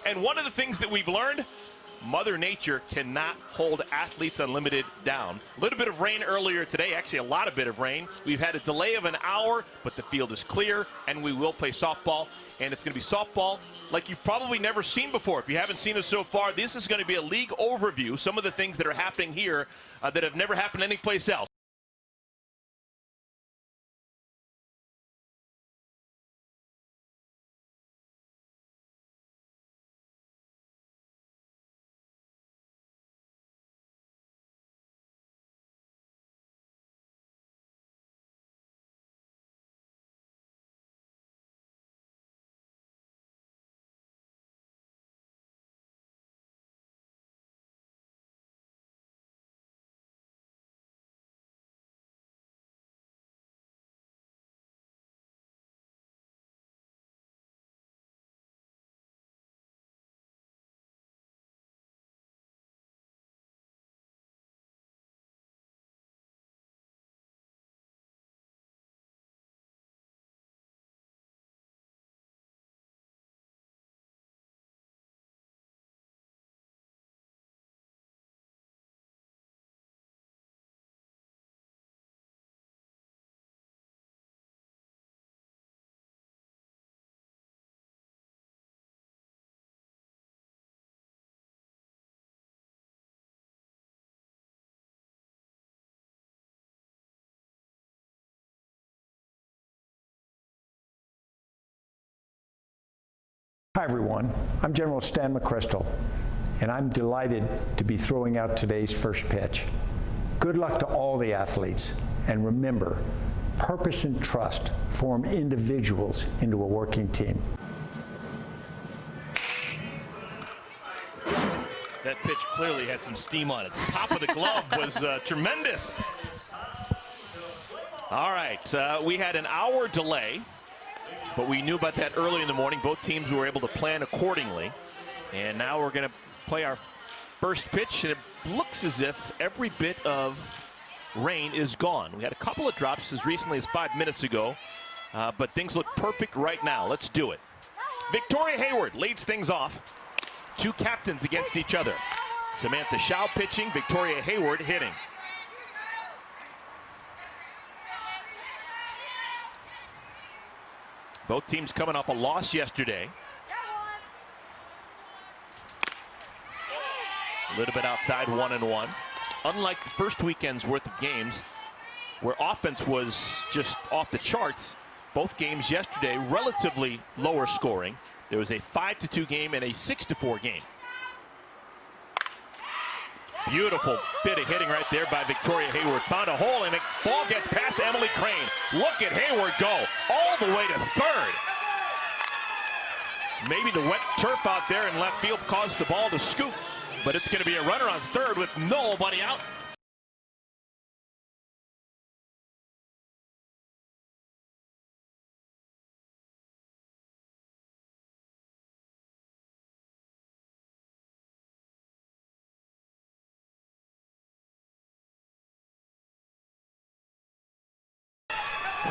And one of the things that we've learned, Mother Nature cannot hold Athletes Unlimited down. A little bit of rain earlier today, actually a lot of bit of rain. We've had a delay of an hour, but the field is clear, and we will play softball. And it's going to be softball like you've probably never seen before. If you haven't seen us so far, this is going to be a league overview, some of the things that are happening here that have never happened anyplace else. Hi everyone, I'm General Stan McChrystal, and I'm delighted to be throwing out today's first pitch. Good luck to all the athletes, and remember, purpose and trust form individuals into a working team. That pitch clearly had some steam on it. The top of the glove was tremendous. All right, we had an hour delay, but we knew about that early in the morning. Both teams were able to plan accordingly. And now we're going to play our first pitch, and it looks as if every bit of rain is gone. We had a couple of drops as recently as 5 minutes ago, but things look perfect right now. Let's do it. Victoria Hayward leads things off. Two captains against each other. Samantha Howe pitching, Victoria Hayward hitting. Both teams coming off a loss yesterday. A little bit outside, 1-1. Unlike the first weekend's worth of games, where offense was just off the charts, both games yesterday relatively lower scoring. There was a 5-2 game and a 6-4 game. Beautiful bit of hitting right there by Victoria Hayward. Found a hole, and the ball gets past Emily Crane. Look at Hayward go all the way to third. Maybe the wet turf out there in left field caused the ball to scoop, but it's going to be a runner on third with nobody out.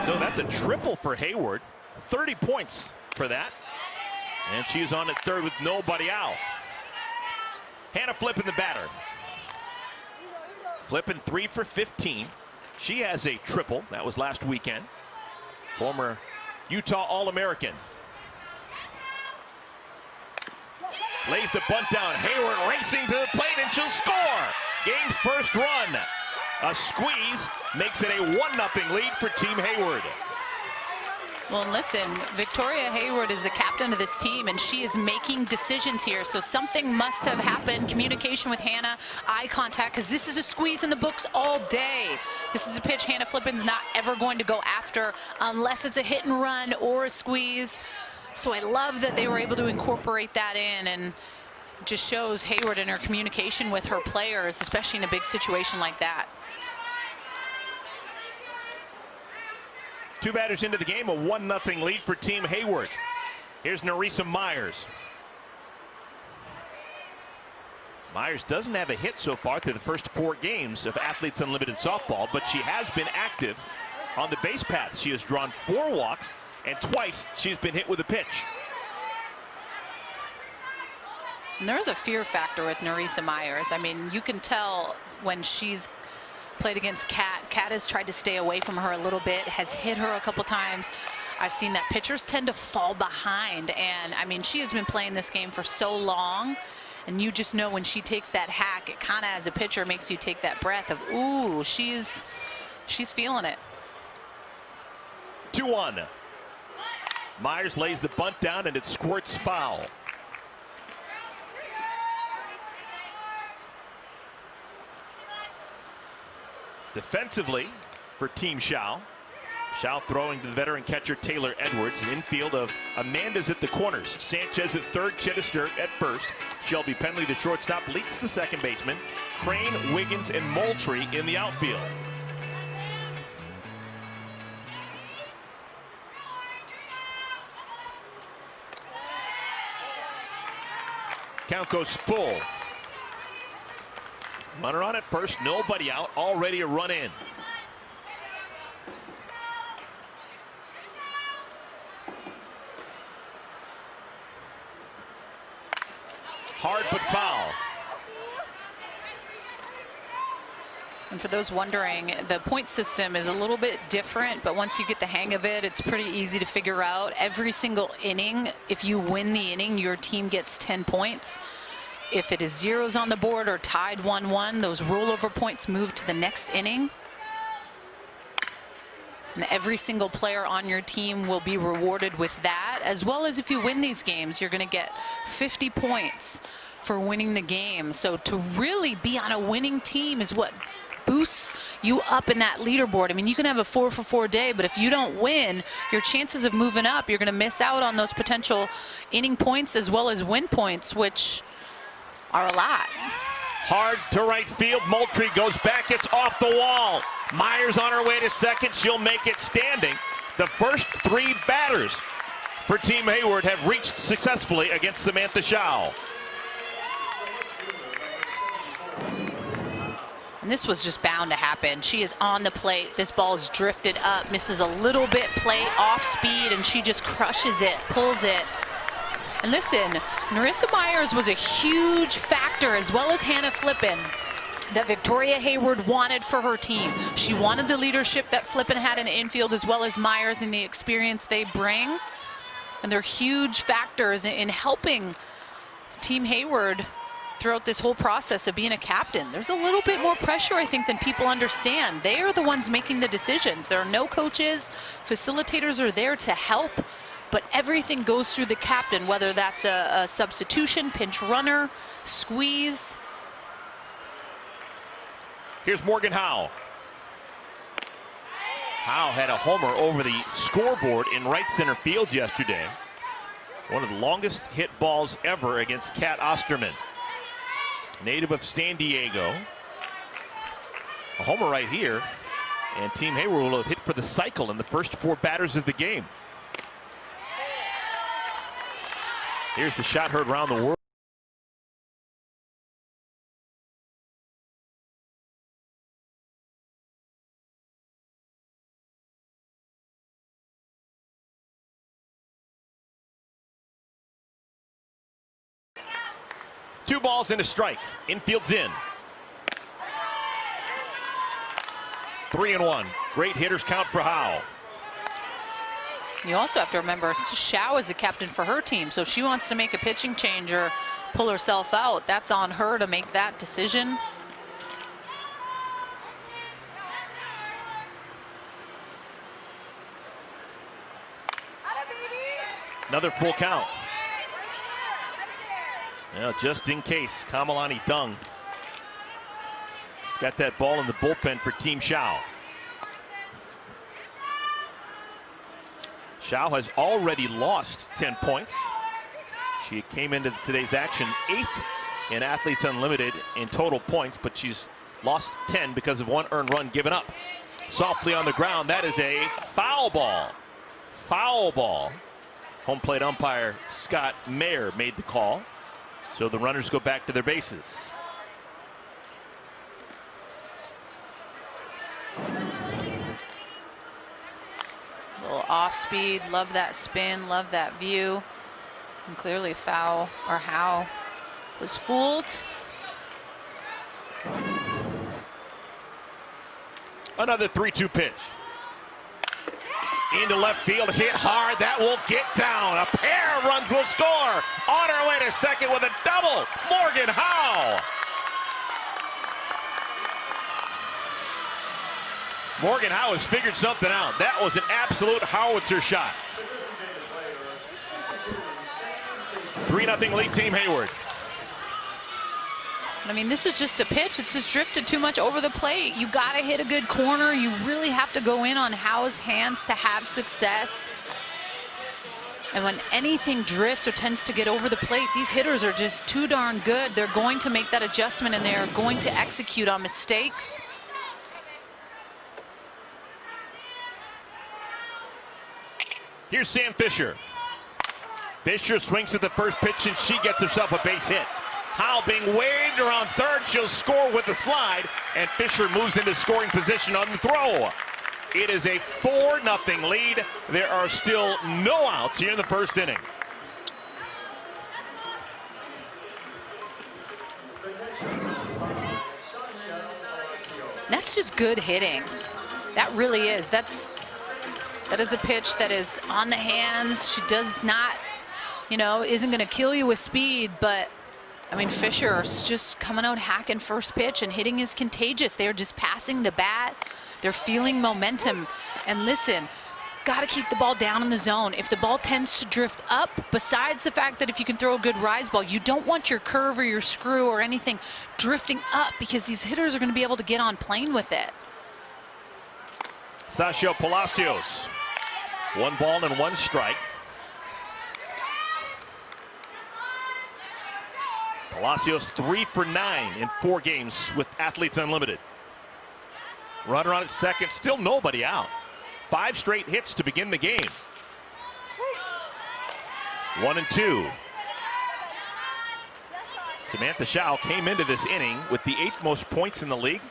So that's a triple for Hayward. 30 points for that. And she's on at third with nobody out. Hannah flipping the batter. Flipping 3 for 15. She has a triple. That was last weekend. Former Utah All-American. Lays the bunt down. Hayward racing to the plate, and she'll score. Game's first run. A squeeze makes it a 1-0 lead for Team Hayward. Well, listen, Victoria Hayward is the captain of this team, and she is making decisions here. So something must have happened. Communication with Hannah, eye contact, because this is a squeeze in the books all day. This is a pitch Hannah Flippin's not ever going to go after unless it's a hit and run or a squeeze. So I love that they were able to incorporate that in, and just shows Hayward and her communication with her players, especially in a big situation like that. Two batters into the game, a 1-0 lead for Team Hayward. Here's Theresa Myers. Myers doesn't have a hit so far through the first 4 games of Athletes Unlimited softball, but she has been active on the base path. She has drawn 4 walks, and twice she's been hit with a pitch. And there's a fear factor with Theresa Myers. I mean, you can tell when she's played against Kat. Kat has tried to stay away from her a little bit, has hit her a couple times. I've seen that pitchers tend to fall behind. And I mean, she has been playing this game for so long. And you just know when she takes that hack, it kind of, as a pitcher, makes you take that breath of, ooh, she's feeling it. 2-1. Myers lays the bunt down and it squirts foul. Defensively for Team Howe. Howe throwing to the veteran catcher Taylor Edwards. An infield of Amanda's at the corners. Sanchez at third, Chidister at first. Shelby Penley, the shortstop, leads the second baseman. Crane, Wiggins, and Moultrie in the outfield. Count goes full. Runner on at first, nobody out, already a run in. Hard but foul. And for those wondering, the point system is a little bit different, but once you get the hang of it, it's pretty easy to figure out. Every single inning, if you win the inning, your team gets 10 points. If it is zeros on the board or tied 1-1, those rollover points move to the next inning. And every single player on your team will be rewarded with that, as well as if you win these games, you're going to get 50 points for winning the game. So to really be on a winning team is what boosts you up in that leaderboard. I mean, you can have a 4-for-4 day, but if you don't win, your chances of moving up, you're going to miss out on those potential inning points as well as win points, which are a lot. Hard to right field. Moultrie goes back. It's off the wall. Myers on her way to second. She'll make it standing. The first three batters for Team Hayward have reached successfully against Samantha Howe. And this was just bound to happen. She is on the plate. This ball is drifted up, misses a little bit plate, off speed, and she just crushes it, pulls it. And listen, Theresa Myers was a huge factor, as well as Hannah Flippen, that Victoria Hayward wanted for her team. She wanted the leadership that Flippen had in the infield, as well as Myers and the experience they bring. And they're huge factors in helping Team Hayward throughout this whole process of being a captain. There's a little bit more pressure, I think, than people understand. They are the ones making the decisions. There are no coaches. Facilitators are there to help. But everything goes through the captain, whether that's a substitution, pinch runner, squeeze. Here's Morgan Howe. Howe had a homer over the scoreboard in right center field yesterday. One of the longest hit balls ever against Kat Osterman. Native of San Diego. A homer right here. And Team Hayward will have hit for the cycle in the first four batters of the game. Here's the shot heard around the world. Two balls and a strike. Infield's in. 3-1. Great hitters count for Howe. You also have to remember, Howe is a captain for her team, so if she wants to make a pitching change or pull herself out, that's on her to make that decision. Another full count. Now, just in case, Kamalani Dung has got that ball in the bullpen for Team Howe. Howe has already lost 10 points. She came into today's action 8th in Athletes Unlimited in total points, but she's lost 10 because of one earned run given up. Softly on the ground, that is a foul ball. Foul ball. Home plate umpire Scott Mayer made the call. So the runners go back to their bases. Little off speed, love that spin, love that view. And clearly foul, or Howe Was fooled. Another 3-2 pitch. Into left field, hit hard. That will get down. A pair of runs will score. On our way to second with a double. Morgan Howe. Morgan Howe has figured something out. That was an absolute howitzer shot. 3-0 lead team Hayward. I mean, this is just a pitch. It's just drifted too much over the plate. You got to hit a good corner. You really have to go in on Howe's hands to have success. And when anything drifts or tends to get over the plate, these hitters are just too darn good. They're going to make that adjustment, and they're going to execute on mistakes. Here's Sam Fisher. Fisher swings at the first pitch, and she gets herself a base hit. Howe being waved around third. She'll score with the slide, and Fisher moves into scoring position on the throw. It is a 4-0 lead. There are still no outs here in the first inning. That's just good hitting. That really is. That is a pitch that is on the hands. She does not, isn't going to kill you with speed, but I mean, Fisher is just coming out hacking first pitch, and hitting is contagious. They're just passing the bat. They're feeling momentum. And listen, got to keep the ball down in the zone. If the ball tends to drift up, besides the fact that if you can throw a good rise ball, you don't want your curve or your screw or anything drifting up, because these hitters are going to be able to get on plane with it. Sasha Palacios. 1 ball and 1 strike. Palacios 3 for 9 in 4 games with Athletes Unlimited. Runner on at second, still nobody out. 5 straight hits to begin the game. 1-2. Samantha Howe came into this inning with the 8th most points in the league.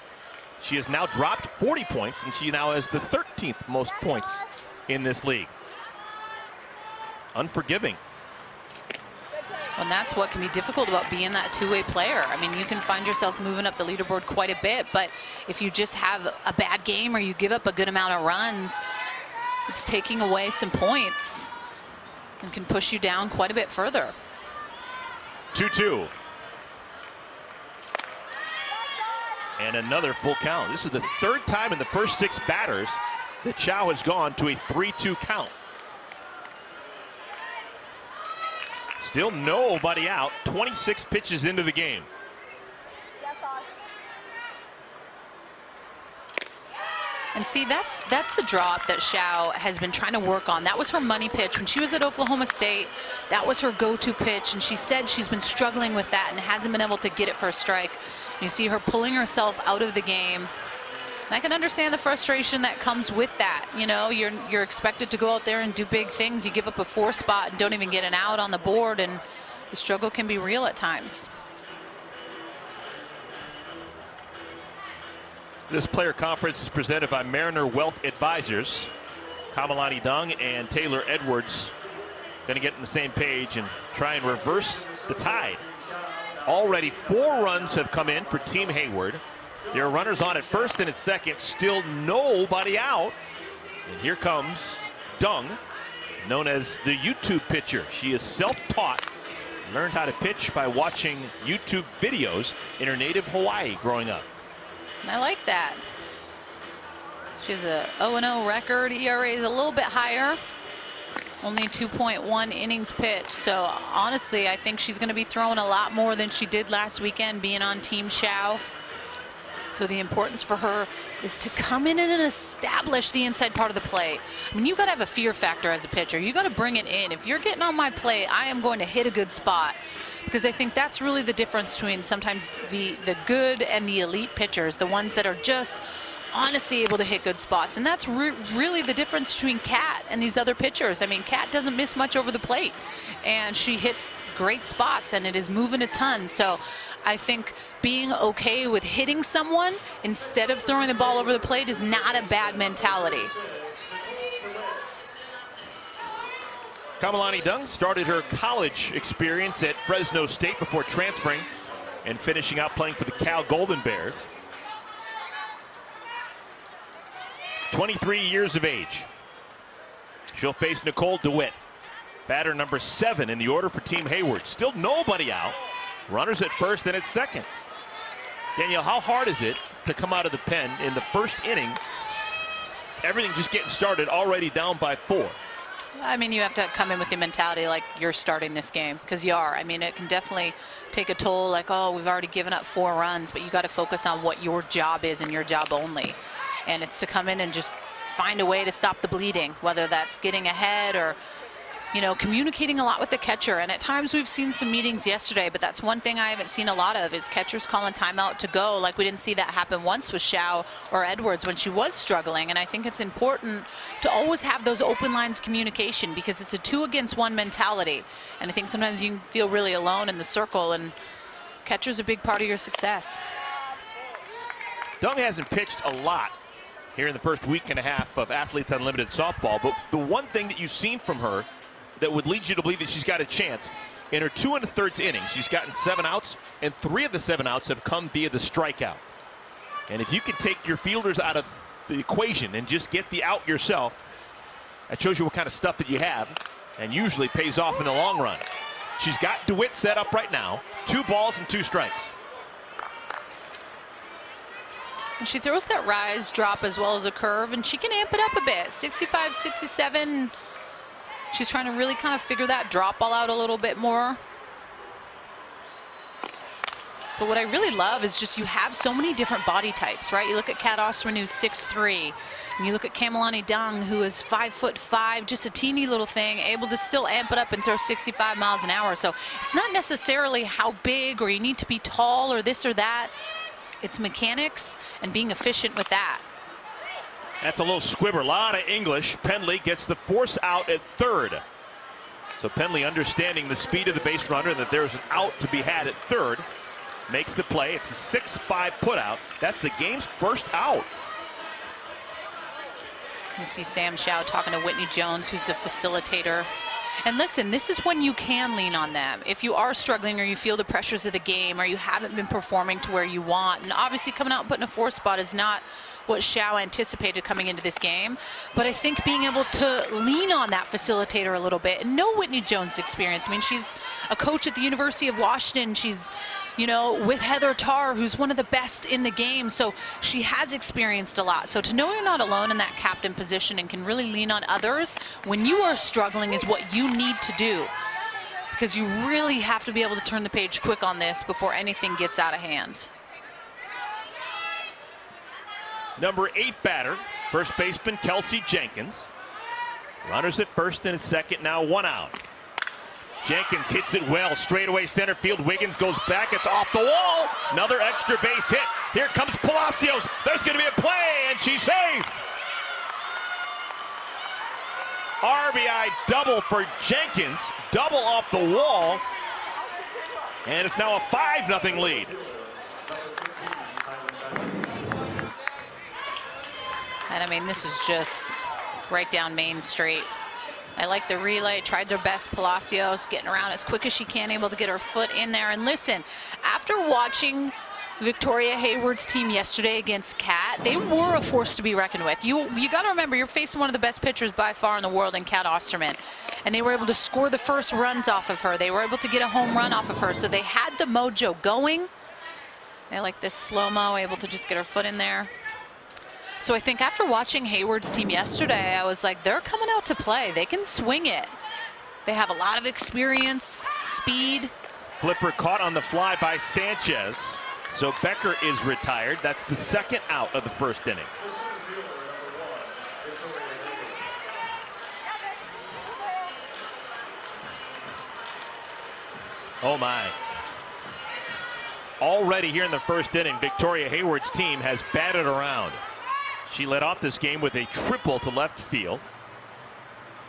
She has now dropped 40 points, and she now has the 13th most points in this league. Unforgiving. And that's what can be difficult about being that two-way player. I mean, you can find yourself moving up the leaderboard quite a bit, but if you just have a bad game or you give up a good amount of runs, it's taking away some points and can push you down quite a bit further. 2-2. And another full count. This is the 3rd time in the first 6 batters that Howe has gone to a 3-2 count. Still nobody out. 26 pitches into the game. And see, that's the drop that Howe has been trying to work on. That was her money pitch when she was at Oklahoma State. That was her go-to pitch, and she said she's been struggling with that and hasn't been able to get it for a strike. You see her pulling herself out of the game. And I can understand the frustration that comes with that. You're expected to go out there and do big things. You give up a 4 spot and don't even get an out on the board, and the struggle can be real at times. This player conference is presented by Mariner Wealth Advisors. Kamalani Dung and Taylor Edwards going to get on the same page and try and reverse the tide. Already 4 runs have come in for Team Hayward. There are runners on at first and at second, still nobody out. And here comes Dung, known as the YouTube pitcher. She is self-taught, learned how to pitch by watching YouTube videos in her native Hawaii growing up. And I like that. She has a 0-0 record. ERA is a little bit higher. Only 2.1 innings pitched. So honestly, I think she's going to be throwing a lot more than she did last weekend being on Team Howe. So the importance for her is to come in and establish the inside part of the plate. I mean, you got to have a fear factor as a pitcher. You got to bring it in. If you're getting on my plate, I am going to hit a good spot. Because I think that's really the difference between sometimes the good and the elite pitchers, the ones that are just honestly able to hit good spots. And that's really the difference between Kat and these other pitchers. I mean, Kat doesn't miss much over the plate, and she hits great spots, and it is moving a ton. So I think being okay with hitting someone instead of throwing the ball over the plate is not a bad mentality. Kamalani Dung started her college experience at Fresno State before transferring and finishing out playing for the Cal Golden Bears. 23 years of age. She'll face Nicole Dewitt, batter number 7 in the order for Team Hayward. Still nobody out. Runners at first and at second. Danielle, how hard is it to come out of the pen in the first inning? Everything just getting started, already down by 4. I mean, you have to come in with the mentality like you're starting this game, because you are. I mean, it can definitely take a toll, like, oh, we've already given up 4 runs, but you got to focus on what your job is and your job only. And it's to come in and just find a way to stop the bleeding, whether that's getting ahead or, you know, communicating a lot with the catcher. And at times we've seen some meetings yesterday, but that's one thing I haven't seen a lot of is catchers calling timeout to go. Like we didn't see that happen once with Howe or Edwards when she was struggling. And I think it's important to always have those open lines of communication, because it's a 2-against-1 mentality. And I think sometimes you can feel really alone in the circle, and catcher's a big part of your success. Dung hasn't pitched a lot here in the first week and a half of Athletes Unlimited softball, but the one thing that you've seen from her that would lead you to believe that she's got a chance, in her 2 1/3 innings, she's gotten 7 outs, and 3 of the 7 outs have come via the strikeout. And if you can take your fielders out of the equation and just get the out yourself, that shows you what kind of stuff that you have, and usually pays off in the long run. She's got DeWitt set up right now, 2 balls and 2 strikes. And she throws that rise drop as well as a curve, and she can amp it up a bit. 65, 67. She's trying to really kind of figure that drop ball out a little bit more. But what I really love is just you have so many different body types, right? You look at Kat Osterman, who's 6'3", and you look at Kamalani Dung, who is 5'5", just a teeny little thing, able to still amp it up and throw 65 miles an hour. So it's not necessarily how big or you need to be tall or this or that. It's mechanics and being efficient with that. That's a little squibber, a lot of English. Penley gets the force out at third. So Penley, understanding the speed of the base runner and that there's an out to be had at third, makes the play. It's a 6-5 putout. That's the game's first out. You see Sam Howe talking to Whitney Jones, who's the facilitator. And listen, this is when you can lean on them. If you are struggling or you feel the pressures of the game or you haven't been performing to where you want, and obviously coming out and putting a 4 spot is not what Howe anticipated coming into this game. But I think being able to lean on that facilitator a little bit and know Whitney Jones' experience. I mean, she's a coach at the University of Washington. She's, you know, with Heather Tarr, who's one of the best in the game. So she has experienced a lot. So to know you're not alone in that captain position and can really lean on others when you are struggling is what you need to do. Because you really have to be able to turn the page quick on this before anything gets out of hand. Number 8 batter, first baseman Kelsey Jenkins. Runners at first and at second, now 1 out. Jenkins hits it well, straightaway center field. Wiggins goes back, it's off the wall. Another extra base hit. Here comes Palacios. There's going to be a play, and she's safe. RBI double for Jenkins, double off the wall. And it's now a 5-0 lead. And I mean, this is just right down Main Street. I like the relay, tried their best. Palacios getting around as quick as she can, able to get her foot in there. And listen, after watching Victoria Hayward's team yesterday against Kat, they were a force to be reckoned with. You got to remember, you're facing one of the best pitchers by far in the world in Kat Osterman. And they were able to score the first runs off of her. They were able to get a home run off of her. So they had the mojo going. They like this slow-mo, able to just get her foot in there. So I think after watching Hayward's team yesterday, I was like, they're coming out to play. They can swing it. They have a lot of experience, speed. Flipper caught on the fly by Sanchez. So Becker is retired. That's the 2nd out of the first inning. Oh my. Already here in the first inning, Victoria Hayward's team has batted around. She led off this game with a triple to left field.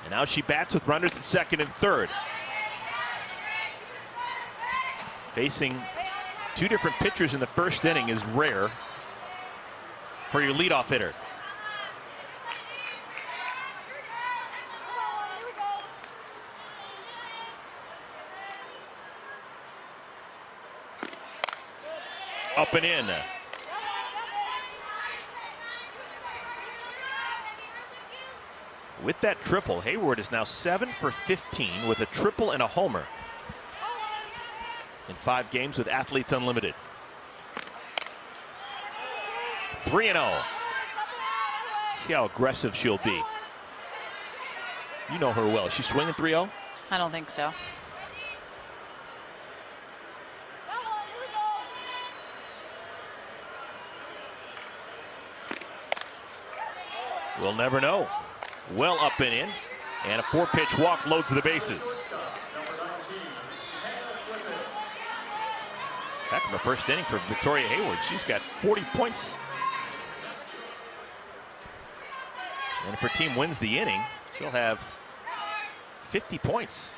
And now she bats with runners at second and third. Facing 2 different pitchers in the first inning is rare for your leadoff hitter. Up and in. With that triple, Hayward is now 7 for 15 with a triple and a homer in 5 games with Athletes Unlimited. 3-0. See how aggressive she'll be. You know her well. Is she swinging 3-0? I don't think so. We'll never know. Well up and in. And a 4-pitch walk loads the bases. Back in the first inning for Victoria Hayward. She's got 40 points. And if her team wins the inning, she'll have 50 points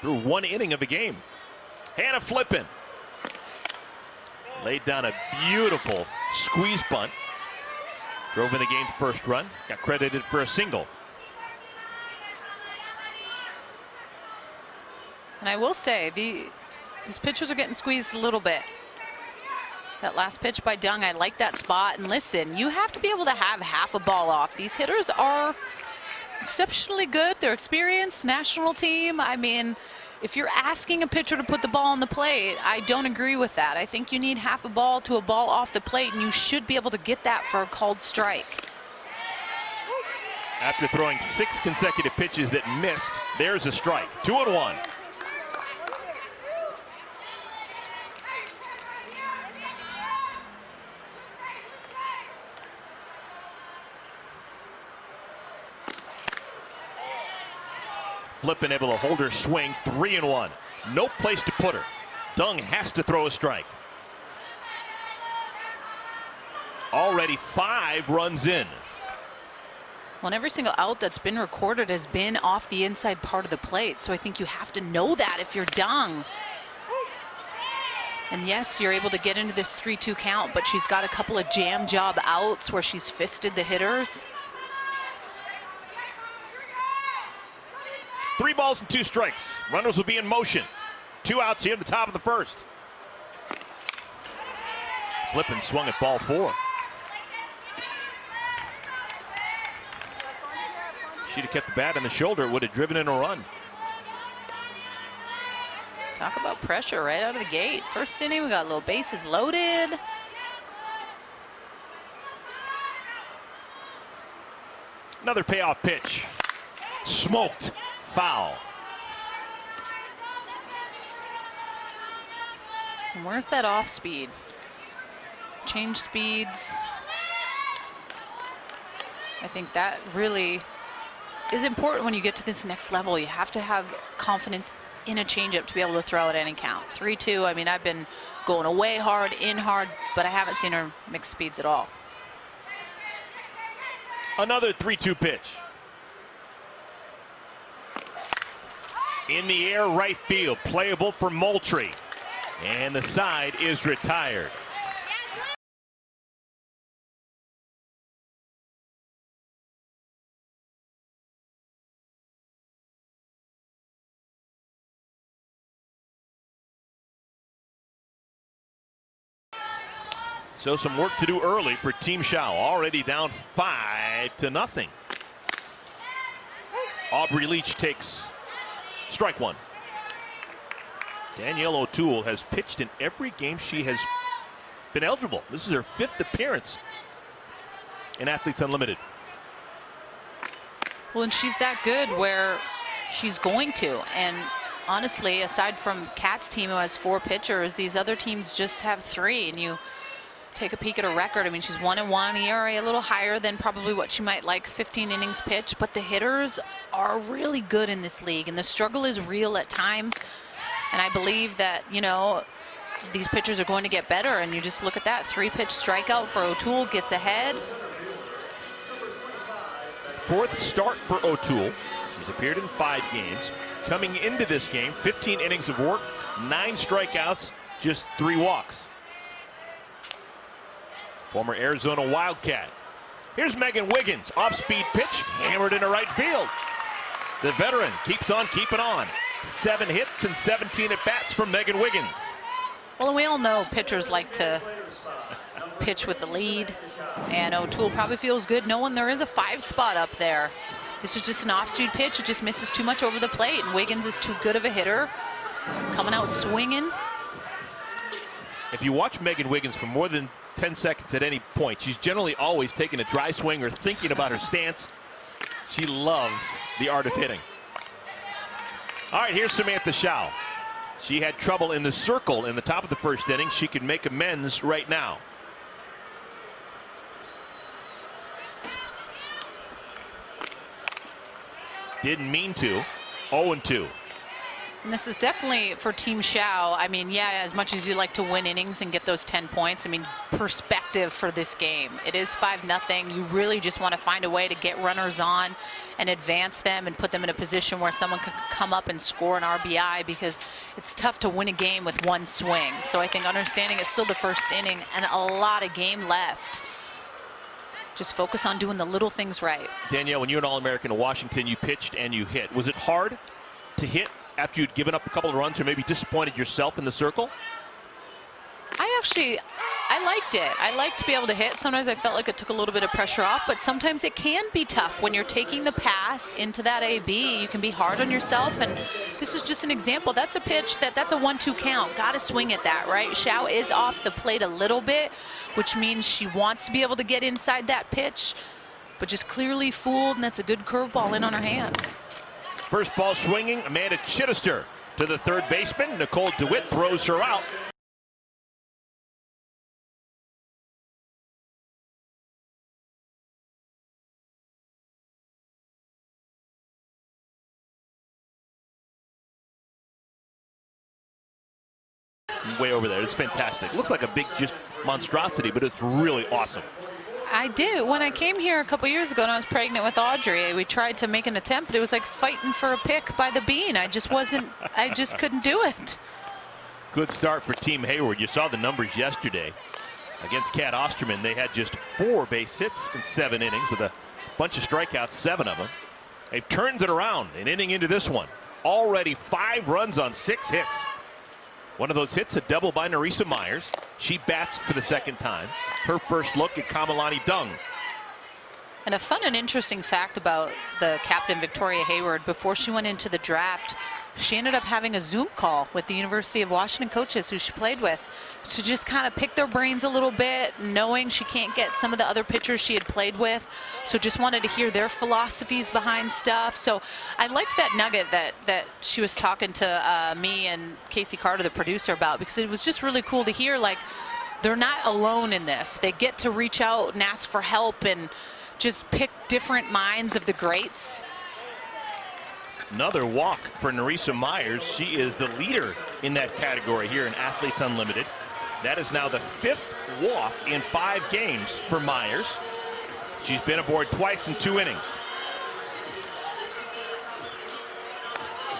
through 1 inning of the game. Hannah flipping. Laid down a beautiful squeeze bunt. Drove in the game first run. Got credited for a single. And I will say, these pitchers are getting squeezed a little bit. That last pitch by Dung, I like that spot. And listen, you have to be able to have half a ball off. These hitters are exceptionally good. They're experienced, national team. I mean, if you're asking a pitcher to put the ball on the plate, I don't agree with that. I think you need half a ball to a ball off the plate, and you should be able to get that for a called strike. After throwing 6 consecutive pitches that missed, there's a strike. 2-1. Flippin able to hold her swing. 3-1. No place to put her. Dung has to throw a strike. Already 5 runs in. Well, and every single out that's been recorded has been off the inside part of the plate. So I think you have to know that if you're Dung. And yes, you're able to get into this 3-2 count, but she's got a couple of jam job outs where she's fisted the hitters. 3 balls and 2 strikes. Runners will be in motion. 2 outs here at the top of the first. Flippin swung at ball 4. She'd have kept the bat on the shoulder. It would have driven in a run. Talk about pressure right out of the gate. First inning, we got little bases loaded. Another payoff pitch. Smoked. Foul. And where's that off speed? Change speeds. I think that really is important when you get to this next level. You have to have confidence in a changeup to be able to throw at any count. 3-2, I mean, I've been going away hard, in hard, but I haven't seen her mix speeds at all. Another 3-2 pitch. In the air, right field, playable for Moultrie. And the side is retired. So some work to do early for Team Howe, already down 5-0. Aubrey Leach takes strike 1. Danielle O'Toole has pitched in every game she has been eligible. This is her 5th appearance in Athletes Unlimited. Well, and she's that good where she's going to. And honestly, aside from Kat's team, who has 4 pitchers, these other teams just have 3. And you take a peek at her record. I mean, she's 1-1 ERA, a little higher than probably what she might like, 15 innings pitched, but the hitters are really good in this league, and the struggle is real at times. And I believe that, you know, these pitchers are going to get better, and you just look at that 3-pitch strikeout for O'Toole, gets ahead. 4th start for O'Toole. She's appeared in 5 games. Coming into this game, 15 innings of work, 9 strikeouts, just 3 walks. Former Arizona Wildcat. Here's Megan Wiggins. Off-speed pitch, hammered into right field. The veteran keeps on keeping on. 7 hits and 17 at-bats from Megan Wiggins. Well, and we all know pitchers like to pitch with the lead. And O'Toole probably feels good knowing there is a 5 spot up there. This is just an off-speed pitch. It just misses too much over the plate, and Wiggins is too good of a hitter. Coming out swinging. If you watch Megan Wiggins for more than 10 seconds at any point, she's generally always taking a dry swing or thinking about her stance. She loves the art of hitting. All right, here's Samantha Howe. She had trouble in the circle in the top of the first inning. She can make amends right now. Didn't mean to. 0-2. And this is definitely for Team Howe. I mean, yeah, as much as you like to win innings and get those 10 points, I mean, perspective for this game. It is 5-0. You really just want to find a way to get runners on and advance them and put them in a position where someone can come up and score an RBI, because it's tough to win a game with one swing. So I think understanding it's still the first inning and a lot of game left. Just focus on doing the little things right. Danielle, when you're an All-American in Washington, you pitched and you hit. Was it hard to hit after you'd given up a couple of runs or maybe disappointed yourself in the circle? I liked it. I liked to be able to hit. Sometimes I felt like it took a little bit of pressure off, but sometimes it can be tough when you're taking the pass into that AB. You can be hard on yourself, and this is just an example. That's a pitch that's a 1-2 count. Got to swing at that, right? Howe is off the plate a little bit, which means she wants to be able to get inside that pitch, but just clearly fooled, and that's a good curveball in on her hands. First ball swinging, Amanda Chidister to the third baseman. Nicole Dewitt throws her out. Way over there. It's fantastic. Looks like a big just monstrosity, but it's really awesome. I did. When I came here a couple years ago and I was pregnant with Audrey, we tried to make an attempt, but it was like fighting for a pick by the bean. I just couldn't do it. Good start for Team Hayward. You saw the numbers yesterday. Against Kat Osterman, they had just 4 base hits in 7 innings with a bunch of strikeouts, 7 of them. They've turned it around an inning into this one. Already 5 runs on 6 hits. One of those hits, a double by Theresa Myers. She bats for the second time. Her first look at Kamalani Dung. And a fun and interesting fact about the captain, Victoria Hayward, before she went into the draft, she ended up having a Zoom call with the University of Washington coaches who she played with to just kind of pick their brains a little bit, knowing she can't get some of the other pitchers she had played with. So just wanted to hear their philosophies behind stuff. So I liked that nugget that she was talking to me and Casey Carter, the producer, about, because it was just really cool to hear, like, they're not alone in this. They get to reach out and ask for help and just pick different minds of the greats. Another walk for Theresa Myers. She is the leader in that category here in Athletes Unlimited. That is now the 5th walk in 5 games for Myers. She's been aboard twice in 2 innings.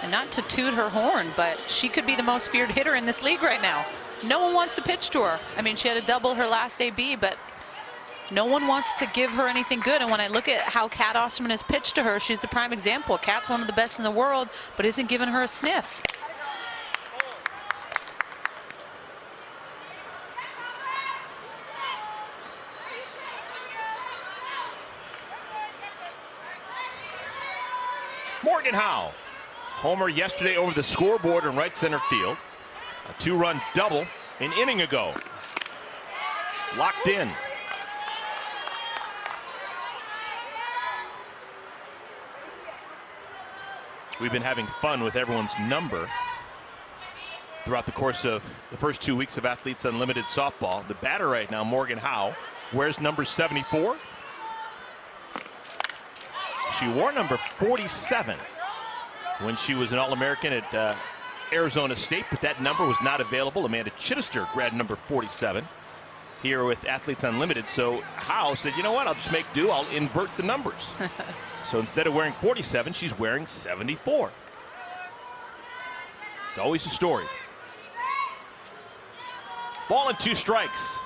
And not to toot her horn, but she could be the most feared hitter in this league right now. No one wants to pitch to her. I mean, she had a double her last AB, but no one wants to give her anything good. And when I look at how Kat Osterman has pitched to her, she's the prime example. Kat's one of the best in the world, but isn't giving her a sniff. Morgan Howe, homer yesterday over the scoreboard in right center field. A 2-run double an inning ago. Locked in. We've been having fun with everyone's number throughout the course of the first 2 weeks of Athletes Unlimited softball. The batter right now, Morgan Howe, wears number 74. She wore number 47 when she was an All-American at Arizona State, but that number was not available. Amanda Chidister grabbed number 47 here with Athletes Unlimited. So Howe said, you know what, I'll just make do. I'll invert the numbers. So instead of wearing 47, she's wearing 74. It's always a story. Ball and 2 strikes.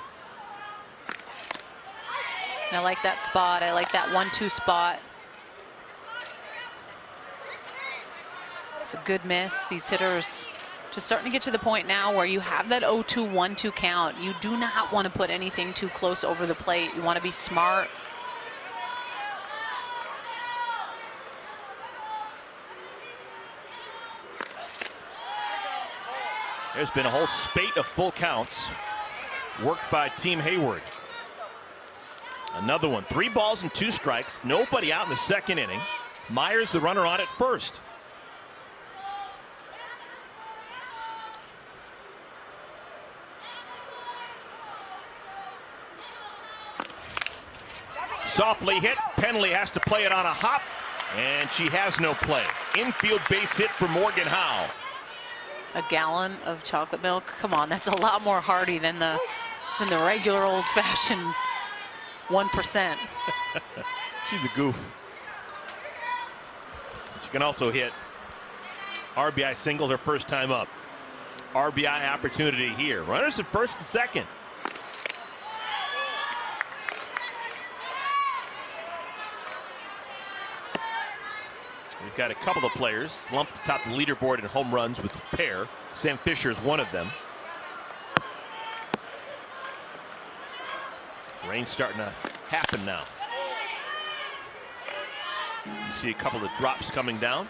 And I like that spot. I like that 1-2 spot. It's a good miss. These hitters Just starting to get to the point now where you have that 0-2, 1-2 count. You do not want to put anything too close over the plate. You want to be smart. There's been a whole spate of full counts worked by Team Hayward. Another one, 3 balls and 2 strikes. Nobody out in the second inning. Myers, the runner on at first. Softly hit. Penley has to play it on a hop, and she has no play. Infield base hit for Morgan Howe. A gallon of chocolate milk. Come on, that's a lot more hearty than the regular old-fashioned 1%. She's a goof. She can also hit. RBI single her first time up. RBI opportunity here. Runners at first and second. We've got a couple of players lumped atop the leaderboard in home runs with the pair. Sam Fisher is one of them. Rain's starting to happen now. You see a couple of drops coming down.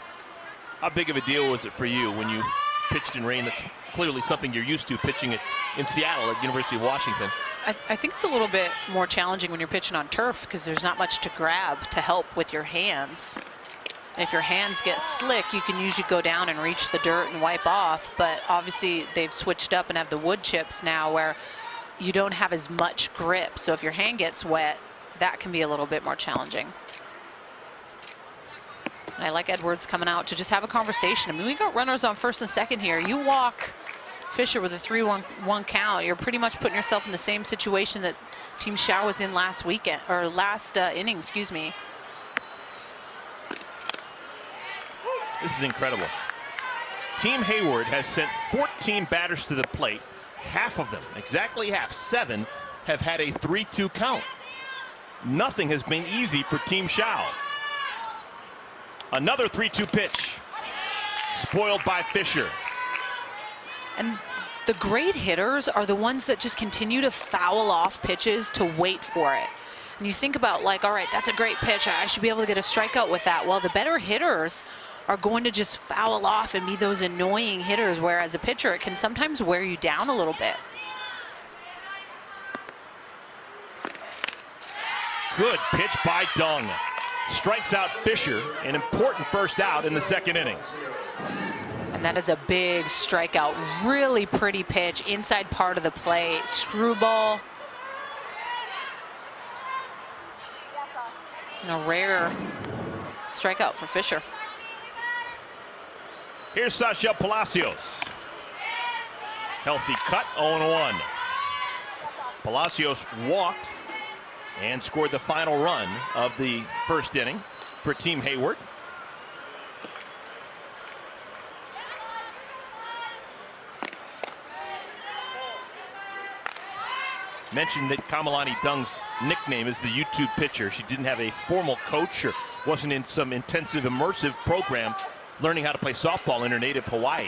How big of a deal was it for you when you pitched in rain? That's clearly something you're used to pitching in Seattle at University of Washington. I think it's a little bit more challenging when you're pitching on turf because there's not much to grab to help with your hands. And if your hands get slick, you can usually go down and reach the dirt and wipe off. But obviously they've switched up and have the wood chips now where you don't have as much grip. So if your hand gets wet, that can be a little bit more challenging. And I like Edwards coming out to just have a conversation. I mean, we got runners on first and second here. You walk Fisher with a 3-1 count, you're pretty much putting yourself in the same situation that Team Howe was in last weekend, or last inning, excuse me. This is incredible. Team Hayward has sent 14 batters to the plate. Half of them, exactly half, 7, have had a 3-2 count. Nothing has been easy for Team Howe. Another 3-2 pitch. Spoiled by Fisher. And the great hitters are the ones that just continue to foul off pitches to wait for it. And you think about, like, all right, that's a great pitch. I should be able to get a strikeout with that. Well, the better hitters are going to just foul off and be those annoying hitters, whereas a pitcher, it can sometimes wear you down a little bit. Good pitch by Dung. Strikes out Fisher, an important first out in the second inning. And that is a big strikeout. Really pretty pitch, inside part of the plate, screwball. And a rare strikeout for Fisher. Here's Sasha Palacios. Healthy cut, 0-1. Palacios walked and scored the final run of the first inning for Team Hayward. Mentioned that Kamalani Dung's nickname is the YouTube pitcher. She didn't have a formal coach or wasn't in some intensive immersive program learning how to play softball in her native Hawaii.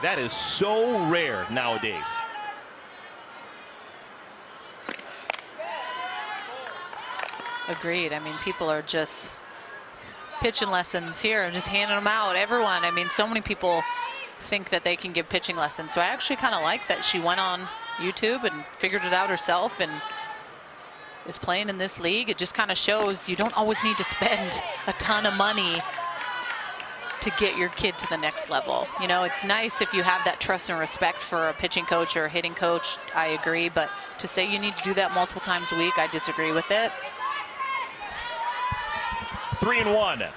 That is so rare nowadays. Agreed. I mean, people are just pitching lessons here and just handing them out. Everyone. I mean, so many people think that they can give pitching lessons. So I actually kind of like that she went on YouTube and figured it out herself and is playing in this league. It just kind of shows you don't always need to spend a ton of money to get your kid to the next level. You know, it's nice if you have that trust and respect for a pitching coach or a hitting coach. I agree, but to say you need to do that multiple times a week, I disagree with it. 3-1. Man,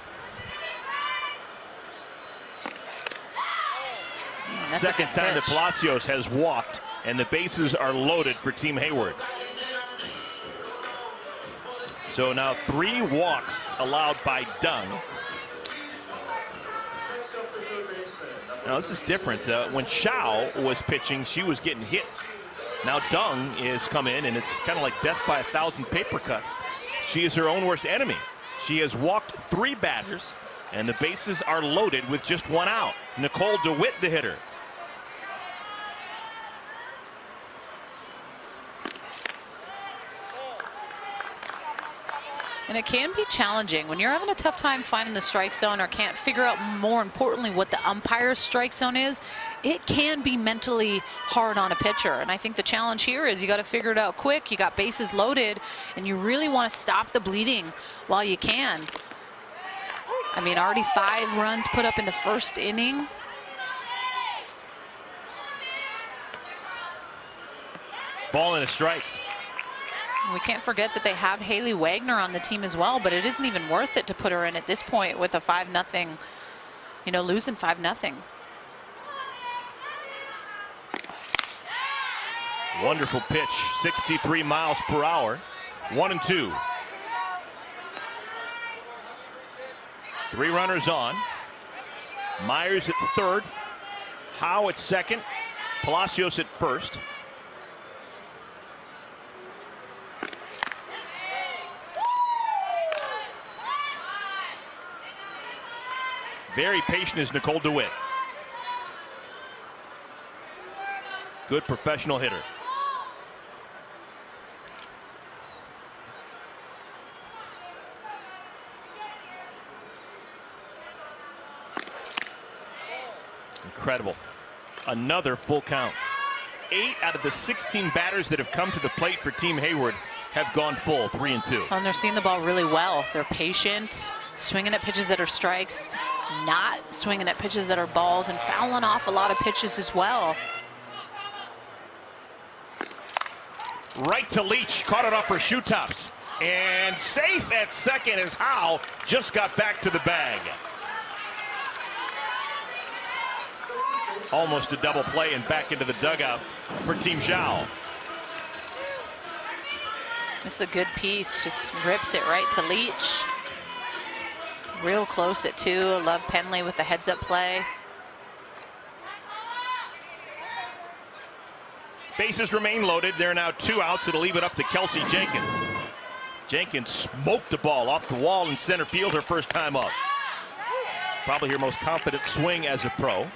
Second time that Palacios has walked, and the bases are loaded for Team Hayward. So now 3 walks allowed by Dung. Now this is different. When Howe was pitching, she was getting hit. Now Dung is come in, and it's kind of like death by 1,000 paper cuts. She is her own worst enemy. She has walked 3 batters, and the bases are loaded with just 1 out. Nicole Dewitt, the hitter. And it can be challenging when you're having a tough time finding the strike zone or can't figure out, more importantly, what the umpire's strike zone is. It can be mentally hard on a pitcher. And I think the challenge here is you got to figure it out quick. You got bases loaded, and you really want to stop the bleeding while you can. I mean, already 5 runs put up in the first inning. Ball and a strike. We can't forget that they have Haley Wagner on the team as well, but it isn't even worth it to put her in at this point with a 5-0, you know, losing 5-0. Wonderful pitch, 63 miles per hour. 1-2. 3 runners on. Myers at third, Howe at second, Palacios at first. Very patient is Nicole Dewitt. Good professional hitter. Incredible. Another full count. 8 out of the 16 batters that have come to the plate for Team Hayward have gone full, 3-2. And they're seeing the ball really well. They're patient, swinging at pitches that are strikes, not swinging at pitches that are balls, and fouling off a lot of pitches as well. Right to Leach, caught it off her shoe tops. And safe at second as Howe just got back to the bag. Almost a double play and back into the dugout for Team Zhao. This is a good piece, just rips it right to Leach. Real close at 2. I love Penley with the heads-up play. Bases remain loaded. There are now 2 outs. It'll leave it up to Kelsey Jenkins. Jenkins smoked the ball off the wall in center field her first time up. Probably her most confident swing as a pro.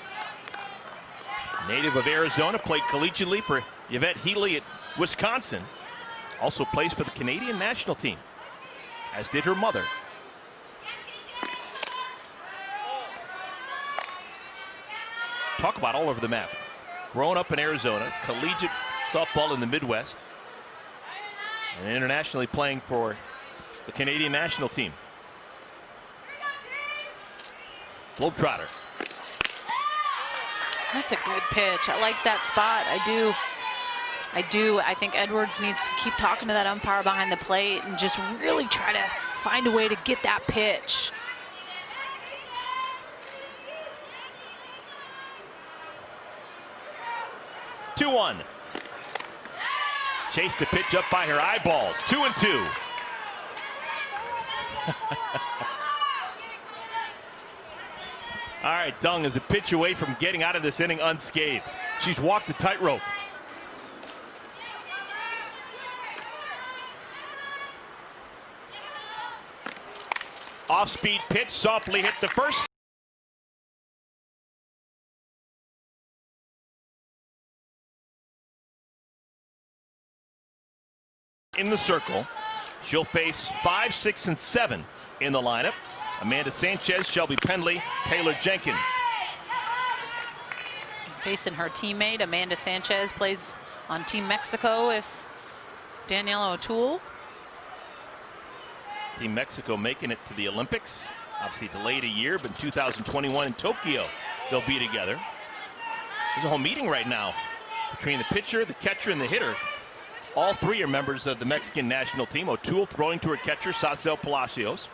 Native of Arizona, played collegiately for Yvette Healy at Wisconsin. Also plays for the Canadian national team, as did her mother. Talk about all over the map. Grown up in Arizona, collegiate softball in the Midwest, and internationally playing for the Canadian national team. Globetrotter. That's a good pitch. I like that spot. I do. I think Edwards needs to keep talking to that umpire behind the plate and just really try to find a way to get that pitch. Two-1. Chased the pitch up by her eyeballs. 2-2. All right, Dung is a pitch away from getting out of this inning unscathed. She's walked the tightrope. Off-speed pitch, softly hit the first. In the circle, she'll face 5, 6, and 7 in the lineup. Amanda Sanchez, Shelby Pendley, Taylor Jenkins. Facing her teammate, Amanda Sanchez plays on Team Mexico with Daniela O'Toole. Team Mexico making it to the Olympics. Obviously delayed a year, but in 2021 in Tokyo, they'll be together. There's a whole meeting right now between the pitcher, the catcher, and the hitter. All 3 are members of the Mexican national team. O'Toole throwing to her catcher, Sacel Palacios.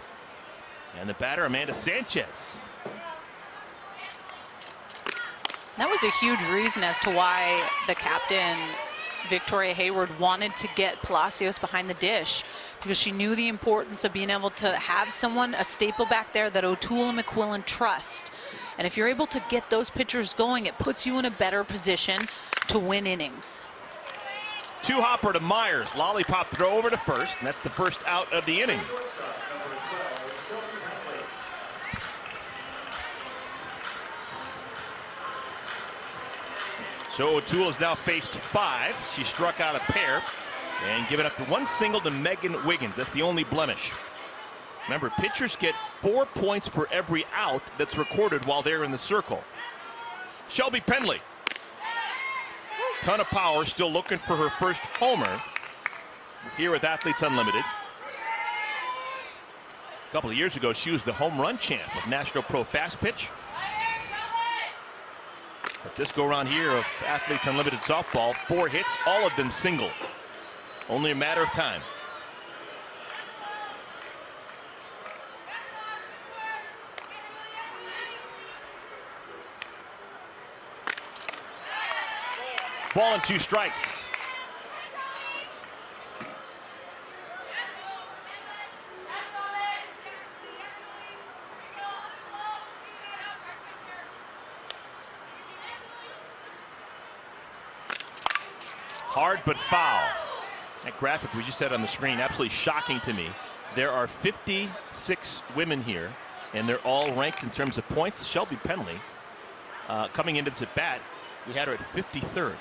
And the batter, Amanda Sanchez. That was a huge reason as to why the captain, Victoria Hayward, wanted to get Palacios behind the dish, because she knew the importance of being able to have someone, a staple back there that O'Toole and McQuillan trust. And if you're able to get those pitchers going, it puts you in a better position to win innings. 2-hopper to Myers. Lollipop throw over to first, and that's the first out of the inning. So O'Toole has now faced 5. She struck out a pair and given up the 1 single to Megan Wiggins. That's the only blemish. Remember, pitchers get 4 points for every out that's recorded while they're in the circle. Shelby Penley. Ton of power, still looking for her first homer here with Athletes Unlimited. A couple of years ago, she was the home run champ of National Pro Fast Pitch. But this go-around here of Athletes Unlimited Softball, 4 hits, all of them singles. Only a matter of time. Ball and 2 strikes. Hard but foul. That graphic we just had on the screen, absolutely shocking to me. There are 56 women here, and they're all ranked in terms of points. Shelby Penley, coming into this at bat, we had her at 53rd.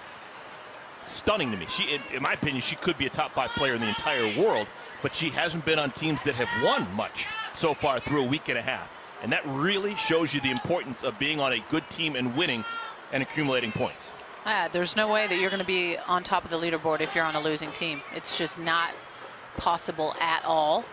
Stunning to me. She, in my opinion, she could be a top 5 player in the entire world, but she hasn't been on teams that have won much so far through a week and a half. And that really shows you the importance of being on a good team and winning and accumulating points. There's no way that you're going to be on top of the leaderboard if you're on a losing team. It's just not possible at all.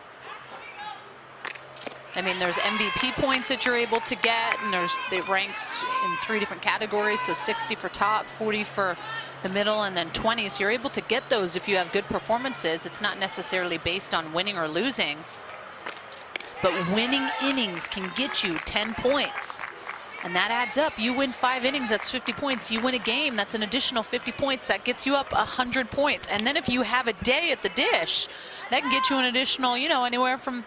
I mean, there's MVP points that you're able to get, and it ranks in 3 different categories. So 60 for top, 40 for the middle, and then 20. So you're able to get those if you have good performances. It's not necessarily based on winning or losing, but winning innings can get you 10 points. And that adds up. You win 5 innings, that's 50 points. You win a game, that's an additional 50 points. That gets you up 100 points. And then if you have a day at the dish, that can get you an additional, you know, anywhere from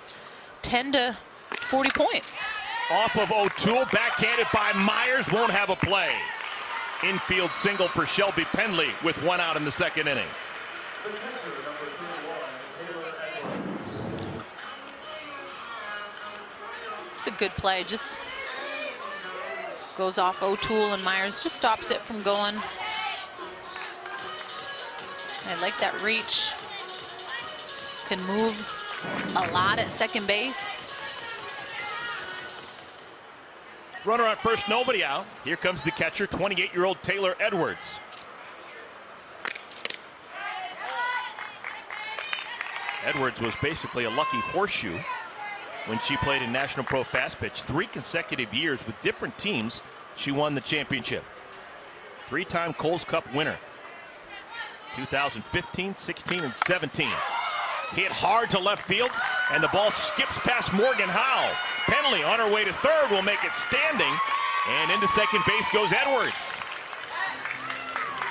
10 to 40 points. Off of O'Toole, backhanded by Myers, won't have a play. Infield single for Shelby Penley with 1 out in the 2nd inning. It's a good play. Just goes off O'Toole, and Myers just stops it from going. I like that reach. Can move a lot at second base. Runner on first, nobody out. Here comes the catcher, 28-year-old Taylor Edwards. Edwards was basically a lucky horseshoe when she played in National Pro Fast Pitch. 3 consecutive years with different teams, she won the championship. 3-time Coles Cup winner. 2015, 16, and 17. Hit hard to left field, and the ball skips past Morgan Howe. Penley on her way to third will make it standing, and into second base goes Edwards.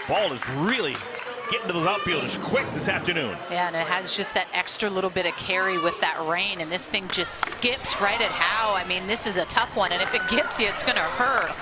Ball is really getting to those outfielders quick this afternoon. Yeah, and it has just that extra little bit of carry with that rain, and this thing just skips right at Howe. I mean, this is a tough one, and if it gets you, it's going to hurt.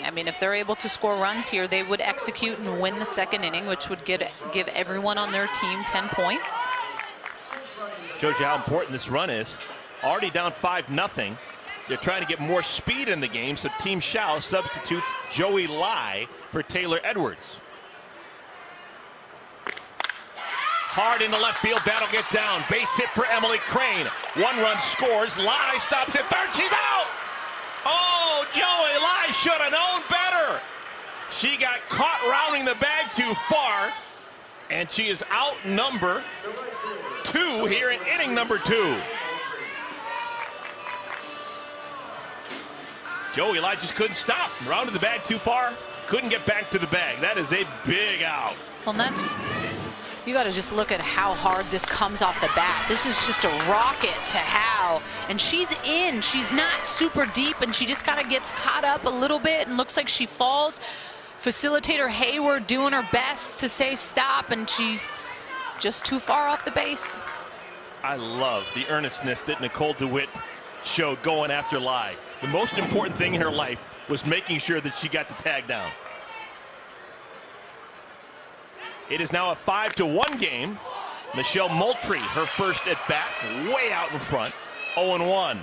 I mean, if they're able to score runs here, they would execute and win the 2nd inning, which would give everyone on their team 10 points. Shows you how important this run is. Already down 5-0. They're trying to get more speed in the game, so Team Howe substitutes Joey Lai for Taylor Edwards. Hard into left field, that'll get down. Base hit for Emily Crane. 1 run scores. Lai stops at third. She's out! Oh, Joey Lai should have known better. She got caught rounding the bag too far, and she is out number 2 here in inning number 2. Joey Lai just couldn't stop. Rounded the bag too far, couldn't get back to the bag. That is a big out. Well, that's You got to just look at how hard this comes off the bat. This is just a rocket to Howe, and she's in. She's not super deep, and she just kind of gets caught up a little bit and looks like she falls. Facilitator Hayward doing her best to say stop, and she just too far off the base. I love the earnestness that Nicole Dewitt showed going after Lai. The most important thing in her life was making sure that she got the tag down. It is now a 5-1 game. Michelle Moultrie, her first at bat, way out in front, 0-1.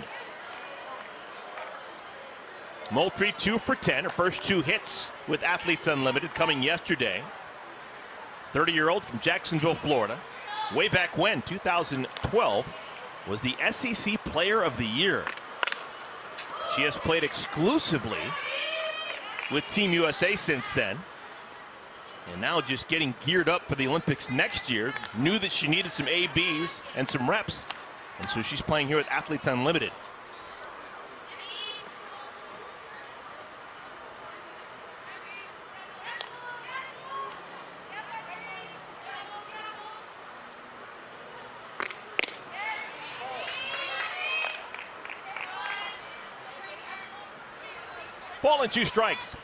Moultrie 2 for 10, her first 2 hits with Athletes Unlimited coming yesterday. 30-year-old from Jacksonville, Florida. Way back when, 2012, was the SEC Player of the Year. She has played exclusively with Team USA since then. And now just getting geared up for the Olympics next year. Knew that she needed some ABs and some reps. And so she's playing here with Athletes Unlimited. Ball and 2 strikes.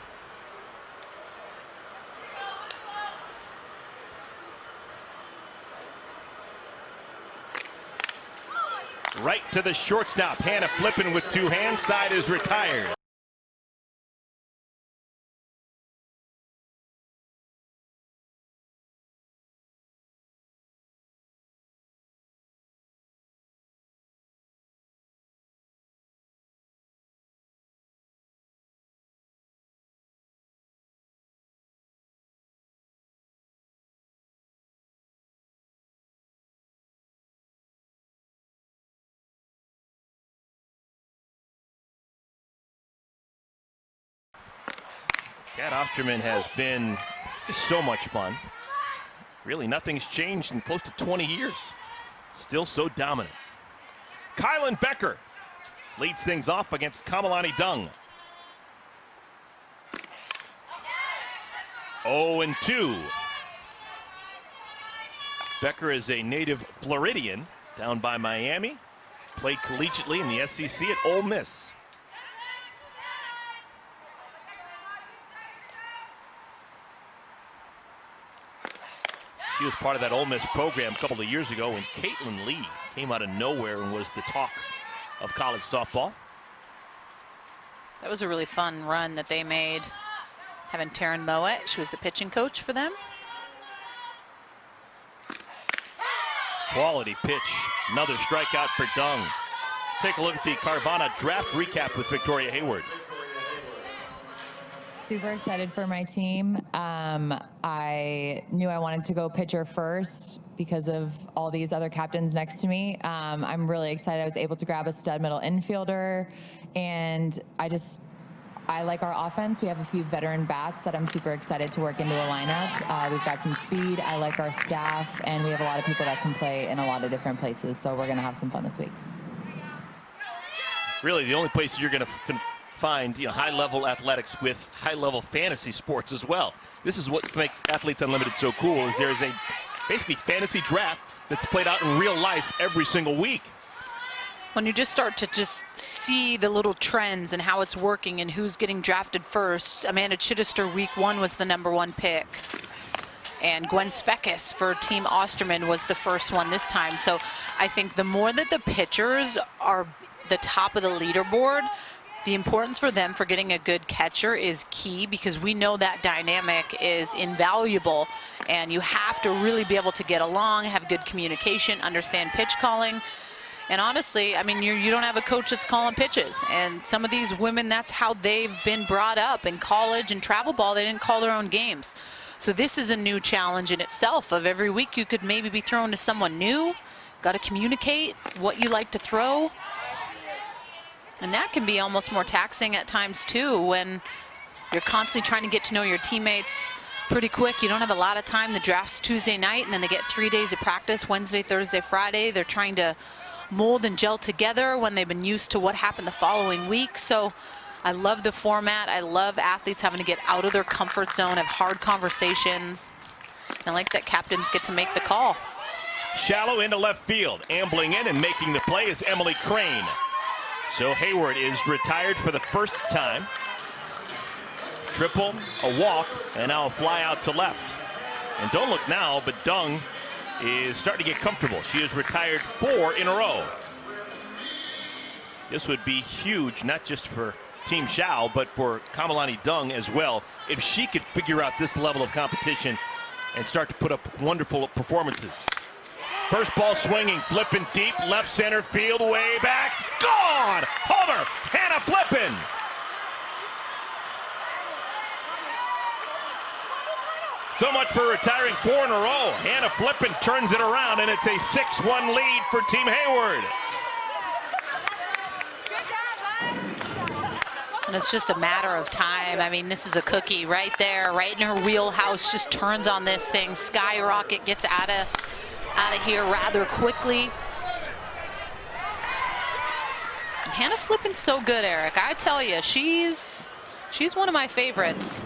Right to the shortstop. Hannah flipping with 2 hands. Side is retired. Kat Osterman has been just so much fun. Really, nothing's changed in close to 20 years. Still so dominant. Kylan Becker leads things off against Kamalani Dung. 0-2. Becker is a native Floridian down by Miami. Played collegiately in the SEC at Ole Miss. She was part of that Ole Miss program a couple of years ago when Caitlin Lee came out of nowhere and was the talk of college softball. That was a really fun run that they made, having Taryn Moet. She was the pitching coach for them. Quality pitch. Another strikeout for Dung. Take a look at the Carvana draft recap with Victoria Hayward. Super excited for my team. I knew I wanted to go pitcher first because of all these other captains next to me. I'm really excited I was able to grab a stud middle infielder, and I like our offense. We have a few veteran bats that I'm super excited to work into a lineup. We've got some speed. I like our staff, and we have a lot of people that can play in a lot of different places, so we're going to have some fun this week. Really, the only place you're going to find high-level athletics with high-level fantasy sports as well. This is what makes Athletes Unlimited so cool, is there's a basically fantasy draft that's played out in real life every single week. When you just start to just see the little trends and how it's working and who's getting drafted first. Amanda Chidister week 1 was the #1 pick. And Gwen Svekis for Team Osterman was the first one this time. So I think the more that the pitchers are the top of the leaderboard, the importance for them for getting a good catcher is key, because we know that dynamic is invaluable, and you have to really be able to get along, have good communication, understand pitch calling. And honestly, I mean, you don't have a coach that's calling pitches, and some of these women, that's how they've been brought up in college and travel ball. They didn't call their own games. So this is a new challenge in itself. Of every week you could maybe be thrown to someone new, got to communicate what you like to throw. And that can be almost more taxing at times too, when you're constantly trying to get to know your teammates pretty quick. You don't have a lot of time. The draft's Tuesday night, and then they get 3 days of practice, Wednesday, Thursday, Friday. They're trying to mold and gel together when they've been used to what happened the following week. So I love the format. I love athletes having to get out of their comfort zone, have hard conversations. And I like that captains get to make the call. Shallow into left field. Ambling in and making the play is Emily Crane. So Hayward is retired for the first time. Triple, a walk, and now a fly out to left. And don't look now, but Dung is starting to get comfortable. She has retired 4 in a row. This would be huge, not just for Team Howe, but for Kamalani Dung as well, if she could figure out this level of competition and start to put up wonderful performances. First ball swinging, flipping deep, left center field, way back, gone! Homer, Hannah flipping. So much for retiring 4 in a row. Hannah flipping turns it around, and it's a 6-1 lead for Team Hayward. And it's just a matter of time. I mean, this is a cookie right there, right in her wheelhouse. Just turns on this thing, skyrocket, gets out of here rather quickly. And Hannah flipping's so good, Eric. I tell you, she's one of my favorites.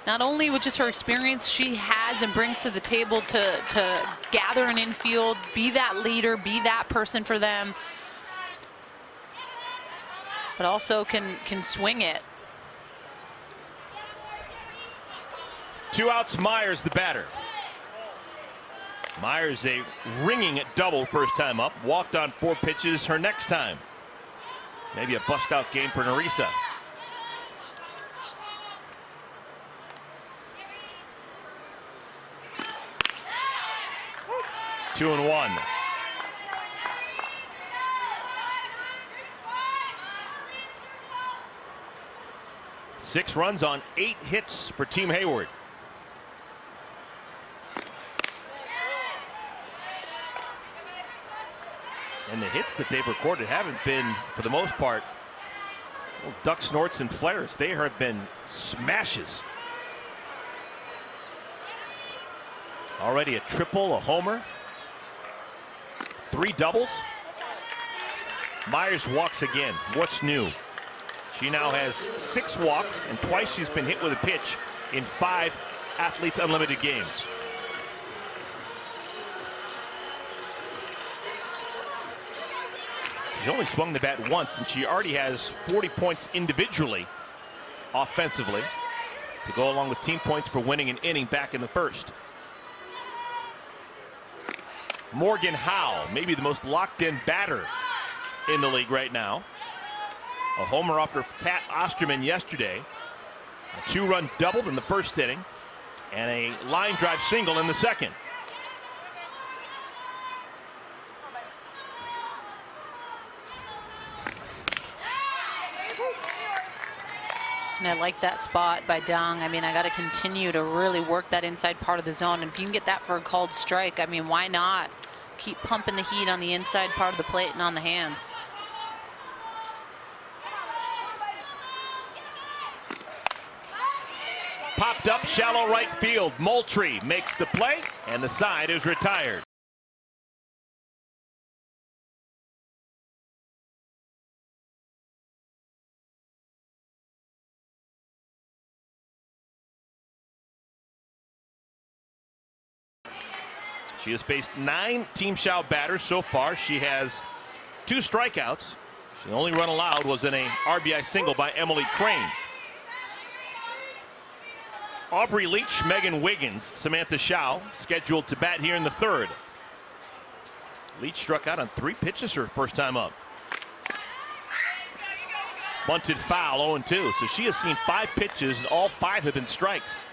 Not only with just her experience she has and brings to the table to gather an infield, be that leader, be that person for them, but also can swing it. 2 outs, Myers the batter. Myers a ringing double first time up. Walked on 4 pitches her next time. Maybe a bust out game for Theresa. Two and 1. Six runs on 8 hits for Team Hayward. And the hits that they've recorded haven't been, for the most part, duck snorts and flares. They have been smashes. Already a triple, a homer, 3 doubles. Myers walks again. What's new? She now has 6 walks, and twice she's been hit with a pitch in 5 Athletes Unlimited games. She's only swung the bat once, and she already has 40 points individually, offensively, to go along with team points for winning an inning back in the first. Morgan Howe, maybe the most locked-in batter in the league right now. A homer off her Kat Osterman yesterday. A 2-run double in the first inning, and a line drive single in the second. And I like that spot by Dung. I mean, I got to continue to really work that inside part of the zone. And if you can get that for a called strike, I mean, why not? Keep pumping the heat on the inside part of the plate and on the hands. Popped up, shallow right field. Moultrie makes the play, and the side is retired. She has faced 9 Team Howe batters so far. She has 2 strikeouts. The only run allowed was in a RBI single by Emily Crane. Aubrey Leach, Megan Wiggins, Samantha Howe scheduled to bat here in the third. Leach struck out on 3 pitches her first time up. Bunted foul, 0-2. So she has seen 5 pitches, and all 5 have been strikes.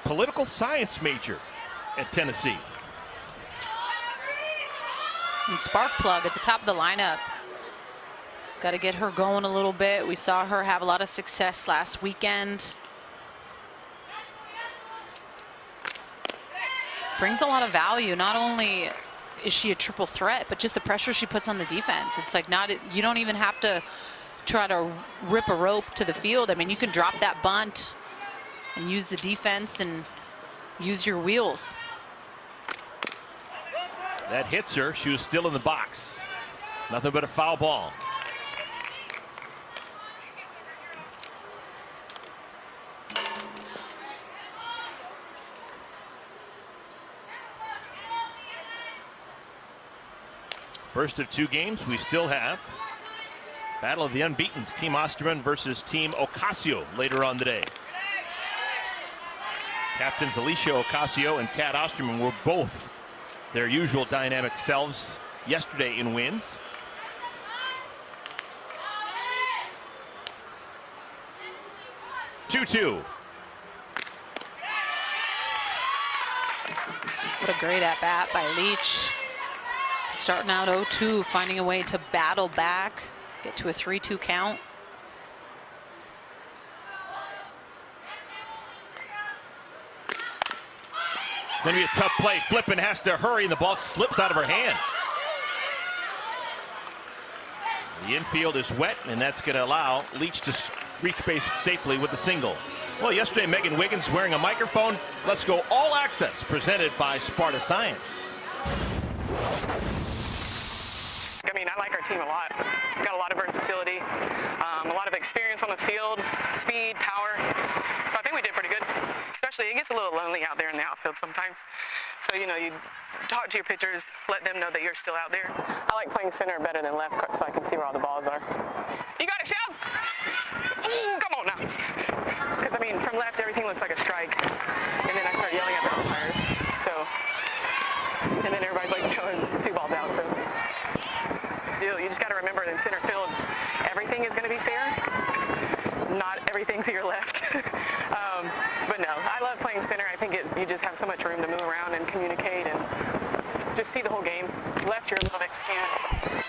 Political science major at Tennessee. And spark plug at the top of the lineup. Got to get her going a little bit. We saw her have a lot of success last weekend. Brings a lot of value. Not only is she a triple threat, but just the pressure she puts on the defense. It's like you don't even have to try to rip a rope to the field. I mean, you can drop that bunt and use the defense and use your wheels. That hits her. She was still in the box. Nothing but a foul ball. First of 2 games, we still have Battle of the Unbeatens, Team Osterman versus Team Ocasio later on today. Captains Alicia Ocasio and Kat Osterman were both their usual dynamic selves yesterday in wins. Two. What a great at-bat by Leach. Starting out 0-2, finding a way to battle back, get to a 3-2 count. Going to be a tough play. Flippin has to hurry, and the ball slips out of her hand. The infield is wet, and that's going to allow Leach to reach base safely with a single. Well, yesterday, Megan Wiggins wearing a microphone. Let's go all access, presented by Sparta Science. I mean, I like our team a lot. Got a lot of versatility, a lot of experience on the field, speed, power. So I think we did pretty good. Especially, it gets a little lonely out there in the outfield sometimes. So, you know, you talk to your pitchers, let them know that you're still out there. I like playing center better than left so I can see where all the balls are. You got it, Shell? Ooh, come on now. Because, I mean, from left, everything looks like a strike. And then I start yelling at the umpires. So, and then everybody's like, no, it's 2 balls out. So, you just got to remember that in center field, everything is going to be fair. Not everything to your left. But no, I love playing center. I think you just have so much room to move around and communicate and just see the whole game. Left, you're a little bit scant.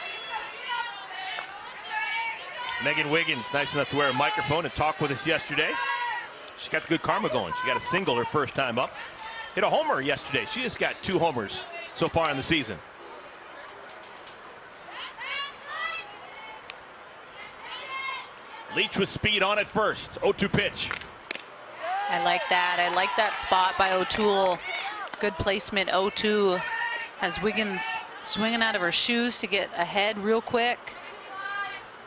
Megan Wiggins, nice enough to wear a microphone and talk with us yesterday. She got the good karma going. She got a single her first time up. Hit a homer yesterday. She has got 2 homers so far in the season. Leach with speed on at first. 0-2 pitch. I like that. I like that spot by O'Toole. Good placement, 0-2. Has Wiggins swinging out of her shoes to get ahead real quick.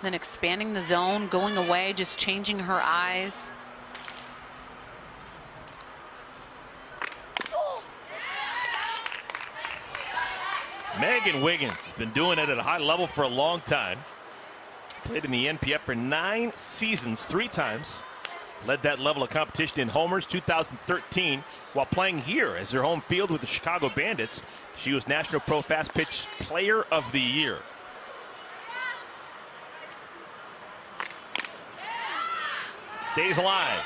Then expanding the zone, going away, just changing her eyes. Megan Wiggins has been doing it at a high level for a long time. Played in the NPF for 9 seasons, 3 times. Led that level of competition in homers 2013 while playing here as their home field with the Chicago Bandits. She was National Pro Fast Pitch Player of the Year. Stays alive.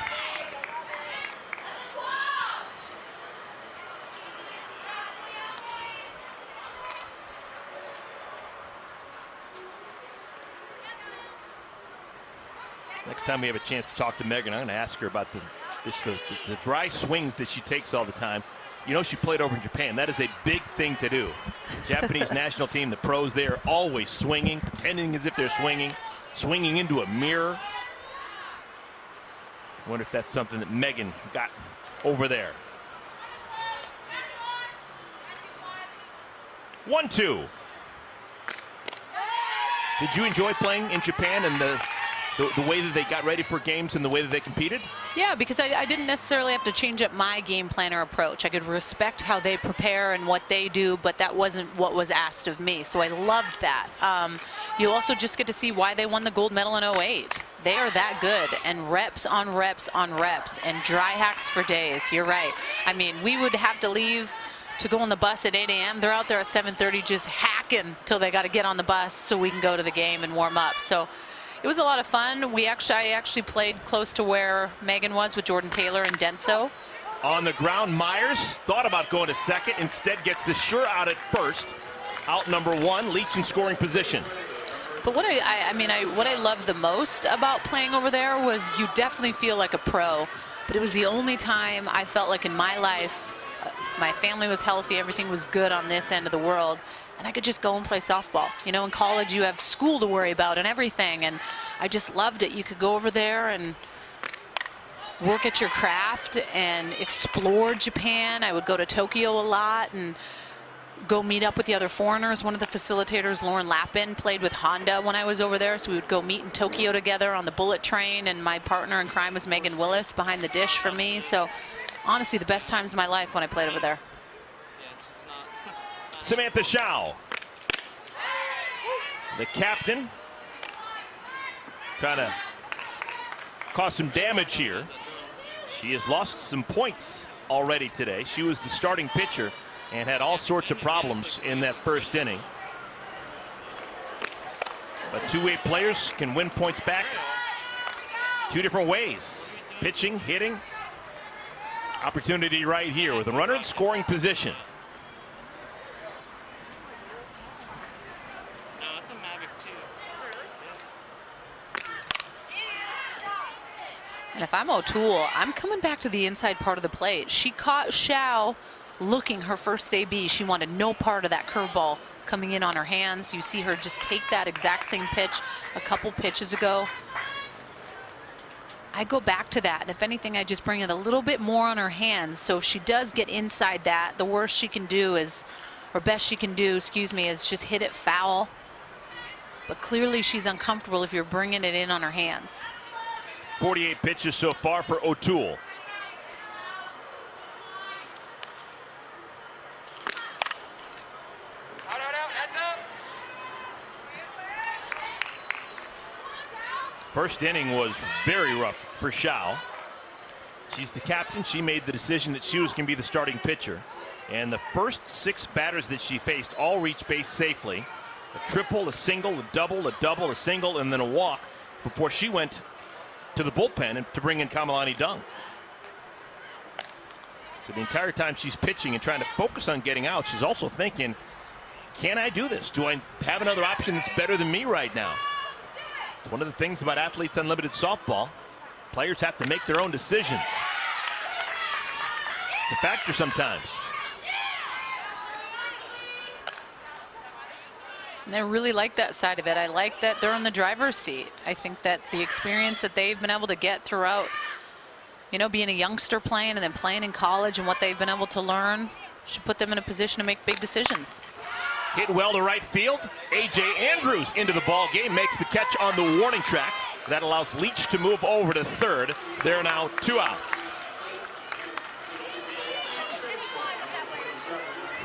Next time we have a chance to talk to Megan, I'm going to ask her about the dry swings that she takes all the time. You know, she played over in Japan. That is a big thing to do. Japanese national team, the pros, they are always swinging, pretending as if they're swinging into a mirror. I wonder if that's something that Megan got over there. 1-2. Did you enjoy playing in Japan and the way that they got ready for games and the way that they competed? Yeah, because I didn't necessarily have to change up my game plan or approach. I could respect how they prepare and what they do, but that wasn't what was asked of me. So I loved that. You also just get to see why they won the gold medal in 08. They are that good, and reps on reps on reps, and dry hacks for days. You're right. I mean, we would have to leave to go on the bus at 8 a.m. They're out there at 7:30 just hacking till they got to get on the bus so we can go to the game and warm up. So it was a lot of fun. I actually played close to where Megan was with Jordan Taylor and Denso. On the ground, Myers thought about going to second. Instead gets the sure out at first. Out number 1, Leach in scoring position. But what I loved the most about playing over there was you definitely feel like a pro. But it was the only time I felt like in my life, my family was healthy, everything was good on this end of the world, and I could just go and play softball. You know, in college you have school to worry about and everything, and I just loved it. You could go over there and work at your craft and explore Japan. I would go to Tokyo a lot and go meet up with the other foreigners. One of the facilitators, Lauren Lappin, played with Honda when I was over there, so we would go meet in Tokyo together on the bullet train, and my partner in crime was Megan Willis behind the dish for me. So honestly, the best times of my life when I played over there. Samantha Howe. The captain trying to cause some damage here. She has lost some points already today. She was the starting pitcher and had all sorts of problems in that first inning. But two-way players can win points back two different ways. Pitching, hitting. Opportunity right here with a runner in scoring position. And if I'm O'Toole, I'm coming back to the inside part of the plate. She caught Howe looking her first AB. She wanted no part of that curveball coming in on her hands. You see her just take that exact same pitch a couple pitches ago. I go back to that. If anything, I just bring it a little bit more on her hands. So if she does get inside that, the worst she can do is, or best she can do, excuse me, is just hit it foul. But clearly she's uncomfortable if you're bringing it in on her hands. 48 pitches so far for O'Toole. First inning was very rough for Howe. She's the captain. She made the decision that she was going to be the starting pitcher. And the first 6 batters that she faced all reached base safely. A triple, a single, a double, a single, and then a walk before she went to the bullpen and to bring in Kamalani Dung. So the entire time she's pitching and trying to focus on getting out, she's also thinking, can I do this? Do I have another option that's better than me right now? It's one of the things about Athletes Unlimited softball. Players have to make their own decisions. It's a factor sometimes. And I really like that side of it. I like that they're in the driver's seat. I think that the experience that they've been able to get throughout, you know, being a youngster playing and then playing in college and what they've been able to learn should put them in a position to make big decisions. Hit well to right field. A.J. Andrews into the ball game, makes the catch on the warning track. That allows Leach to move over to third. There are now 2 outs.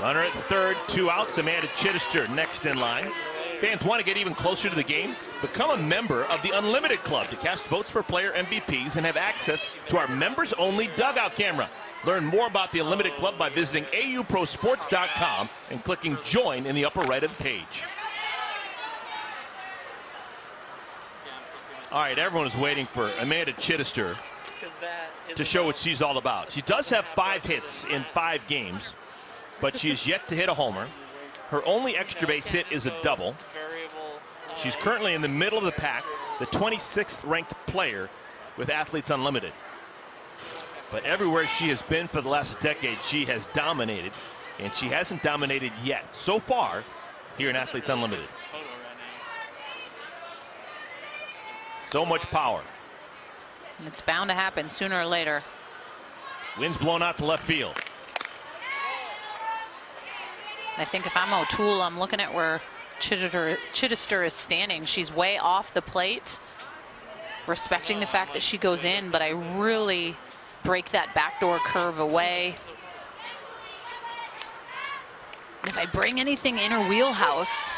Runner at third, 2 outs. Amanda Chidister next in line. Fans want to get even closer to the game? Become a member of the Unlimited Club to cast votes for player MVPs and have access to our members-only dugout camera. Learn more about the Unlimited Club by visiting auprosports.com and clicking join in the upper right of the page. All right, everyone is waiting for Amanda Chidister to show what she's all about. She does have 5 hits in 5 games, but she is yet to hit a homer. Her only extra base hit is a double. She's currently in the middle of the pack, the 26th ranked player with Athletes Unlimited. But everywhere she has been for the last decade, she has dominated, and she hasn't dominated yet so far here in Athletes Unlimited. So much power. And it's bound to happen sooner or later. Wind's blown out to left field. I think if I'm O'Toole, I'm looking at where Chidister is standing. She's way off the plate, respecting the fact that she goes in, but I really break that backdoor curve away. And if I bring anything in her wheelhouse,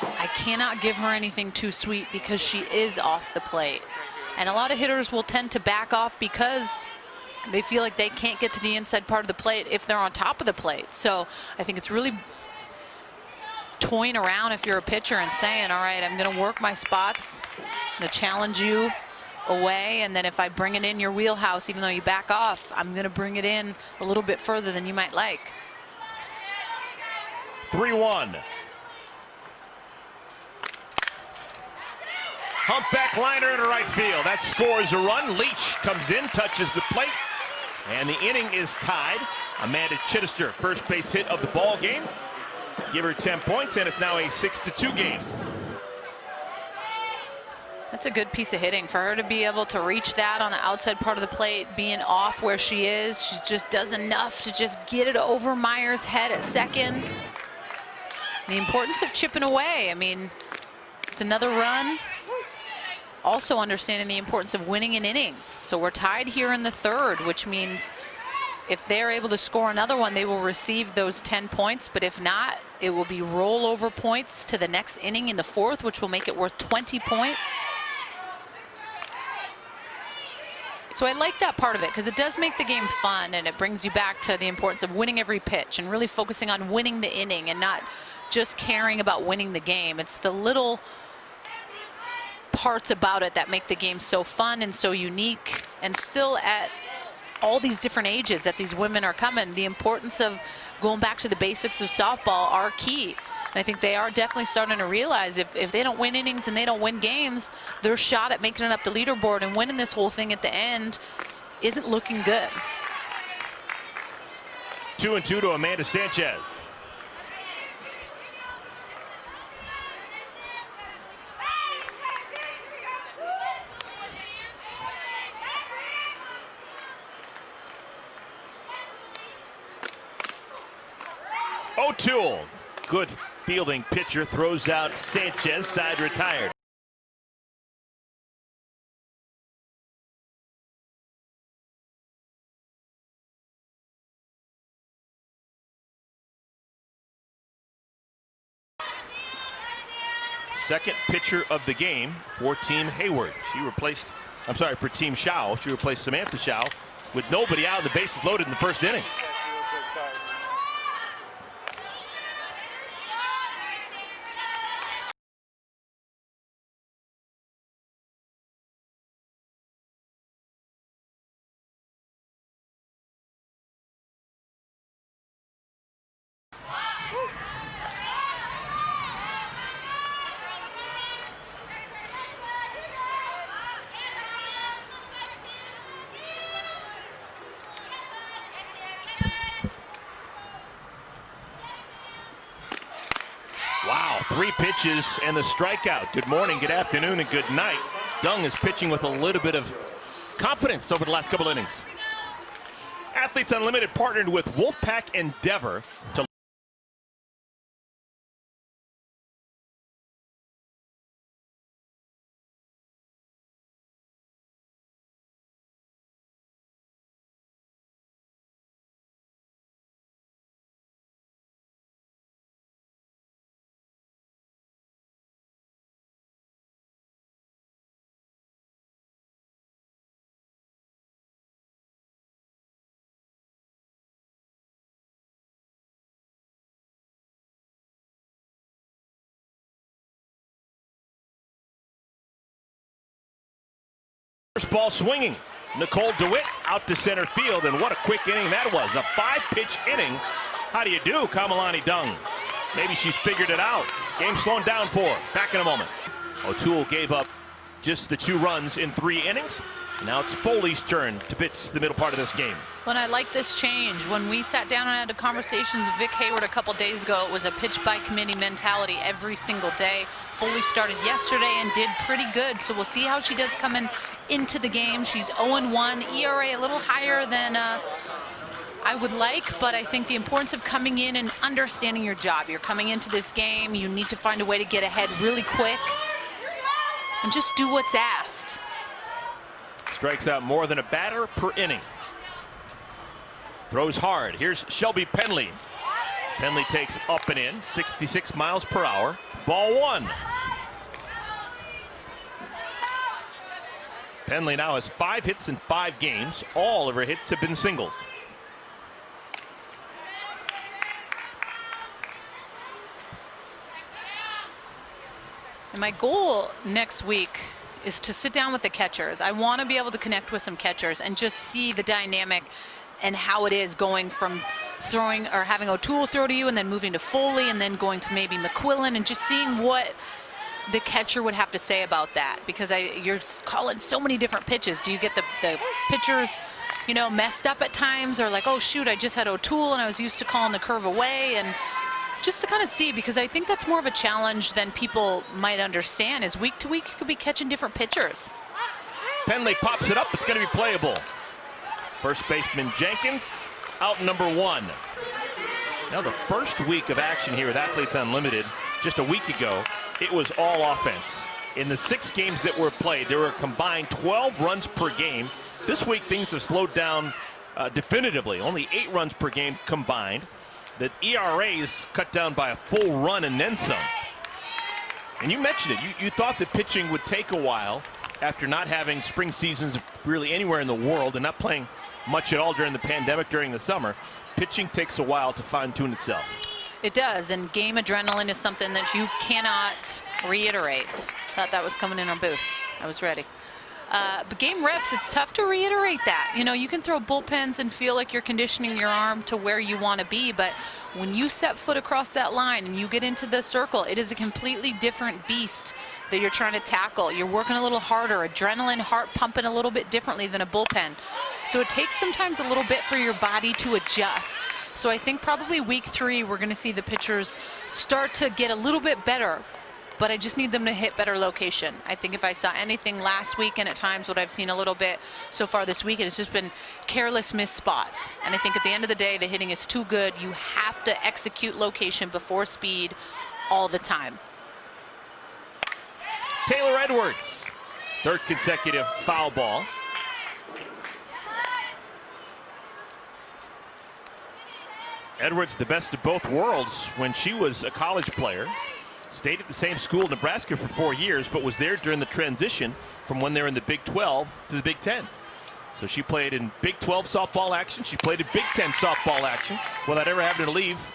I cannot give her anything too sweet because she is off the plate. And a lot of hitters will tend to back off because they feel like they can't get to the inside part of the plate if they're on top of the plate. So I think it's really toying around if you're a pitcher and saying, all right, I'm going to work my spots, I'm going to challenge you away, and then if I bring it in your wheelhouse, even though you back off, I'm going to bring it in a little bit further than you might like. 3-1. Humpback liner into right field. That scores a run. Leach comes in, touches the plate, and the inning is tied. Amanda Chidister, first base hit of the ball game. Give her 10 points, and it's now a 6-2 game. That's a good piece of hitting for her to be able to reach that on the outside part of the plate, being off where she is. She just does enough to just get it over Myers' head at second. The importance of chipping away. I mean, it's another run. Also understanding the importance of winning an inning. So we're tied here in the third, which means if they're able to score another one, they will receive those 10 points. But if not, it will be rollover points to the next inning in the fourth, which will make it worth 20 points. So I like that part of it because it does make the game fun, and it brings you back to the importance of winning every pitch and really focusing on winning the inning and not just caring about winning the game. It's the little parts about it that make the game so fun and so unique, and still at all these different ages that these women are coming. The importance of going back to the basics of softball are key. And I think they are definitely starting to realize if they don't win innings and they don't win games, their shot at making it up the leaderboard and winning this whole thing at the end isn't looking good. 2-2 to Amanda Sanchez. O'Toole, good fielding pitcher, throws out Sanchez, side retired. Second pitcher of the game for Team Hayward. For Team Howe. She replaced Samantha Howe with nobody out and the bases loaded in the first inning. Wow, 3 pitches and the strikeout. Good morning, good afternoon, and good night. Dung is pitching with a little bit of confidence over the last couple innings. Athletes Unlimited partnered with Wolfpack Endeavor to first ball swinging. Nicole Dewitt out to center field, and what a quick inning that was. A 5-pitch inning. How do you do, Kamalani Dung? Maybe she's figured it out. Game slowing down for her. Back in a moment. O'Toole gave up just the 2 runs in 3 innings. Now it's Foley's turn to pitch the middle part of this game. Well, I like this change. When we sat down and had a conversation with Vic Hayward a couple days ago, it was a pitch by committee mentality every single day. Foley started yesterday and did pretty good, so we'll see how she does coming into the game. She's 0-1, ERA a little higher than I would like, but I think the importance of coming in and understanding your job. You're coming into this game, you need to find a way to get ahead really quick and just do what's asked. Strikes out more than a batter per inning. Throws hard. Here's Shelby Penley. Penley takes up and in, 66 miles per hour. Ball 1. Penley now has 5 hits in 5 games. All of her hits have been singles. And my goal next week is to sit down with the catchers. I want to be able to connect with some catchers and just see the dynamic and how it is going from throwing or having O'Toole throw to you and then moving to Foley and then going to maybe McQuillan, and just seeing what the catcher would have to say about that, because you're calling so many different pitches. Do you get the pitchers, you know, messed up at times, or like, oh shoot, I just had O'Toole and I was used to calling the curve away, and just to kind of see, because I think that's more of a challenge than people might understand, is week to week you could be catching different pitchers. Penley pops it up, it's going to be playable. First baseman Jenkins out number 1. Now the first week of action here with Athletes Unlimited, just a week ago, it was all offense. In the 6 games that were played, there were a combined 12 runs per game. This week things have slowed down definitively. Only 8 runs per game combined. The ERA's cut down by a full run and then some. And you mentioned it. You thought that pitching would take a while after not having spring seasons really anywhere in the world and not playing much at all during the pandemic during the summer. Pitching takes a while to fine-tune itself. It does, and game adrenaline is something that you cannot reiterate. Thought that was coming in our booth. I was ready. But game reps, it's tough to reiterate that. You know, you can throw bullpens and feel like you're conditioning your arm to where you want to be, but when you set foot across that line and you get into the circle, it is a completely different beast that you're trying to tackle. You're working a little harder, adrenaline, heart pumping a little bit differently than a bullpen. So it takes sometimes a little bit for your body to adjust. So I think probably week 3, we're going to see the pitchers start to get a little bit better. But I just need them to hit better location. I think if I saw anything last week and at times what I've seen a little bit so far this week, it's just been careless missed spots. And I think at the end of the day, the hitting is too good. You have to execute location before speed all the time. Taylor Edwards, 3rd consecutive foul ball. Edwards, the best of both worlds when she was a college player. Stayed at the same school, Nebraska, for 4 years, but was there during the transition from when they were in the Big 12 to the Big 10. So she played in Big 12 softball action. She played in Big 10 softball action without ever having to leave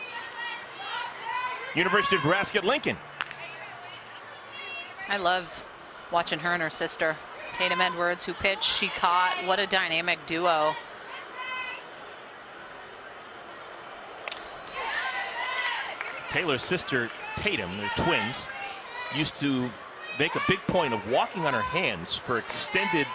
University of Nebraska at Lincoln. I love watching her and her sister, Tatum Edwards, who pitched, she caught. What a dynamic duo. Taylor's sister, Tatum, they're twins, used to make a big point of walking on her hands for extended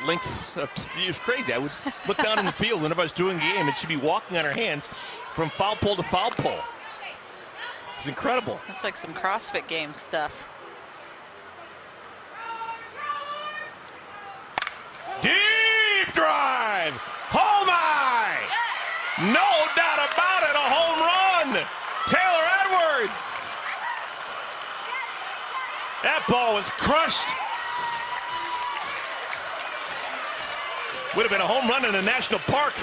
lengths. It was crazy. I would look down in the field whenever I was doing a game, and she'd be walking on her hands from foul pole to foul pole. It's incredible. That's like some CrossFit game stuff. Deep drive. Home eye. No doubt about it. A home run. Taylor Edwards. That ball was crushed. Would have been a home run in a national park.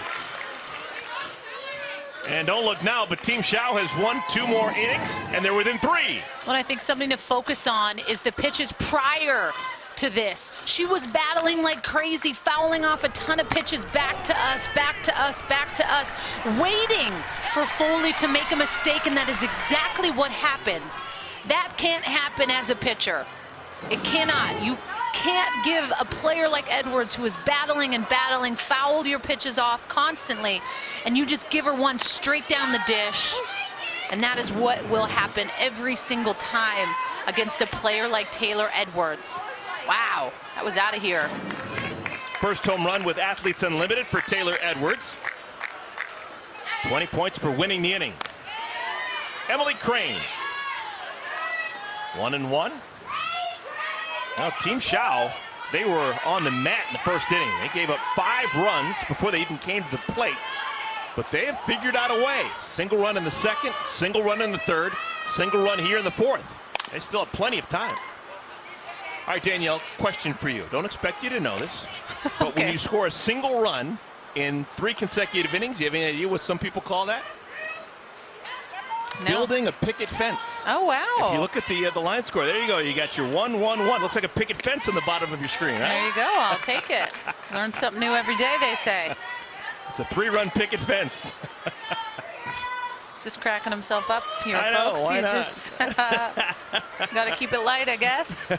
And don't look now, but Team Howe has won 2 more innings, and they're within 3. Well, I think something to focus on is the pitches prior to this. She was battling like crazy, fouling off a ton of pitches back to us, back to us, back to us, waiting for Foley to make a mistake, and that is exactly what happens. That can't happen as a pitcher. It cannot. You can't give a player like Edwards, who is battling and battling, foul your pitches off constantly, and you just give her one straight down the dish. And that is what will happen every single time against a player like Taylor Edwards. Wow, that was out of here. First home run with Athletes Unlimited for Taylor Edwards. 20 points for winning the inning. Emily Crane. 1-1. Now Team Howe, they were on the mat in the first inning. They gave up 5 runs before they even came to the plate. But they have figured out a way. Single run in the second, single run in the third, single run here in the fourth. They still have plenty of time. All right, Danielle, question for you. Don't expect you to know this, but Okay. when you score a single run in 3 consecutive innings, you have any idea what some people call that? No. Building a picket fence. Oh, wow. If you look at the line score, there you go. You got your 1-1-1. Looks like a picket fence on the bottom of your screen, right? There you go. I'll take it. Learn something new every day, they say. It's a 3-run picket fence. He's just cracking himself up here, I know, folks. why You not? just got to keep it light, I guess.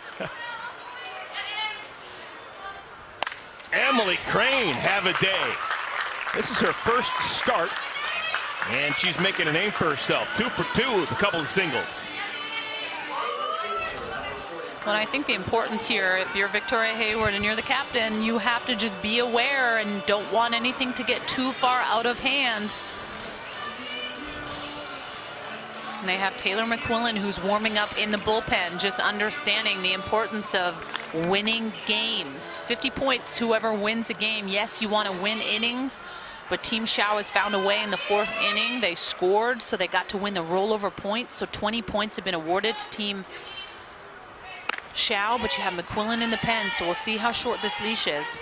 Emily Crane, have a day. This is her first start, and she's making a name for herself. 2 for 2 with a couple of singles. Well, I think the importance here, if you're Victoria Hayward and you're the captain, you have to just be aware and don't want anything to get too far out of hand. And they have Taylor McQuillan, who's warming up in the bullpen, just understanding the importance of winning games. 50 points, whoever wins a game. Yes, you want to win innings, but Team Howe has found a way in the 4th inning. They scored, so they got to win the rollover points. So 20 points have been awarded to Team Howe, but you have McQuillan in the pen, so we'll see how short this leash is.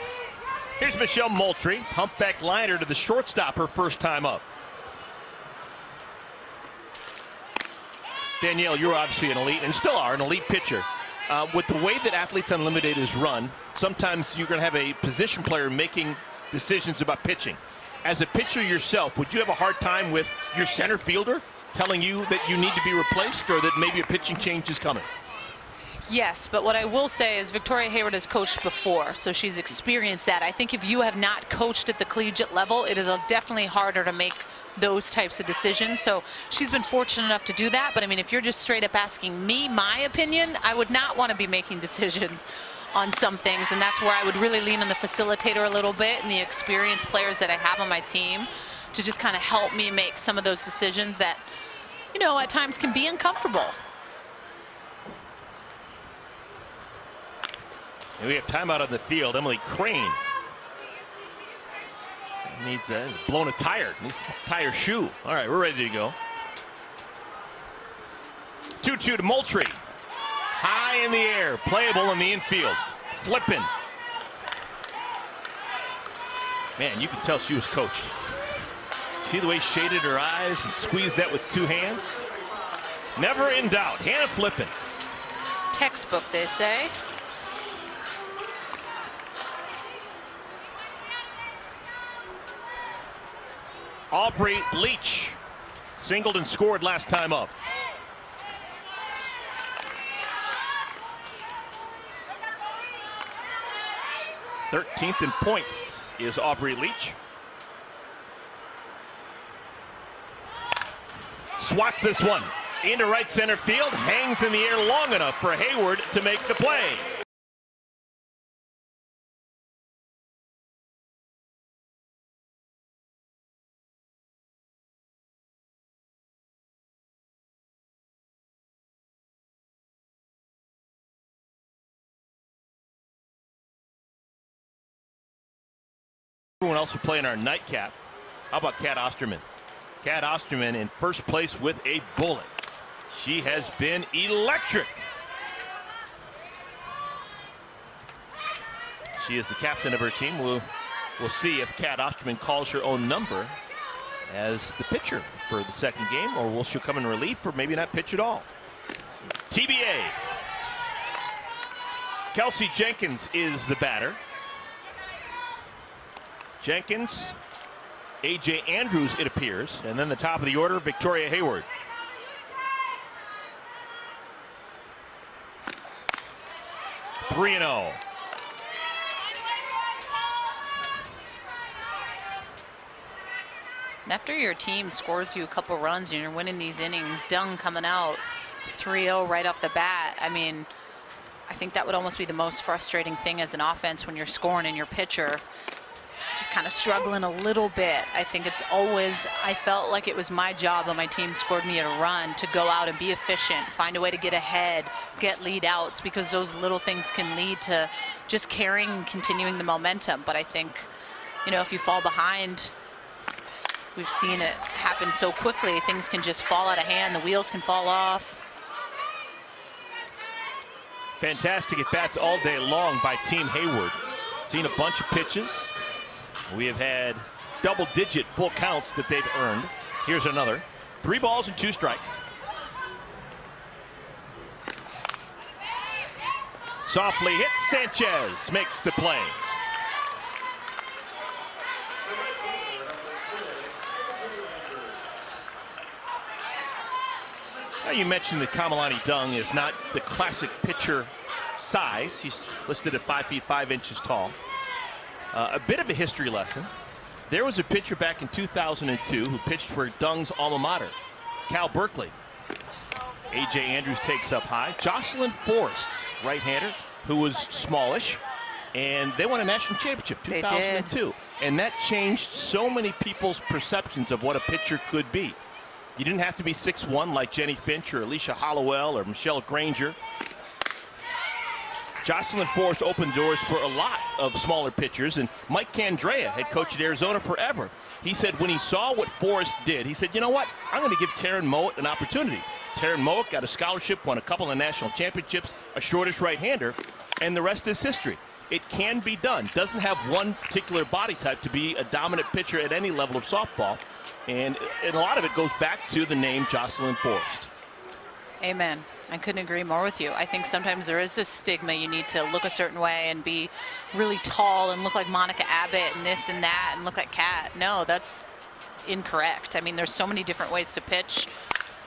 Here's Michelle Moultrie, humpback liner to the shortstop, her first time up. Danielle, you're obviously an elite, and still are an elite pitcher. With the way that Athletes Unlimited is run, sometimes you're going to have a position player making decisions about pitching. As a pitcher yourself, would you have a hard time with your center fielder telling you that you need to be replaced or that maybe a pitching change is coming? Yes, but what I will say is Victoria Hayward has coached before, so she's experienced that. I think if you have not coached at the collegiate level, it is definitely harder to make those types of decisions. So she's been fortunate enough to do that. But I mean, if you're just straight up asking me my opinion, I would not want to be making decisions on some things. And that's where I would really lean on the facilitator a little bit and the experienced players that I have on my team to just kind of help me make some of those decisions that, you know, at times can be uncomfortable. And we have timeout on the field. Emily Crane needs blown a tire. Needs to tie her shoe. All right, we're ready to go. 2-2 to Moultrie. High in the air, playable in the infield. Flipping. Man, you can tell she was coached. See the way she shaded her eyes and squeezed that with two hands? Never in doubt. Hannah Flippin. Textbook, they say. Aubrey Leach singled and scored last time up. Thirteenth in points is Aubrey Leach. Swats this one into right center field, hangs in the air long enough for Hayward to make the play. Everyone else will play in our nightcap. How about Kat Osterman? Kat Osterman in first place with a bullet. She has been electric. She is the captain of her team. We'll see if Kat Osterman calls her own number as the pitcher for the second game, or will she come in relief, or maybe not pitch at all. TBA. Kelsey Jenkins is the batter. Jenkins, A.J. Andrews, it appears, and then the top of the order, Victoria Hayward. – 3-0. After your team scores you a couple runs and you're winning these innings, Dung coming out 3-0 right off the bat, I mean, I think that would almost be the most frustrating thing as an offense when you're scoring and your pitcher just kind of struggling a little bit. I think it's always, I felt like it was my job when my team scored me a run to go out and be efficient, find a way to get ahead, get lead outs, because those little things can lead to just carrying and continuing the momentum. But I think, you know, if you fall behind, we've seen it happen so quickly, things can just fall out of hand, the wheels can fall off. Fantastic at bats all day long by Team Hayward. Seen a bunch of pitches. We have had double-digit full counts that they've earned. Here's another. 3 balls and 2 strikes. Softly hit. Sanchez makes the play. Now you mentioned that Kamalani Dung is not the classic pitcher size. He's listed at 5 feet 5 inches tall. A bit of a history lesson. There was a pitcher back in 2002 who pitched for Dung's alma mater, Cal Berkeley. A.J. Andrews takes up high. Jocelyn Forrest, right-hander, who was smallish, and they won a national championship, 2002. And that changed so many people's perceptions of what a pitcher could be. You didn't have to be 6'1" like Jenny Finch or Alicia Hollowell or Michelle Granger. Jocelyn Forrest opened doors for a lot of smaller pitchers, and Mike Candrea had coached at Arizona forever. He said when he saw what Forrest did, he said, you know what, I'm going to give Taryn Mowat an opportunity. Taryn Mowat got a scholarship, won a couple of national championships, a shortish right-hander, and the rest is history. it can be done. Doesn't have one particular body type to be a dominant pitcher at any level of softball. And a lot of it goes back to the name Jocelyn Forrest. Amen. I couldn't agree more with you. I think sometimes there is this stigma. You need to look a certain way and be really tall and look like Monica Abbott and this and that and look like Kat. No, that's incorrect. I mean, there's so many different ways to pitch,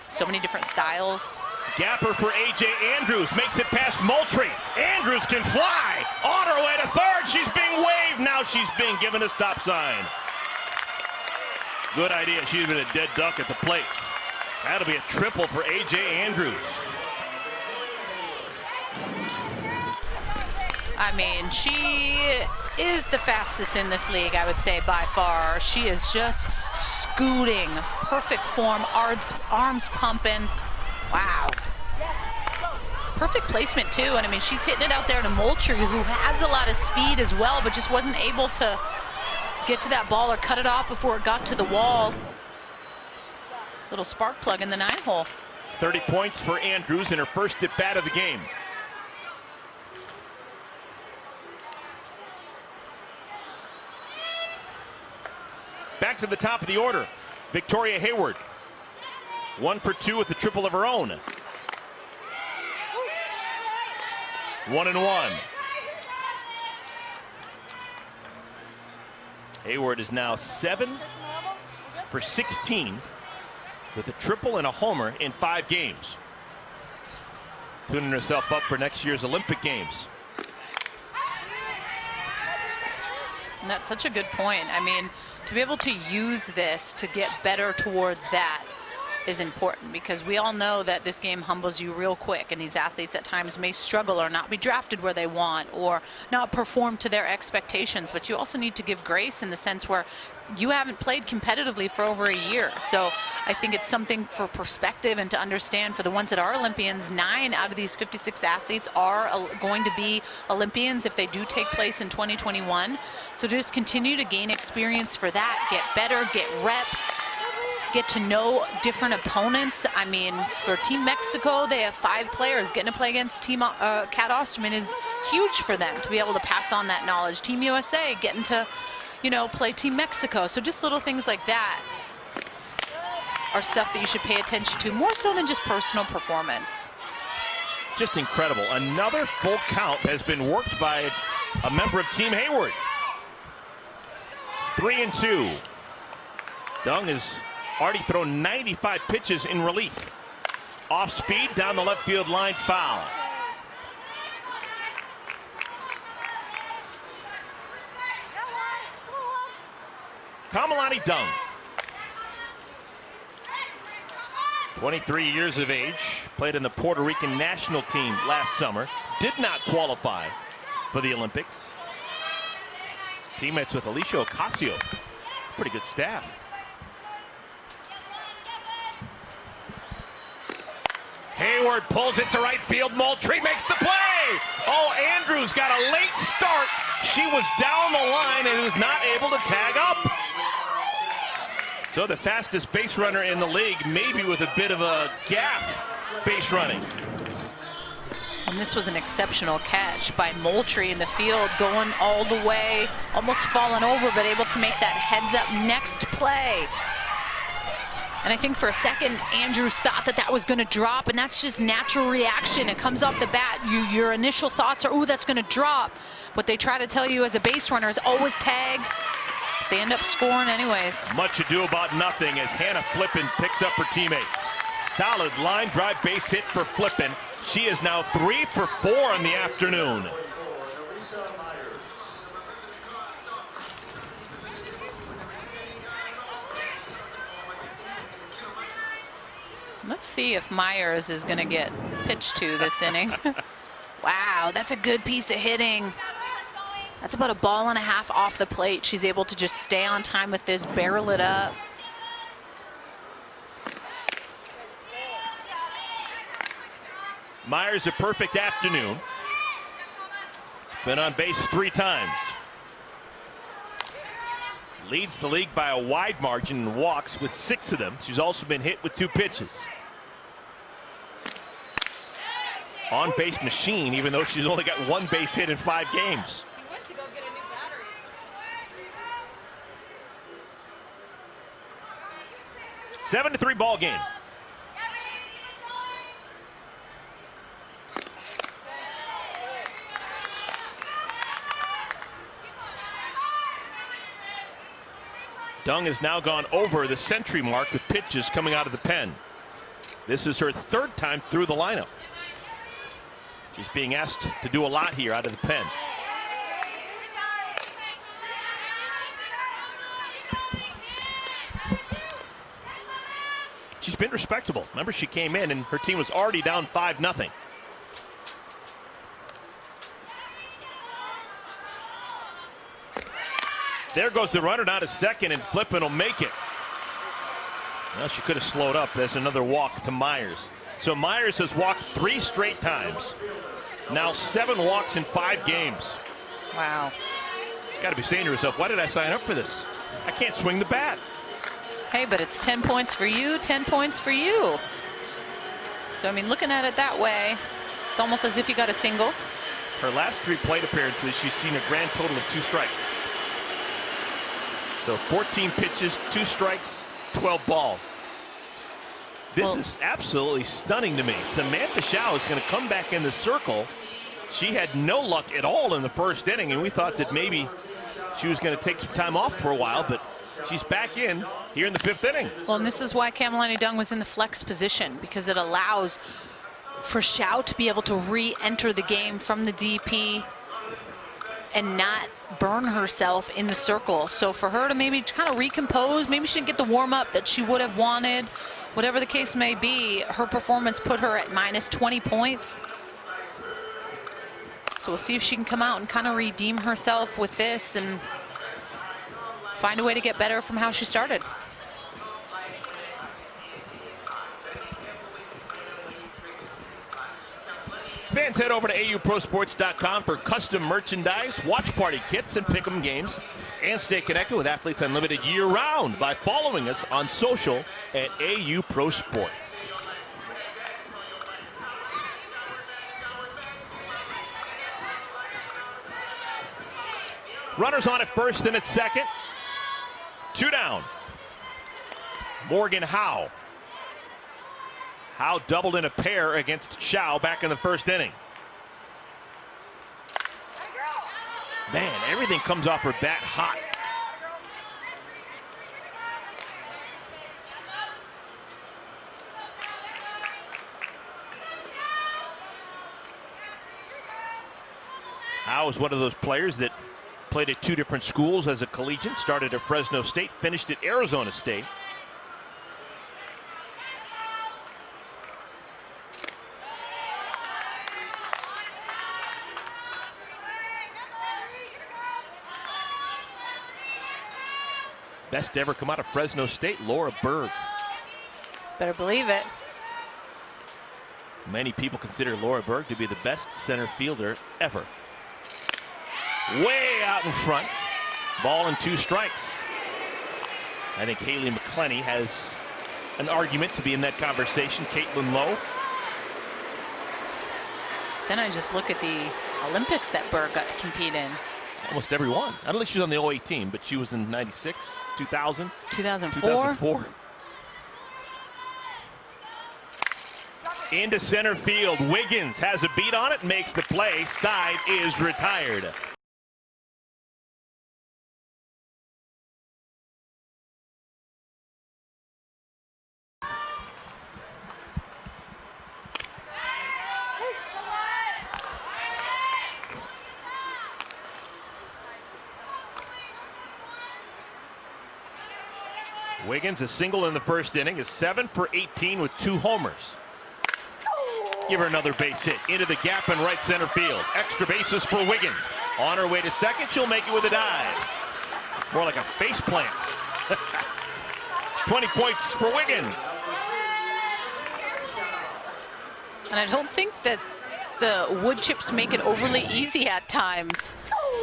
so many different styles. Gapper for A.J. Andrews makes it past Moultrie. Andrews can fly on her way to third. She's being waved. Now she's being given a stop sign. Good idea. She's been a dead duck at the plate. That'll be a triple for A.J. Andrews. I mean, she is the fastest in this league, I would say, by far. She is just scooting. Perfect form, arms pumping. Wow. Perfect placement, too. And, I mean, she's hitting it out there to Moultrie, who has a lot of speed as well, but just wasn't able to get to that ball or cut it off before it got to the wall. Little spark plug in the 9-hole. 30 points for Andrews in her first at bat of the game. Back to the top of the order, Victoria Hayward. 1 for 2 with a triple of her own. 1-1. Hayward is now 7 for 16 with a triple and a homer in 5 games. Tuning herself up for next year's Olympic Games. And that's such a good point. I mean, to be able to use this to get better towards that is important, because we all know that this game humbles you real quick, and these athletes at times may struggle or not be drafted where they want or not perform to their expectations. But you also need to give grace in the sense where you haven't played competitively for over a year. So I think it's something for perspective and to understand for the ones that are Olympians. 9 out of these 56 athletes are going to be Olympians if they do take place in 2021. So just continue to gain experience for that, get better, get reps, get to know different opponents. I mean, for Team Mexico, they have 5 players. Getting to play against Team Kat Osterman is huge for them to be able to pass on that knowledge. Team USA getting to, you know, play Team Mexico. So just little things like that are stuff that you should pay attention to, more so than just personal performance. Just incredible. Another full count has been worked by a member of Team Hayward. 3-2. Dung has already thrown 95 pitches in relief. Off speed, down the left field line, foul. Kamalani Dung, 23 years of age, played in the Puerto Rican national team last summer, did not qualify for the Olympics. Teammates with Alicia Ocasio, pretty good staff. Hayward pulls it to right field. Moultrie makes the play. Oh, Andrews got a late start. She was down the line and was not able to tag up. So the fastest base runner in the league, maybe with a bit of a gap base running. And this was an exceptional catch by Moultrie in the field, going all the way, almost falling over, but able to make that heads up next play. And I think for a second, Andrews thought that that was going to drop, and that's just natural reaction. It comes off the bat. Your initial thoughts are, ooh, that's going to drop. What they try to tell you as a base runner is always tag. They end up scoring anyways. Much ado about nothing as Hannah Flippin picks up her teammate. Solid line drive base hit for Flippin. She is now 3 for 4 in the afternoon. Let's see if Myers is going to get pitched to this inning. Wow, that's a good piece of hitting. That's about a ball and a half off the plate. She's able to just stay on time with this, barrel it up. Myers a perfect afternoon. It's been on base 3 times. Leads the league by a wide margin in walks with 6 of them. She's also been hit with 2 pitches. On-base machine, even though she's only got 1 base hit in 5 games. 7-3 ball game. Dung has now gone over the century mark with pitches coming out of the pen. This is her third time through the lineup. She's being asked to do a lot here out of the pen. She's been respectable. Remember, she came in and her team was already down 5-0. There goes the runner down to second, and Flippin will make it. Well, she could have slowed up. There's another walk to Myers. So Myers has walked 3 straight times. Now 7 walks in 5 games. Wow. She's got to be saying to herself, why did I sign up for this? I can't swing the bat. Hey, but it's 10 points for you, 10 points for you. So, I mean, looking at it that way, it's almost as if you got a single. Her last 3 plate appearances, she's seen a grand total of 2 strikes. So 14 pitches, 2 strikes, 12 balls. This is absolutely stunning to me. Samantha Howe is going to come back in the circle. She had no luck at all in the first inning, and we thought that maybe she was going to take some time off for a while, but she's back in here in the 5th inning. Well, and this is why Kamalani Dung was in the flex position, because it allows for Howe to be able to re-enter the game from the DP and not burn herself in the circle. So for her to maybe kind of recompose, maybe she didn't get the warm-up that she would have wanted, whatever the case may be, her performance put her at minus 20 points. So we'll see if she can come out and kind of redeem herself with this and find a way to get better from how she started. Fans, head over to auprosports.com for custom merchandise, watch party kits, and pick'em games. And stay connected with Athletes Unlimited year-round by following us on social at AU Pro Sports. Runners on at first and at second. 2 down. Morgan Howe. Howe doubled in a pair against Howe back in the first inning. Man, everything comes off her bat hot. Howe is one of those players that played at 2 different schools as a collegiate, started at Fresno State, finished at Arizona State. Best to ever come out of Fresno State, Laura Berg. Better believe it. Many people consider Laura Berg to be the best center fielder ever. Way out in front. Ball and 2 strikes. I think Haley McClenny has an argument to be in that conversation. Caitlin Lowe. Then I just look at the Olympics that Berg got to compete in. Almost every one. I don't think she was on the 08 team, but she was in 96, 2000. 2004. Into center field. Wiggins has a beat on it, makes the play. Side is retired. Wiggins, a single in the first inning, is 7 for 18 with 2 homers. Give her another base hit into the gap in right center field. Extra bases for Wiggins. On her way to second, she'll make it with a dive. More like a face plant. 20 points for Wiggins. And I don't think that the wood chips make it overly easy at times.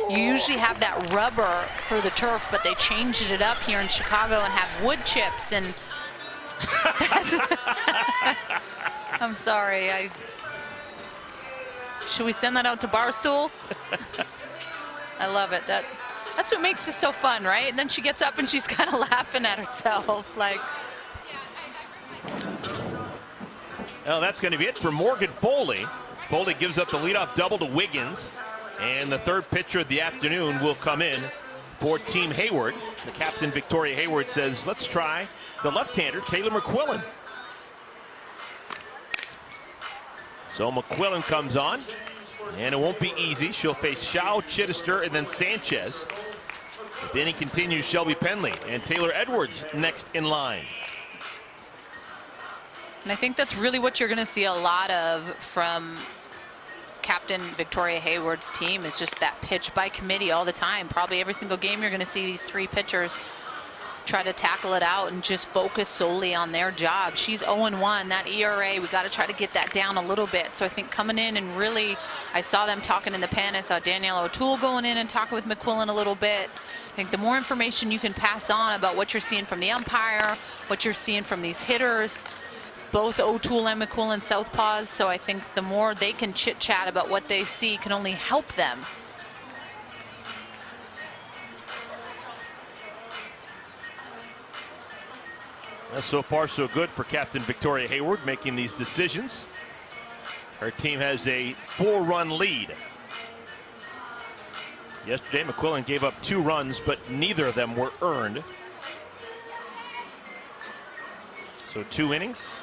You usually have that rubber for the turf, but they changed it up here in Chicago and have wood chips. And I'm sorry. Should we send that out to Barstool? I love it. That's what makes this so fun, right? And then she gets up and she's kind of laughing at herself, like, Well, that's going to be it for Morgan Foley. Foley gives up the leadoff double to Wiggins. And the third pitcher of the afternoon will come in for Team Hayward. The captain, Victoria Hayward, says, let's try the left-hander, Taylor McQuillan. So McQuillan comes on, and it won't be easy. She'll face Howe, Chidister, and then Sanchez. But then he continues Shelby Penley and Taylor Edwards next in line. And I think that's really what you're going to see a lot of from Captain Victoria Hayward's team, is just that pitch by committee all the time. Probably every single game you're going to see these three pitchers try to tackle it out and just focus solely on their job. She's 0-1. That ERA, we got to try to get that down a little bit. So I think coming in and really, I saw them talking in the pen. I saw Danielle O'Toole going in and talking with McQuillan a little bit. I think the more information you can pass on about what you're seeing from the umpire, what you're seeing from these hitters, both O'Toole and McQuillan southpaws, so I think the more they can chit-chat about what they see can only help them. So far, so good for Captain Victoria Hayward making these decisions. Her team has a 4-run lead. Yesterday, McQuillan gave up 2 runs, but neither of them were earned. So 2 innings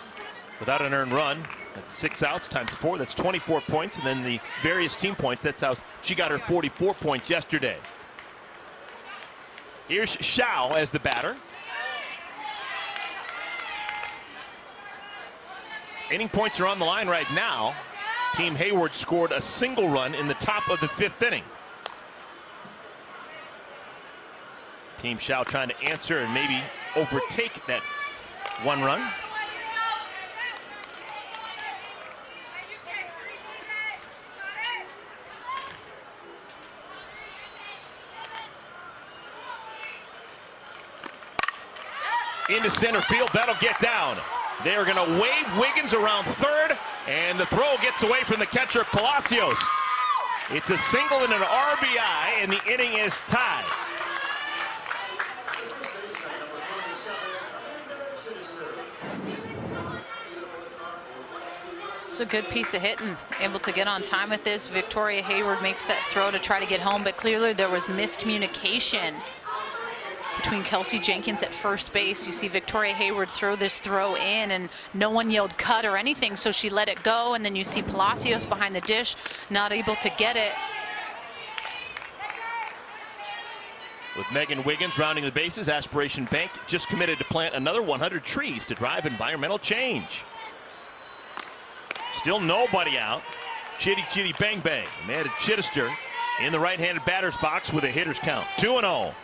without an earned run. That's 6 outs times 4. That's 24 points. And then the various team points. That's how she got her 44 points yesterday. Here's Howe as the batter. Inning points are on the line right now. Team Hayward scored a single run in the top of the 5th inning. Team Howe trying to answer and maybe overtake that 1 run. Into center field, that'll get down. They're going to wave Wiggins around third, and the throw gets away from the catcher, Palacios. It's a single and an RBI, and the inning is tied. It's a good piece of hitting, able to get on time with this. Victoria Hayward makes that throw to try to get home, but clearly there was miscommunication between Kelsey Jenkins at first base. You see Victoria Hayward throw this throw in, and no one yelled cut or anything, so she let it go. And then you see Palacios behind the dish, not able to get it. With Megan Wiggins rounding the bases, Aspiration Bank just committed to plant another 100 trees to drive environmental change. Still nobody out. Chitty Chitty Bang Bang. Amanda Chidister in the right-handed batter's box with a hitter's count. 2-0.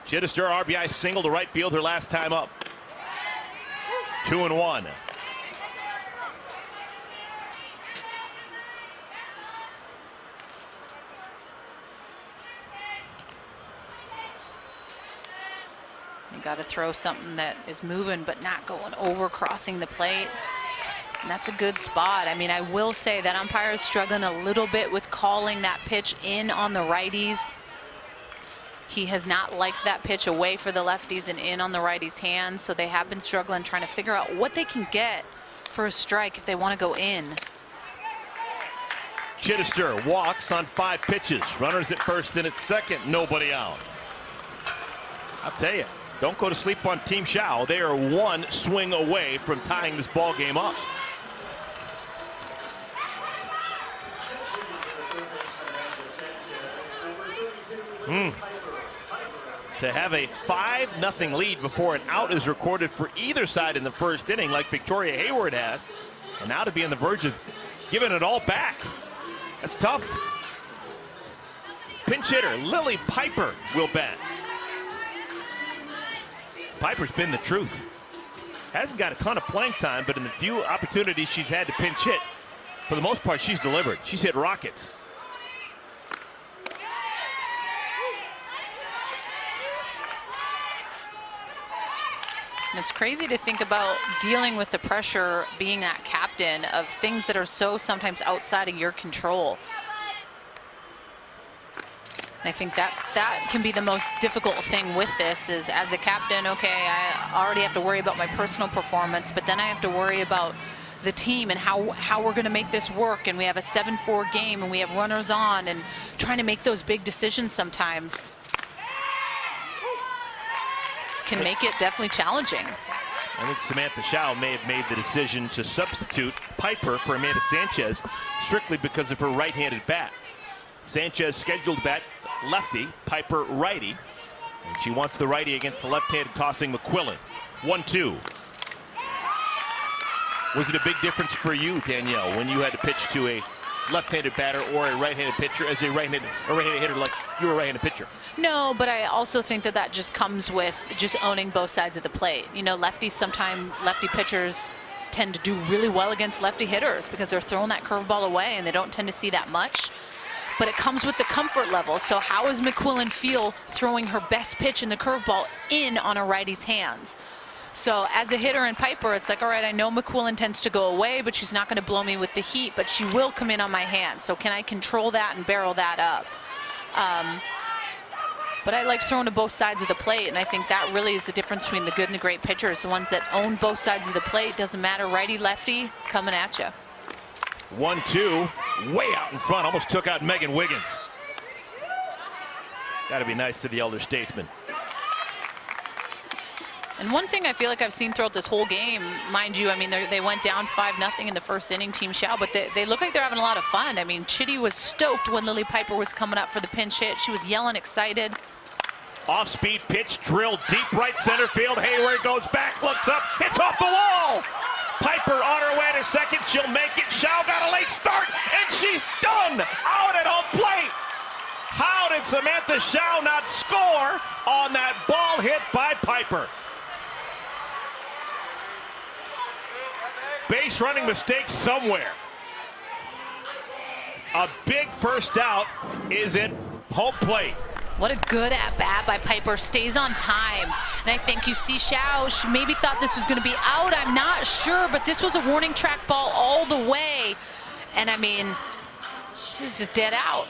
Chidister RBI single to right field her last time up. 2-1. You got to throw something that is moving but not going over, crossing the plate. And that's a good spot. I mean, I will say that umpire is struggling a little bit with calling that pitch in on the righties. He has not liked that pitch away for the lefties and in on the righties' hands, so they have been struggling trying to figure out what they can get for a strike if they want to go in. Chidister walks on 5 pitches. Runners at first and at second, nobody out. I'll tell you, don't go to sleep on Team Howe. They are 1 swing away from tying this ball game up. To have a 5-0 lead before an out is recorded for either side in the first inning, like Victoria Hayward has, and now to be on the verge of giving it all back. That's tough. Pinch hitter Lily Piper will bat. Piper's been the truth. Hasn't got a ton of playing time, but in the few opportunities she's had to pinch hit, for the most part, she's delivered. She's hit rockets. And it's crazy to think about dealing with the pressure, being that captain, of things that are so sometimes outside of your control. I think that can be the most difficult thing with this is, as a captain, okay, I already have to worry about my personal performance, but then I have to worry about the team and how we're going to make this work. And we have a 7-4 game and we have runners on, and trying to make those big decisions sometimes can make it definitely challenging. I think Samantha Howe may have made the decision to substitute Piper for Amanda Sanchez strictly because of her right-handed bat. Sanchez scheduled bat lefty, Piper righty, and she wants the righty against the left-handed tossing McQuillan. 1-2. Was it a big difference for you, Danielle, when you had to pitch to a left-handed batter or a right-handed pitcher as a right-handed hitter, like you were a right-handed pitcher? No, but I also think that just comes with just owning both sides of the plate. You know, lefties, sometimes lefty pitchers tend to do really well against lefty hitters because they're throwing that curveball away and they don't tend to see that much. But it comes with the comfort level. So how does McQuillan feel throwing her best pitch in the curveball in on a righty's hands? So as a hitter in Piper, it's like, all right, I know McQuillan tends to go away, but she's not going to blow me with the heat, but she will come in on my hands. So can I control that and barrel that up? But I like throwing to both sides of the plate, and I think that really is the difference between the good and the great pitchers. The ones that own both sides of the plate, doesn't matter, righty, lefty, coming at you. 1-2, way out in front, almost took out Megan Wiggins. Got to be nice to the elder statesman. And one thing I feel like I've seen throughout this whole game, mind you, I mean, they went down 5-0 in the first inning, Team Howe, but they look like they're having a lot of fun. I mean, Chidi was stoked when Lily Piper was coming up for the pinch hit. She was yelling, excited. Off-speed pitch, drilled deep right center field. Hayward goes back, looks up, it's off the wall! Piper on her way to second, she'll make it. Howe got a late start, and she's done! Out at home plate! How did Samantha Howe not score on that ball hit by Piper? Base running mistake somewhere. A big first out is at home plate. What a good at-bat by Piper, stays on time. And I think you see Howe, she maybe thought this was gonna be out, I'm not sure, but this was a warning track ball all the way. And I mean, this is dead out.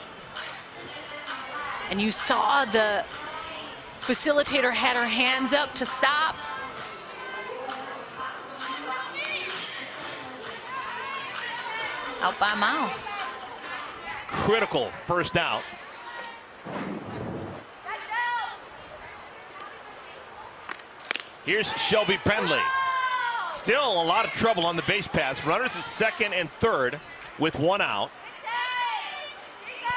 And you saw the facilitator had her hands up to stop. Out by a mile. Critical first out. Here's Shelby Penley. Still a lot of trouble on the base pass. Runners at second and third with one out.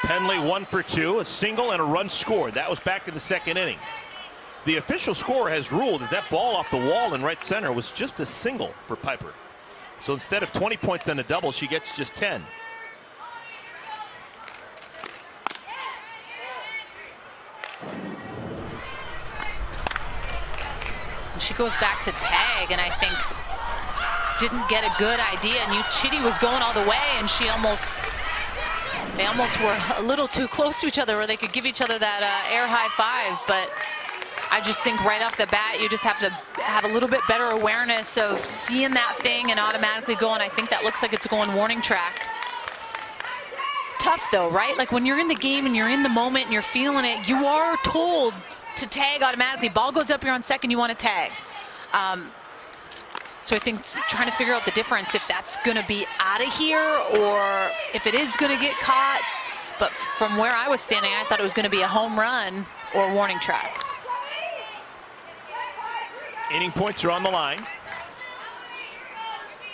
Penley 1 for 2, a single and a run scored. That was back in the second inning. The official score has ruled that ball off the wall in right center was just a single for Piper. So instead of 20 points and a double, she gets just 10. And she goes back to tag, and I think didn't get a good idea. And Chidi was going all the way, and they almost were a little too close to each other where they could give each other that air high five. But I just think right off the bat, you just have to have a little bit better awareness of seeing that thing and automatically going. I think that looks like it's going warning track. Tough though, right? Like when you're in the game and you're in the moment and you're feeling it, you are told to tag automatically. Ball goes up, you're on second, you want to tag. So I think trying to figure out the difference, if that's going to be out of here or if it is going to get caught. But from where I was standing, I thought it was going to be a home run or warning track. Inning points are on the line.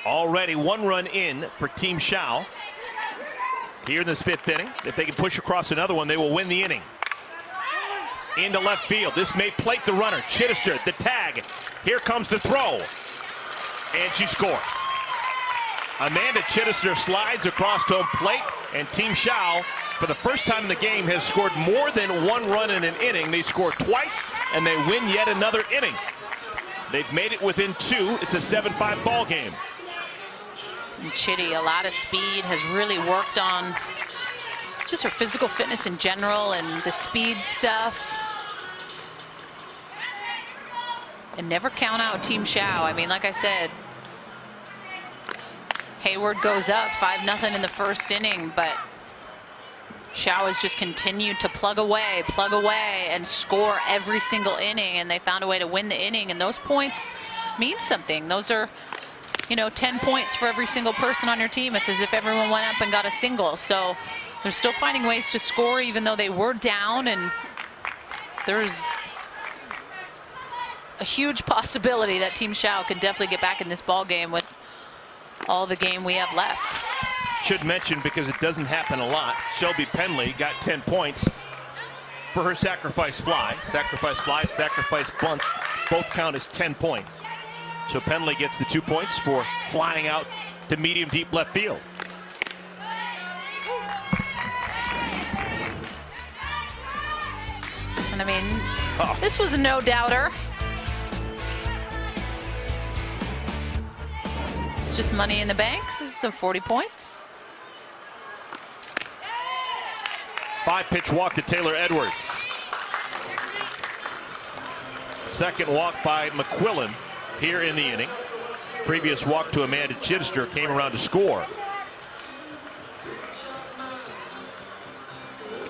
Already one run in for Team Howe. Here in this fifth inning, if they can push across another one, they will win the inning. Into left field. This may plate the runner. Chidister, the tag. Here comes the throw. And she scores. Amanda Chidister slides across home plate, and Team Howe, for the first time in the game, has scored more than one run in an inning. They score twice, and they win yet another inning. They've made it within 2. It's a 7-5 ball game. And Chidi, a lot of speed, has really worked on just her physical fitness in general and the speed stuff. And never count out Team Howe. I mean, like I said, Hayward goes up 5-0 in the first inning, but Howe has just continued to plug away, and score every single inning, and they found a way to win the inning, and those points mean something. Those are, you know, 10 points for every single person on your team. It's as if everyone went up and got a single. So they're still finding ways to score even though they were down, and there's a huge possibility that Team Howe can definitely get back in this ball game with all the game we have left. Should mention, because it doesn't happen a lot, Shelby Penley got 10 points for her sacrifice fly. Sacrifice fly, sacrifice bunts, both count as 10 points. So Penley gets the 2 points for flying out to medium deep left field. And I mean, this was a no-doubter. It's just money in the bank. This is some 40 points. 5-pitch walk to Taylor Edwards. Second walk by McQuillan here in the inning. Previous walk to Amanda Chidister came around to score.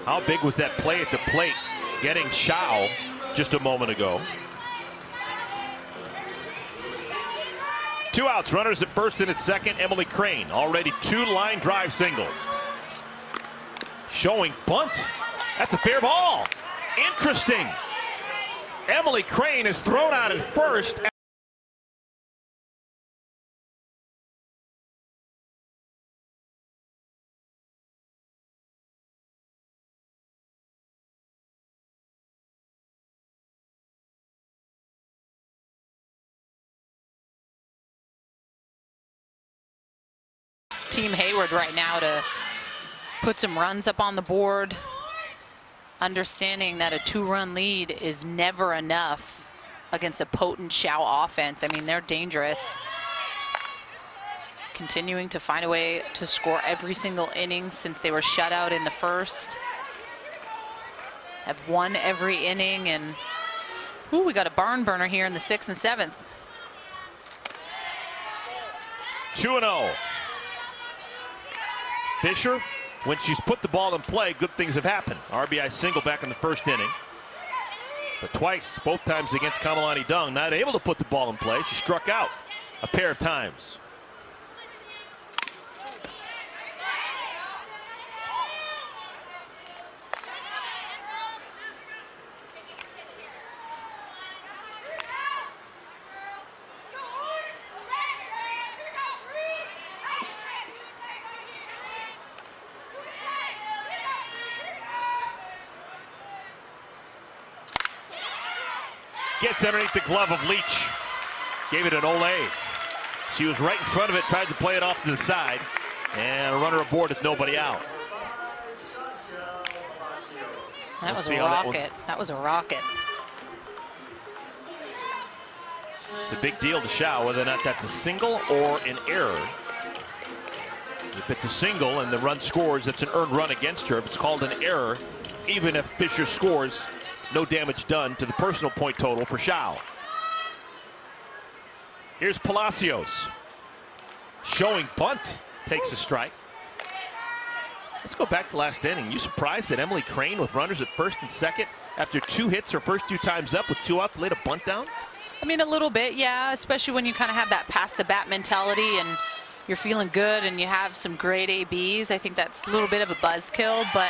How big was that play at the plate, getting Howe just a moment ago? 2 outs, runners at first and at second. Emily Crane, already 2 line drive singles. Showing bunt. That's a fair ball. Interesting. Emily Crane is thrown out at first. Team Hayward right now to put some runs up on the board, understanding that a 2-run lead is never enough against a potent Howe offense. I mean, they're dangerous. Continuing to find a way to score every single inning since they were shut out in the first. Have won every inning, and ooh, we got a barn burner here in the 6th and 7th. 2-0. Fisher, when she's put the ball in play, good things have happened. RBI single back in the first inning. But twice, both times against Kamalani Dung, not able to put the ball in play. She struck out a pair of times. Gets underneath the glove of Leach. Gave it an Olay. She was right in front of it, tried to play it off to the side. And a runner aboard with nobody out. That was a rocket. That was a rocket. It's a big deal to Howe whether or not that's a single or an error. If it's a single and the run scores, it's an earned run against her. If it's called an error, even if Fisher scores, no damage done to the personal point total for Howe. Here's Palacios. Showing bunt. Takes a strike. Let's go back to last inning. You surprised that Emily Crane, with runners at first and second, after 2 hits her first 2 times up with 2 outs, laid a bunt down? I mean, a little bit, yeah, especially when you kind of have that pass the bat mentality and you're feeling good and you have some great ABs. I think that's a little bit of a buzzkill, but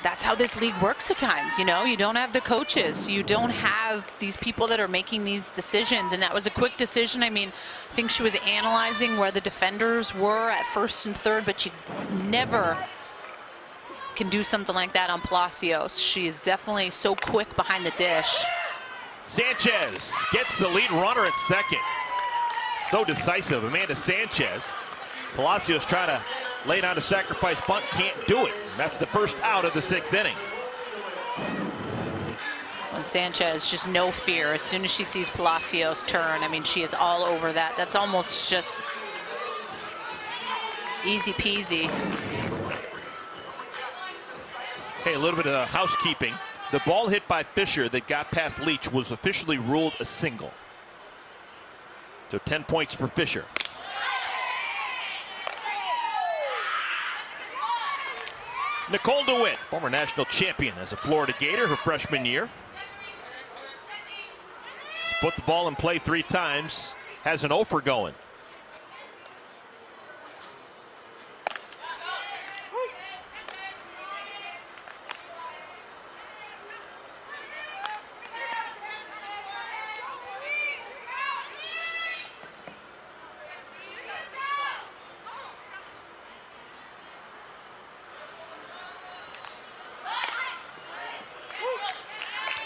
that's how this league works at times. You know, you don't have the coaches, you don't have these people that are making these decisions, and that was a quick decision. I mean, I think she was analyzing where the defenders were at first and third, but she never can do something like that on Palacios. She is definitely so quick behind the dish. Sanchez gets the lead runner at second. So decisive, Amanda Sanchez. Palacios trying to lay down a sacrifice bunt, can't do it. That's the first out of the 6th inning. And Sanchez, just no fear. As soon as she sees Palacios turn, I mean, she is all over that. That's almost just easy peasy. Hey, a little bit of housekeeping. The ball hit by Fisher that got past Leach was officially ruled a single. So 10 points for Fisher. Nicole Dewitt, former national champion as a Florida Gator her freshman year. She's put the ball in play 3 times, has an offer going.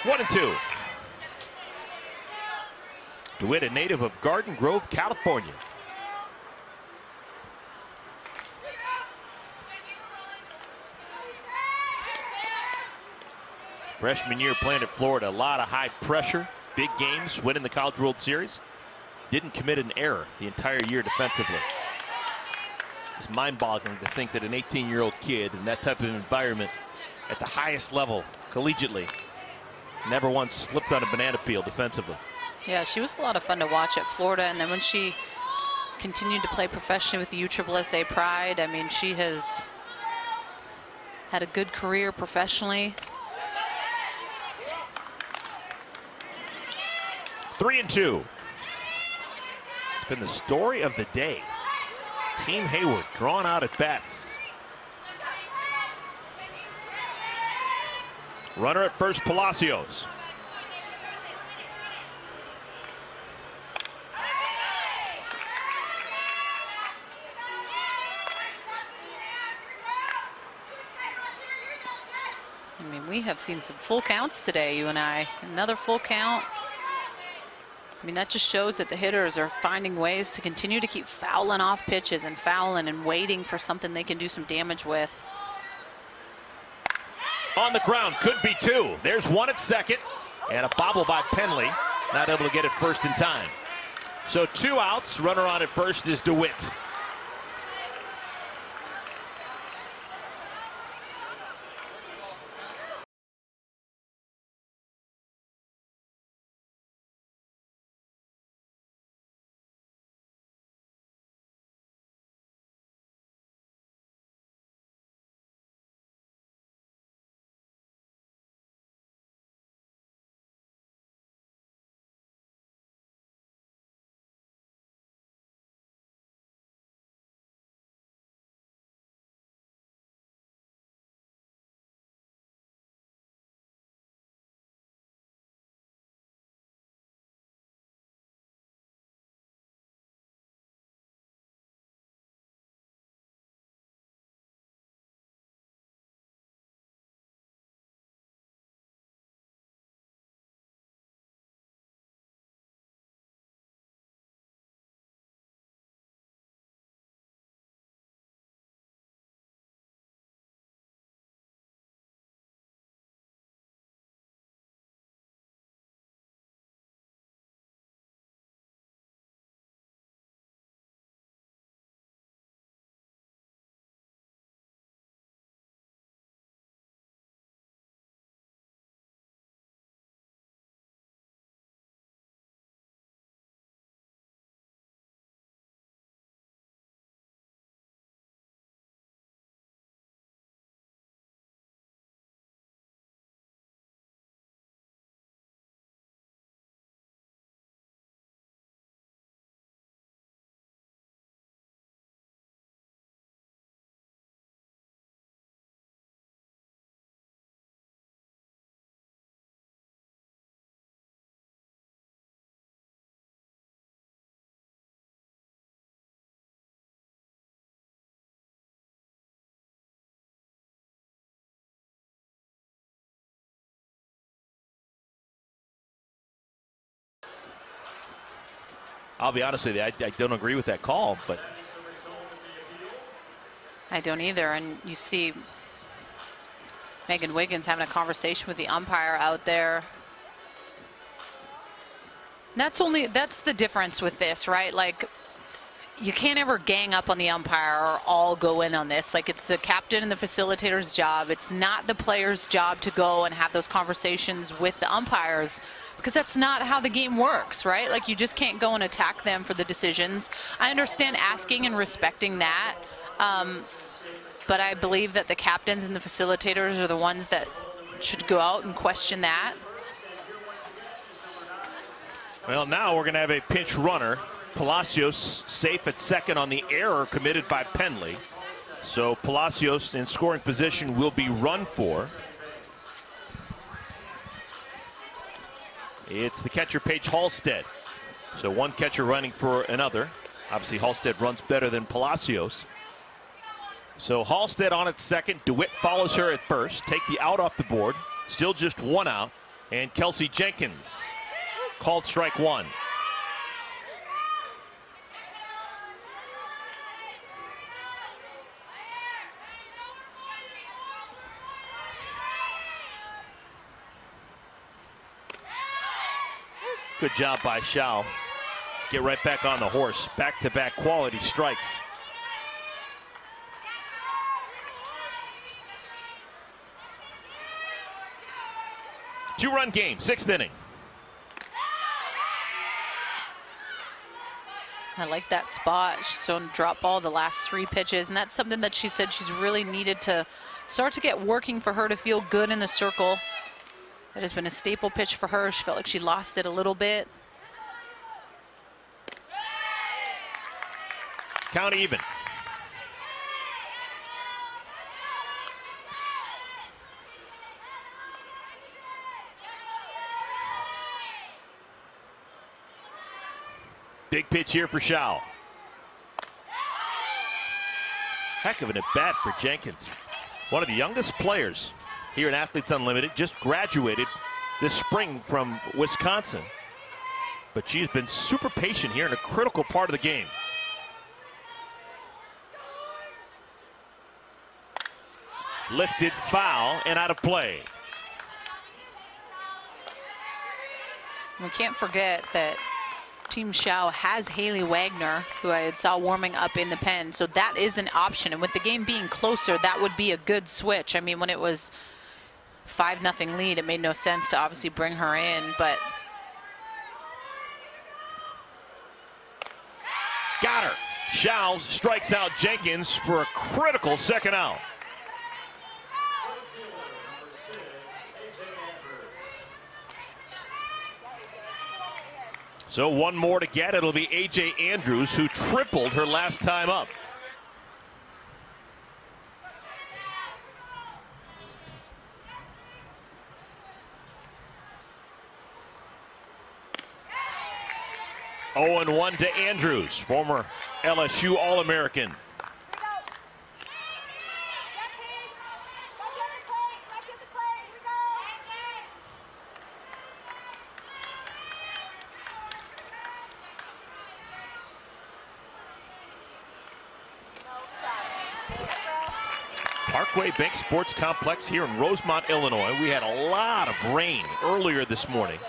One and two. DeWitt, a native of Garden Grove, California. Freshman year playing at Florida, a lot of high pressure, big games, winning the College World Series. Didn't commit an error the entire year defensively. It's mind-boggling to think that an 18-year-old kid in that type of environment at the highest level collegiately never once slipped on a banana peel defensively. Yeah, she was a lot of fun to watch at Florida, and then when she continued to play professionally with the USSSA Pride, I mean, she has had a good career professionally. 3 and 2. It's been the story of the day. Team Hayward drawn out at bats. Runner at first, Palacios. I mean, we have seen some full counts today, you and I. Another full count. I mean, that just shows that the hitters are finding ways to continue to keep fouling off pitches and fouling and waiting for something they can do some damage with. On the ground, could be 2. There's 1 at second, and a bobble by Penley, not able to get it first in time. So 2 outs, runner on at first is DeWitt. I'll be honest with you, I don't agree with that call, but I don't either. And you see Megan Wiggins having a conversation with the umpire out there. That's the difference with this, right? Like, you can't ever gang up on the umpire or all go in on this. Like, it's the captain and the facilitator's job. It's not the player's job to go and have those conversations with the umpires, because that's not how the game works, right? Like, you just can't go and attack them for the decisions. I understand asking and respecting that. but I believe that the captains and the facilitators are the ones that should go out and question that. Well, now we're going to have a pinch runner. Palacios safe at second on the error committed by Penley. So Palacios in scoring position will be run for. It's the catcher, Paige Halstead. So one catcher running for another. Obviously, Halstead runs better than Palacios. So Halstead on at second. Dewitt follows her at first. Take the out off the board. Still just one out. And Kelsey Jenkins called strike one. Good job by Howe. Get right back on the horse. Back-to-back quality strikes. Two-run game, sixth inning. I like that spot. She's shown drop ball the last 3 pitches, and that's something that she said she's really needed to start to get working for her to feel good in the circle. That has been a staple pitch for her. She felt like she lost it a little bit. Count even. Big pitch here for Howe. Heck of an at-bat for Jenkins. One of the youngest players here in Athletes Unlimited. Just graduated this spring from Wisconsin. But she's been super patient here in a critical part of the game. Lifted foul and out of play. We can't forget that Team Howe has Haley Wagner, who I saw warming up in the pen. So that is an option. And with the game being closer, that would be a good switch. I mean, when it was 5-0 lead, it made no sense to obviously bring her in, but. Got her. Howe strikes out Jenkins for a critical second out. So one more to get. It'll be A.J. Andrews, who tripled her last time up. Oh, and 1 to Andrews, former LSU All-American. Parkway Bank Sports Complex here in Rosemont, Illinois. We had a lot of rain earlier this morning.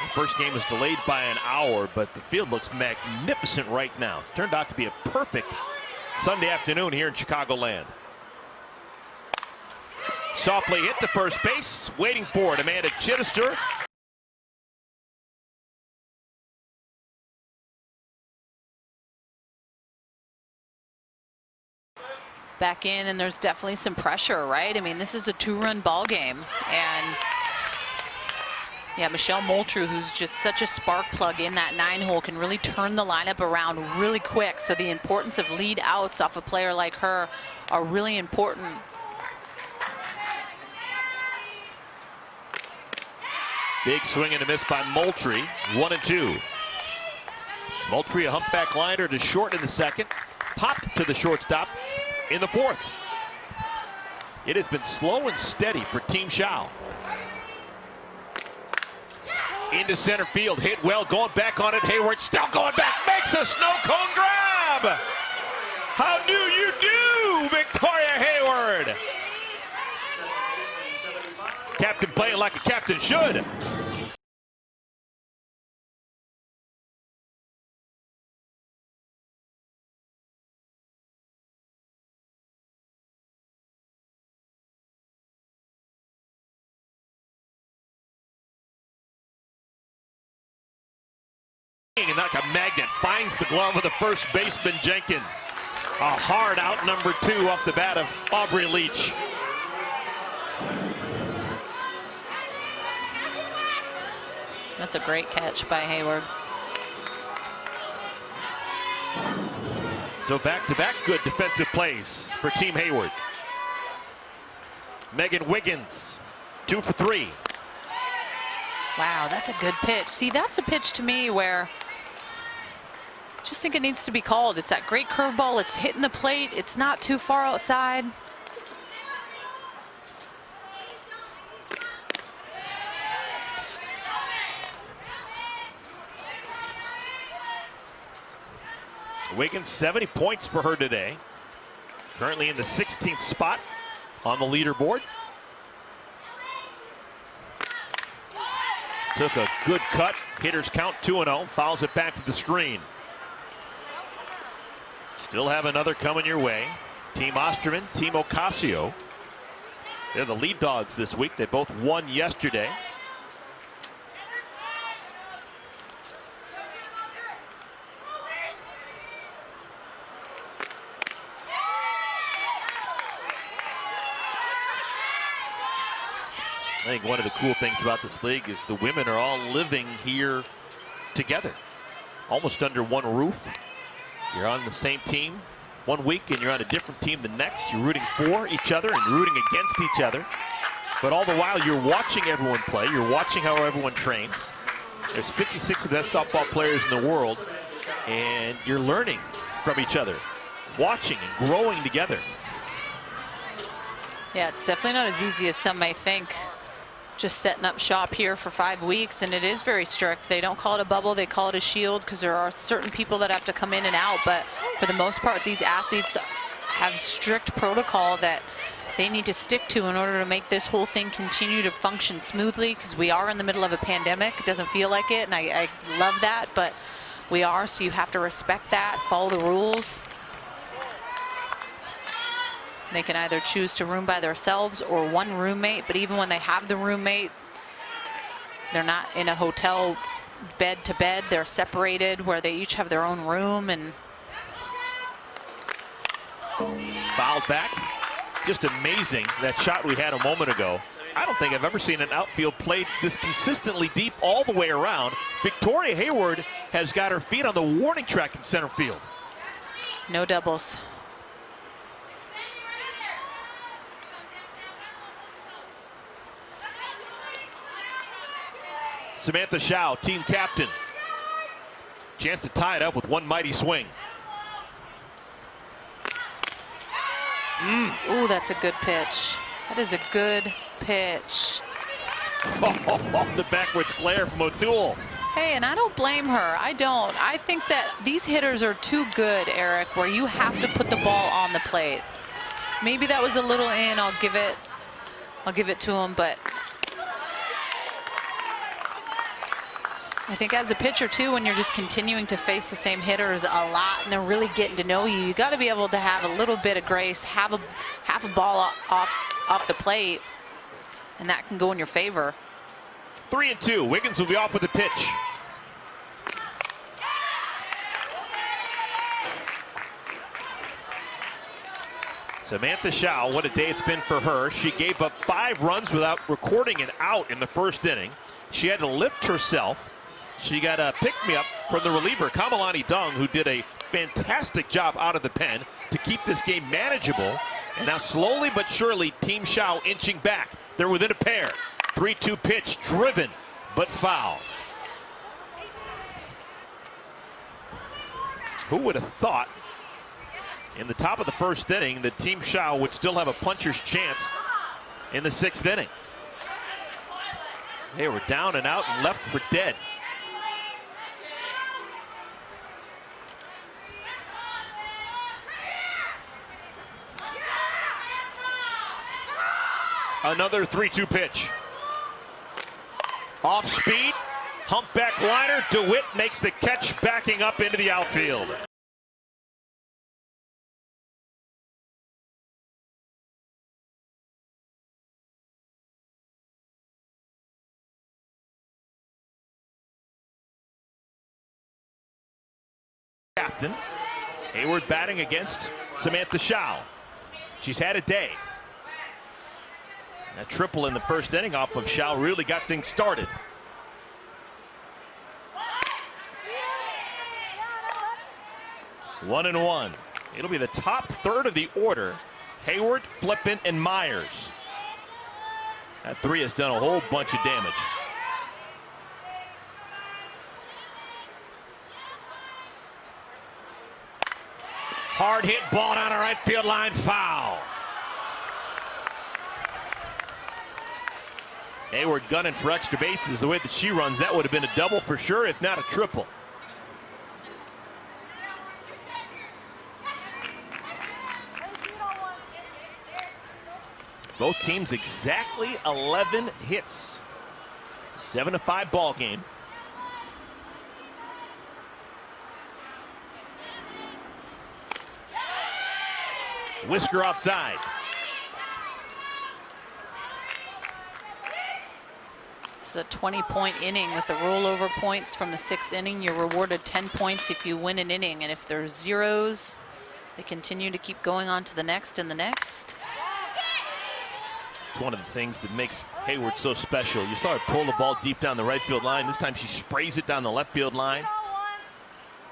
The first game was delayed by an hour, but the field looks magnificent right now. It's turned out to be a perfect Sunday afternoon here in Chicagoland. Softly hit to first base, waiting for it, Amanda Chidister. Back in, and there's definitely some pressure, right? I mean, this is a 2-run ball game, and yeah, Michelle Moultrie, who's just such a spark plug in that 9-hole, can really turn the lineup around really quick. So the importance of lead outs off a player like her are really important. Big swing and a miss by Moultrie. 1-2. Moultrie, a humpback liner to short in the second. Popped to the shortstop in the fourth. It has been slow and steady for Team Howe. Into center field, hit well, going back on it. Hayward still going back, makes a snow cone grab. How do you do, Victoria Hayward? Captain playing like a captain should. And like a magnet, finds the glove of the first baseman Jenkins. A hard out number 2 off the bat of Aubrey Leach. That's a great catch by Hayward. So back-to-back good defensive plays for Team Hayward. Megan Wiggins, 2 for 3. Wow, that's a good pitch. See, that's a pitch to me where I just think it needs to be called. It's that great curveball. It's hitting the plate. It's not too far outside. Wiggins, 70 points for her today. Currently in the 16th spot on the leaderboard. Took a good cut. Hitters count 2-0. Fouls it back to the screen. Still have another coming your way. Team Osterman, Team Ocasio. They're the lead dogs this week. They both won yesterday. I think one of the cool things about this league is the women are all living here together, almost under one roof. You're on the same team one week and you're on a different team the next. You're rooting for each other and rooting against each other. But all the while you're watching everyone play. You're watching how everyone trains. There's 56 of the best softball players in the world, and you're learning from each other, watching and growing together. Yeah, it's definitely not as easy as some may think. Just setting up shop here for 5 weeks, and it is very strict. They don't call it a bubble, they call it a shield, because there are certain people that have to come in and out, but for the most part these athletes have strict protocol that they need to stick to in order to make this whole thing continue to function smoothly, because we are in the middle of a pandemic. It doesn't feel like it, and I love that, but we are, so you have to respect that, follow the rules. They can either choose to room by themselves or one roommate, but even when they have the roommate, they're not in a hotel bed to bed. They're separated where they each have their own room. And fouled back. Just amazing, that shot we had a moment ago. I don't think I've ever seen an outfield played this consistently deep all the way around. Victoria Hayward has got her feet on the warning track in center field. no doubles. Samantha Howe, team captain. Chance to tie it up with one mighty swing. Ooh, that's a good pitch. That is a good pitch. The backwards glare from O'Toole. Hey, and I don't blame her. I don't. I think that these hitters are too good, Eric, where you have to put the ball on the plate. Maybe that was a little in. I'll give it to him, but I think as a pitcher too, when you're just continuing to face the same hitters a lot and they're really getting to know you, you got to be able to have a little bit of grace, have a ball off the plate, and that can go in your favor. 3-2. Wiggins will be off with a pitch. Samantha Howe, what a day it's been for her. She gave up 5 runs without recording an out in the first inning. She had to lift herself. She got a pick-me-up from the reliever, Kamalani Dung, who did a fantastic job out of the pen to keep this game manageable. And now slowly but surely, Team Howe inching back. They're within a pair. 3-2 pitch, driven, but foul. Who would have thought in the top of the first inning that Team Howe would still have a puncher's chance in the 6th inning? They were down and out and left for dead. Another 3-2 pitch. Off speed, humpback liner. Dewitt makes the catch, backing up into the outfield. Captain. Hayward batting against Samantha Howe. She's had a day. A triple in the first inning off of Howe really got things started. One and one. It'll be the top third of the order. Hayward, Flippin, and Myers. That three has done a whole bunch of damage. Hard hit ball down the right field line, foul. Hayward gunning for extra bases. The way that she runs, that would have been a double for sure, if not a triple. Both teams exactly 11 hits. 7-5 ball game. Whisker outside. It's a 20-point inning with the rollover points from the 6th inning. You're rewarded 10 points if you win an inning, and if there's zeros, they continue to keep going on to the next and the next. It's one of the things that makes Hayward so special. You saw her pull the ball deep down the right field line. This time she sprays it down the left field line.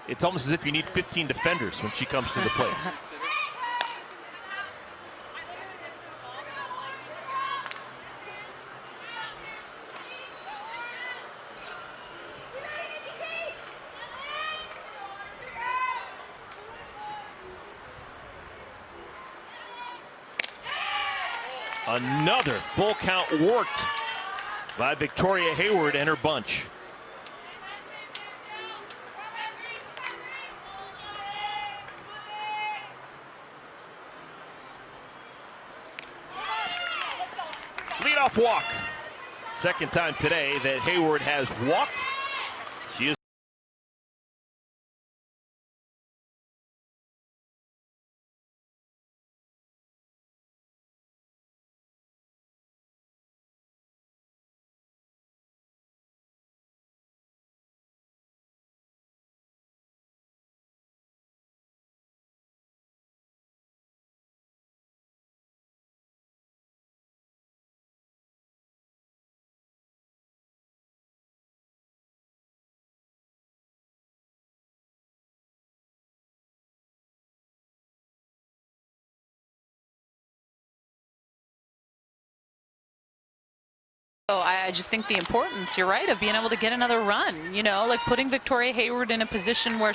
It's almost as if you need 15 defenders when she comes to the plate. Another full count worked by Victoria Hayward and her bunch. Leadoff walk. Second time today that Hayward has walked. She is I just think the importance, you're right, of being able to get another run, you know, like putting Victoria Hayward in a position where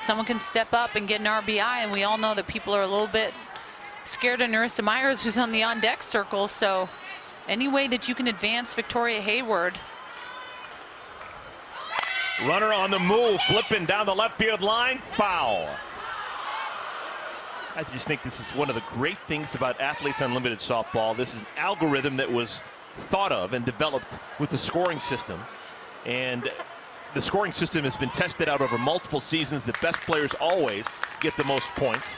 someone can step up and get an RBI, and we all know that people are a little bit scared of Theresa Myers, who's on the on-deck circle, so any way that you can advance Victoria Hayward. runner on the move, flipping down the left field line, foul. I just think this is one of the great things about Athletes Unlimited softball. This is an algorithm that was thought of and developed with the scoring system, and the scoring system has been tested out over multiple seasons. The best players always get the most points,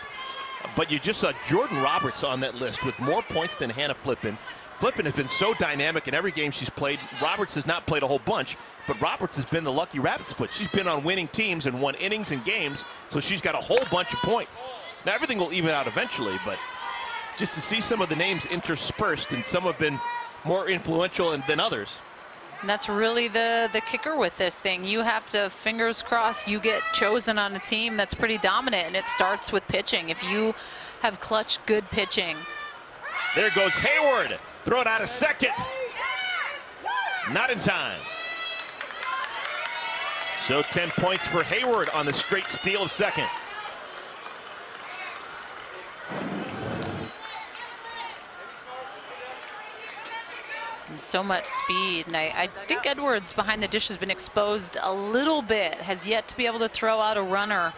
but you just saw Jordan Roberts on that list with more points than Hannah Flippin. Flippin has been so dynamic in every game she's played. Roberts has not played a whole bunch, but Roberts has been the lucky rabbit's foot. She's been on winning teams and won innings and games, so she's got a whole bunch of points. Now everything will even out eventually, but just to see some of the names interspersed, and some have been more influential than others. And that's really the kicker with this thing. You have to, fingers crossed, you get chosen on a team that's pretty dominant, and it starts with pitching. If you have clutch good pitching. There goes Hayward. Throw it out of second. Not in time. So 10 points for Hayward on the straight steal of second. And so much speed, and I think Edwards behind the dish has been exposed a little bit, has yet to be able to throw out a runner.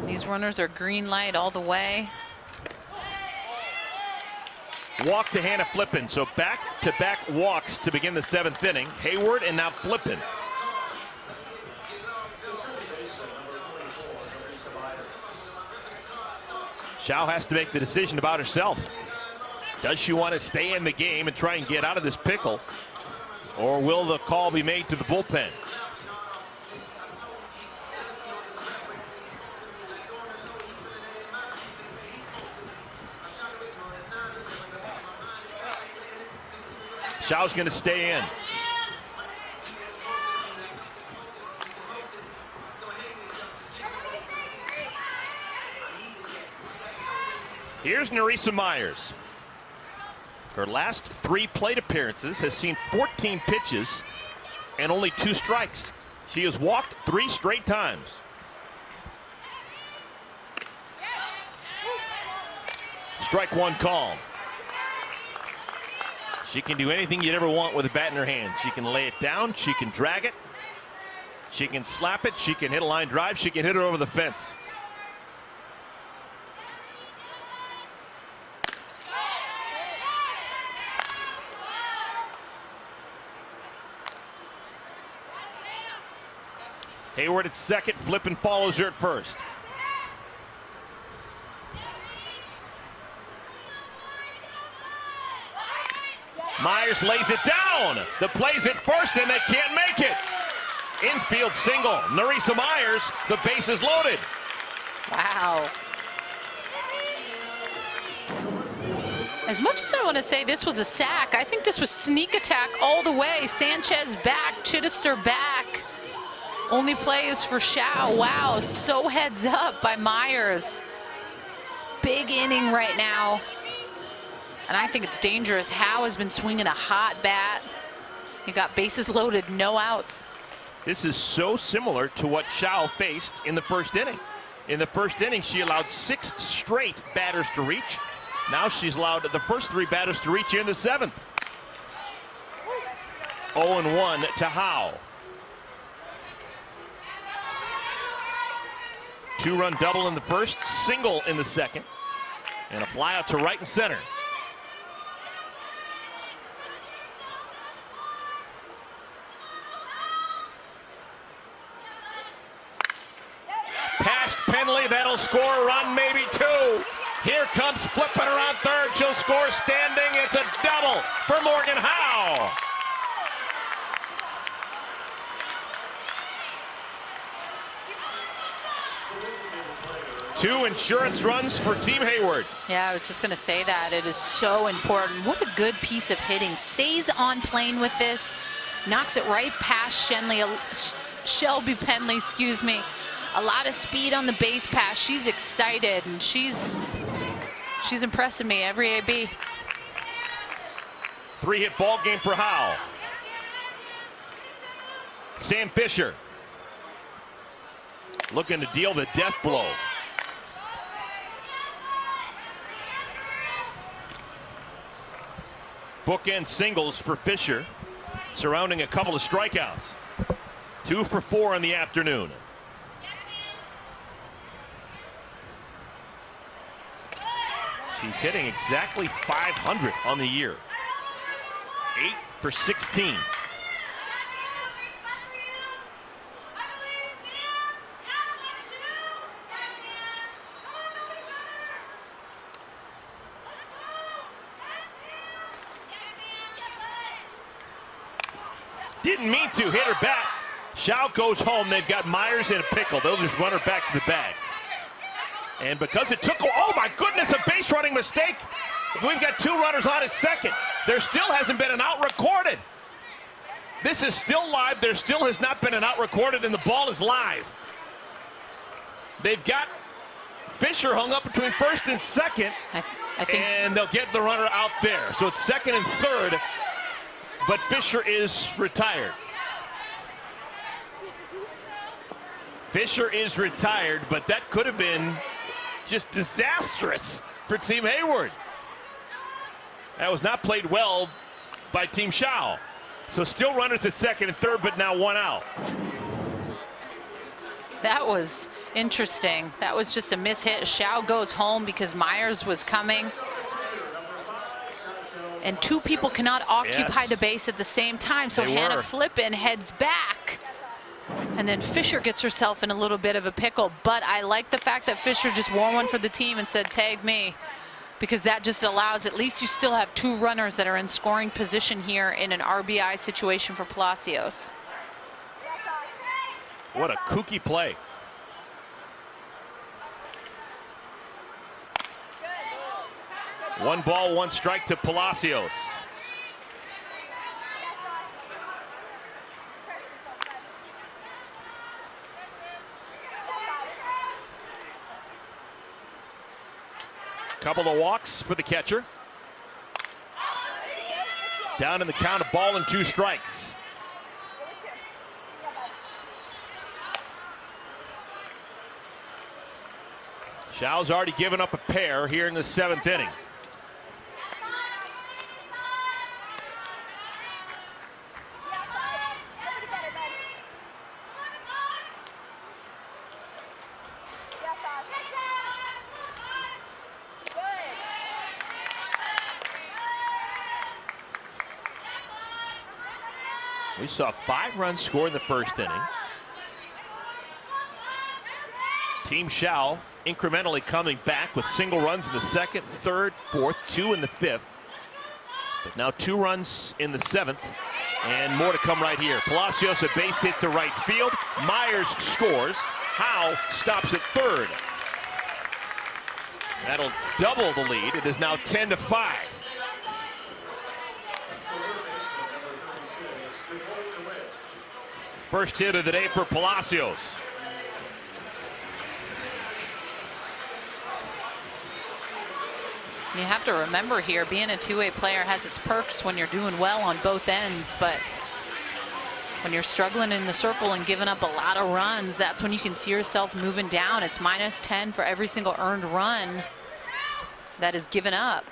These runners are green light all the way. Walk to Hannah Flippin, so back-to-back walks to begin the 7th inning. Hayward and now Flippin. Howe has to make the decision about herself. Does she want to stay in the game and try and get out of this pickle, or will the call be made to the bullpen? Howe's going to stay in. Here's Theresa Myers. Her last 3 plate appearances has seen 14 pitches and only 2 strikes. She has walked 3 straight times. Strike 1 call. She can do anything you'd ever want with a bat in her hand. She can lay it down, she can drag it, she can slap it, she can hit a line drive, she can hit it over the fence. Hayward at second, Flippin follows her at first. Myers lays it down. The play's at first and they can't make it. Infield single. Theresa Myers, the base is loaded. Wow. As much as I want to say this was a sack, I think this was sneak attack all the way. Sanchez back, Chidister back. Only play is for Howe. Wow, so heads up by Myers. Big inning right now. And I think it's dangerous. Howe has been swinging a hot bat. He got bases loaded, no outs. This is so similar to what Howe faced in the first inning. In the first inning, she allowed 6 straight batters to reach. Now she's allowed the first 3 batters to reach in the 7th. 0-1 to Howe. 2-run double in the first, single in the second, and a fly out to right and center. Past Penley, that'll score a run, maybe 2. Here comes Flippin around third. She'll score standing. It's a double for Morgan Howe. Two insurance runs for Team Hayward. Yeah, I was just going to say that. It is so important. What a good piece of hitting. Stays on plane with this. Knocks it right past Shelby Penley, excuse me. A lot of speed on the base pass. She's excited, and she's impressing me every AB. 3-hit ball game for Howe. Sam Fisher looking to deal the death blow. Bookend singles for Fisher, surrounding a couple of strikeouts. 2 for 4 in the afternoon. She's hitting exactly 500 on the year. 8 for 16. Didn't mean to hit her back. Howe goes home. They've got Myers in a pickle. They'll just run her back to the bag. And because it took, oh my goodness, a base running mistake. We've got 2 runners on at second. There still hasn't been an out recorded. This is still live. There still has not been an out recorded, and the ball is live. They've got Fisher hung up between first and second, I think, and they'll get the runner out there. So it's second and third, but Fisher is retired. Fisher is retired, but that could have been just disastrous for Team Hayward. That was not played well by Team Howe. So still runners at second and third, but now 1 out. that was interesting. That was just a mishit. Howe goes home because Myers was coming. And 2 people cannot occupy the base at the same time. So Hannah Flippin heads back. And then Fisher gets herself in a little bit of a pickle. But I like the fact that Fisher just wore one for the team and said, tag me. Because that just allows, at least you still have 2 runners that are in scoring position here in an RBI situation for Palacios. What a kooky play. One ball, 1 strike to Palacios. Couple of walks for the catcher. Down in the count, a ball and 2 strikes. Howe's already given up a pair here in the 7th inning. We saw 5 runs scored in the 1st inning. Team Howe incrementally coming back with single runs in the 2nd, 3rd, 4th, 2 in the 5th. But now 2 runs in the 7th, and more to come right here. Palacios, a base hit to right field. Myers scores. Howe stops at 3rd. That'll double the lead. It is now 10-5. First hit of the day for Palacios. You have to remember here, being a two-way player has its perks when you're doing well on both ends, but when you're struggling in the circle and giving up a lot of runs, that's when you can see yourself moving down. It's -10 for every single earned run that is given up.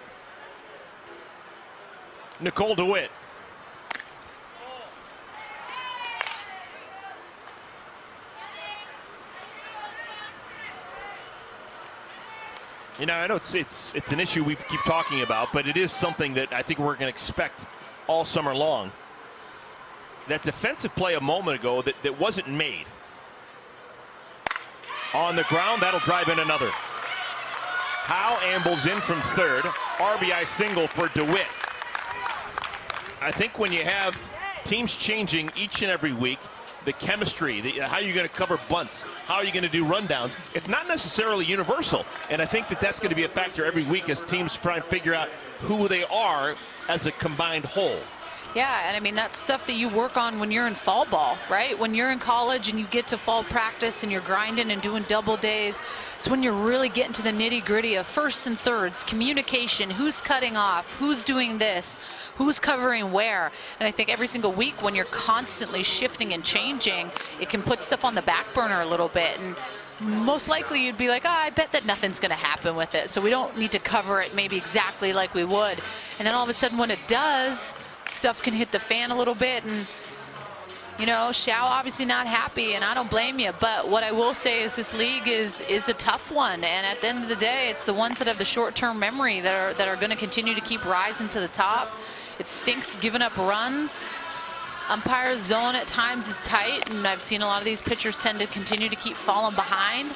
Nicole Dewitt. You know, I know it's an issue we keep talking about, but it is something that I think we're going to expect all summer long. That defensive play a moment ago that wasn't made. On the ground, that'll drive in another. Howe ambles in from 3rd. RBI single for Dewitt. I think when you have teams changing each and every week, the chemistry, how you're going to cover bunts, how are you going to do rundowns, it's not necessarily universal. And I think that's going to be a factor every week as teams try and figure out who they are as a combined whole. Yeah, and I mean, that's stuff that you work on when you're in fall ball, right? When you're in college and you get to fall practice and you're grinding and doing double days, it's when you're really getting to the nitty-gritty of 1st and 3rds, communication, who's cutting off, who's doing this, who's covering where. And I think every single week when you're constantly shifting and changing, it can put stuff on the back burner a little bit. And most likely you'd be like, oh, I bet that nothing's going to happen with it, so we don't need to cover it maybe exactly like we would. And then all of a sudden when it does, stuff can hit the fan a little bit, and you know, Howe obviously not happy, and I don't blame you. But what I will say is this league is a tough one, and at the end of the day, it's the ones that have the short-term memory that are going to continue to keep rising to the top. It stinks giving up runs. Umpire's zone at times is tight, and I've seen a lot of these pitchers tend to continue to keep falling behind.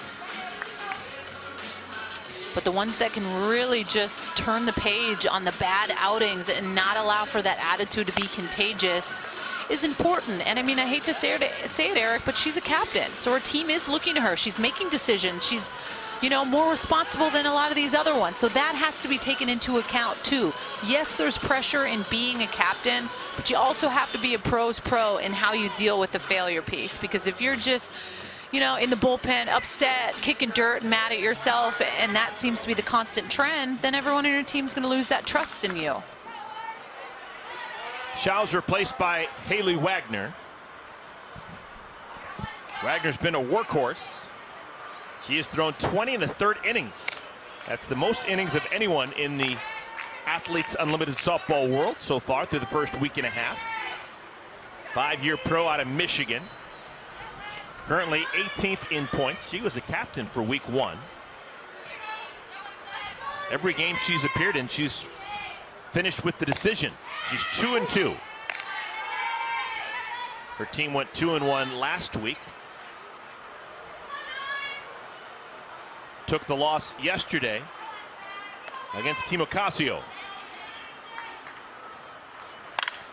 But the ones that can really just turn the page on the bad outings and not allow for that attitude to be contagious is important. And I mean, I hate to say it, Eric, but she's a captain. So her team is looking to her. She's making decisions. She's, you know, more responsible than a lot of these other ones. So that has to be taken into account too. Yes, there's pressure in being a captain, but you also have to be a pro's pro in how you deal with the failure piece. Because if you're just, you know, in the bullpen, upset, kicking dirt, and mad at yourself, and that seems to be the constant trend, then everyone in your team's going to lose that trust in you. Howe's replaced by Haley Wagner. Wagner's been a workhorse. She has thrown 20 in the 3rd innings. That's the most innings of anyone in the Athletes Unlimited softball world so far through the first week and a half. 5-year pro out of Michigan. Currently 18th in points. She was a captain for week 1. Every game she's appeared in, she's finished with the decision. She's 2-2. Her team went 2-1 last week. Took the loss yesterday against Team Ocasio.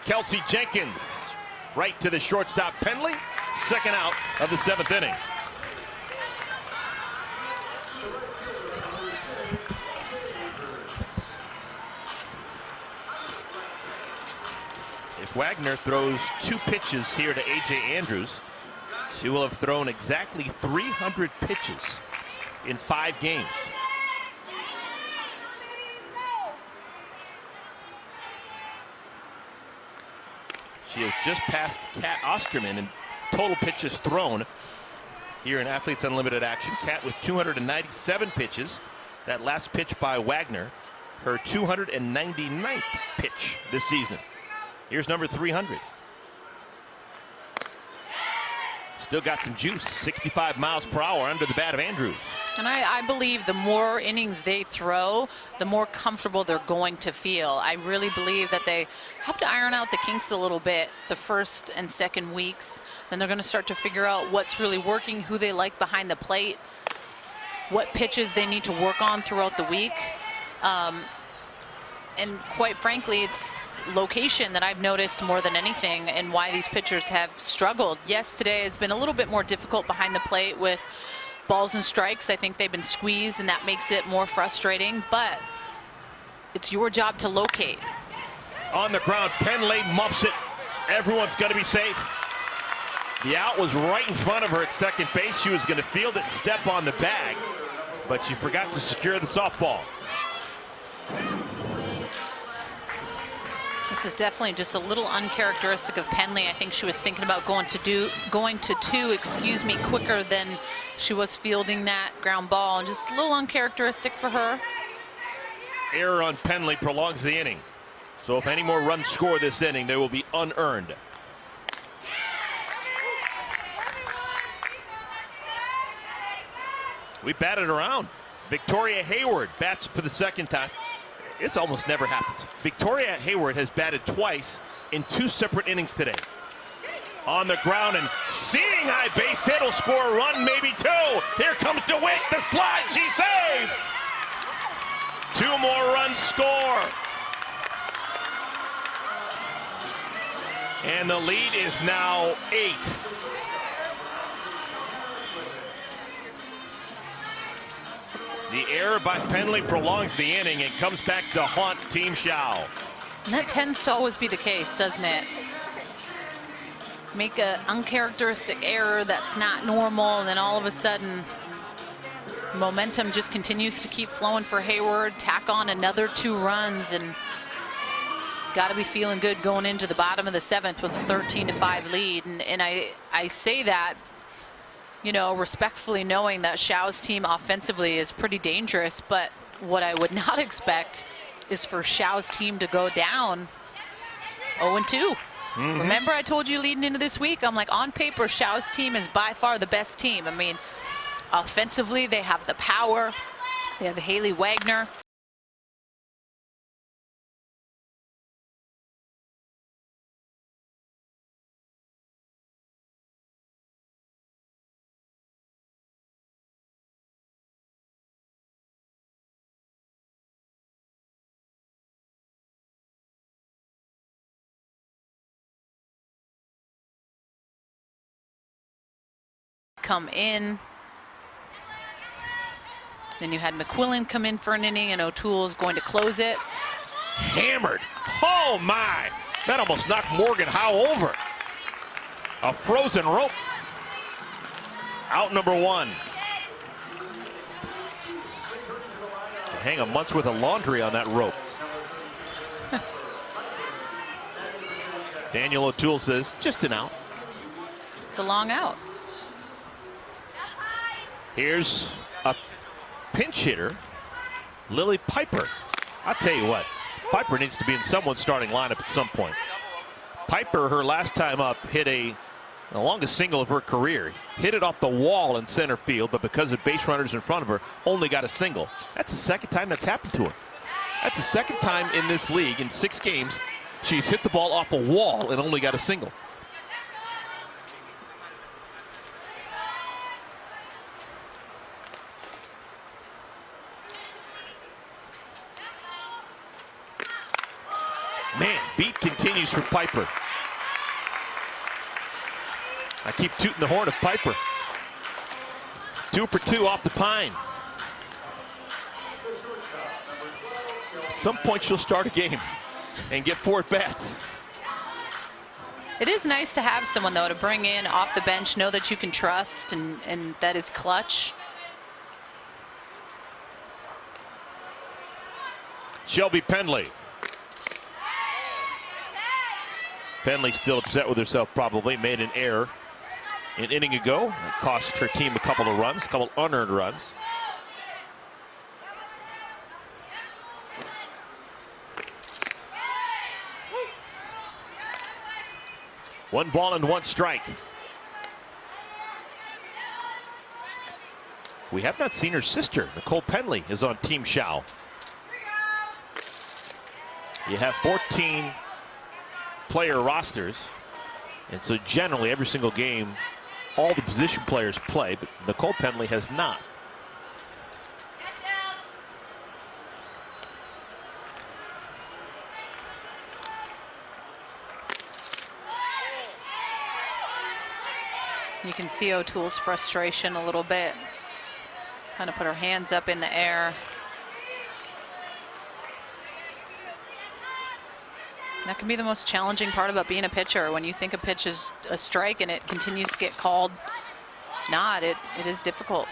Kelsey Jenkins right to the shortstop Penley. 2nd out of the 7th inning. If Wagner throws 2 pitches here to A.J. Andrews, she will have thrown exactly 300 pitches in 5 games. She has just passed Kat Osterman in total pitches thrown here in Athletes Unlimited action. Kat with 297 pitches. That last pitch by Wagner, her 299th pitch this season. Here's number 300. Still got some juice, 65 miles per hour under the bat of Andrews. And I believe the more innings they throw, the more comfortable they're going to feel. I really believe that they have to iron out the kinks a little bit the first and second weeks. Then they're going to start to figure out what's really working, who they like behind the plate, what pitches they need to work on throughout the week. And quite frankly, it's location that I've noticed more than anything and why these pitchers have struggled. Yes, today has been a little bit more difficult behind the plate with balls and strikes. I think they've been squeezed, and that makes it more frustrating, but it's your job to locate. On the ground, Penley muffs it. Everyone's going to be safe. The out was right in front of her at second base. She was going to field it and step on the bag, but she forgot to secure the softball. This is definitely just a little uncharacteristic of Penley. I think she was thinking about going to two, quicker than she was fielding that ground ball, and just a little uncharacteristic for her. Error on Penley prolongs the inning. So if any more runs score this inning, they will be unearned. We batted around. Victoria Hayward bats for the second time. This almost never happens. Victoria Hayward has batted twice in 2 separate innings today. On the ground and seeing high base hit, will score a run, maybe 2. Here comes Dewitt, the slide, she's safe. 2 more runs score. And the lead is now 8. The error by Penley prolongs the inning and comes back to haunt Team Howe. And that tends to always be the case, doesn't it? Make an uncharacteristic error that's not normal, and then all of a sudden, momentum just continues to keep flowing for Hayward. Tack on another 2 runs, and got to be feeling good going into the bottom of the 7th with a 13-5 lead. And I say that, you know, respectfully knowing that Howe's team offensively is pretty dangerous, but what I would not expect is for Howe's team to go down 0-2. Remember, I told you leading into this week, I'm like, on paper, Howe's team is by far the best team. I mean, offensively, they have the power. They have Haley Wagner. Come in. Then you had McQuillan come in for an inning, and O'Toole's going to close it. Hammered. Oh my! That almost knocked Morgan Howe over. A frozen rope. Out number 1. Can hang a month's worth of laundry on that rope. Daniel O'Toole says, just an out. It's a long out. Here's a pinch hitter, Lily Piper. I'll tell you what, Piper needs to be in someone's starting lineup at some point. Piper, her last time up, hit the longest single of her career. Hit it off the wall in center field, but because of base runners in front of her, only got a single. That's the second time that's happened to her. That's the second time in this league, in 6 games, she's hit the ball off a wall and only got a single. Man, beat continues for Piper. I keep tooting the horn of Piper. 2 for 2 off the pine. At some point she'll start a game and get 4 at-bats. It is nice to have someone, though, to bring in off the bench, know that you can trust, and that is clutch. Shelby Penley. Penley still upset with herself, probably. Made an error an inning ago. It cost her team a couple of runs, a couple unearned runs. One ball and one strike. We have not seen her sister. Nicole Penley is on Team Howe. You have 14 player rosters, and so generally every single game all the position players play, but Nicole Penley has not. You can see O'Toole's frustration a little bit. Kind of put her hands up in the air. That can be the most challenging part about being a pitcher. When you think a pitch is a strike and it continues to get called not, it is difficult.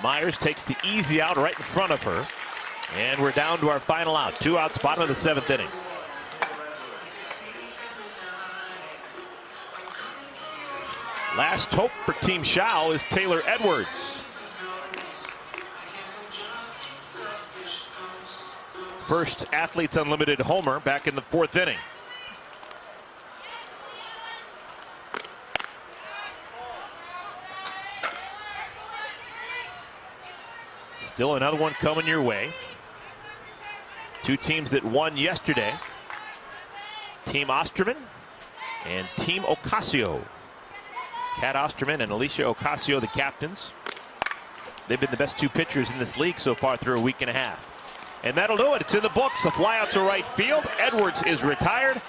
Myers takes the easy out right in front of her. And we're down to our final out. 2 outs, bottom of the 7th inning. Last hope for Team Howe is Taylor Edwards. First Athletes Unlimited homer back in the 4th inning. Still another one coming your way. Two teams that won yesterday. Team Osterman and Team Ocasio. Kat Osterman and Alicia Ocasio, the captains. They've been the best 2 pitchers in this league so far through a week and a half. And that'll do it. It's in the books. A fly out to right field. Edwards is retired.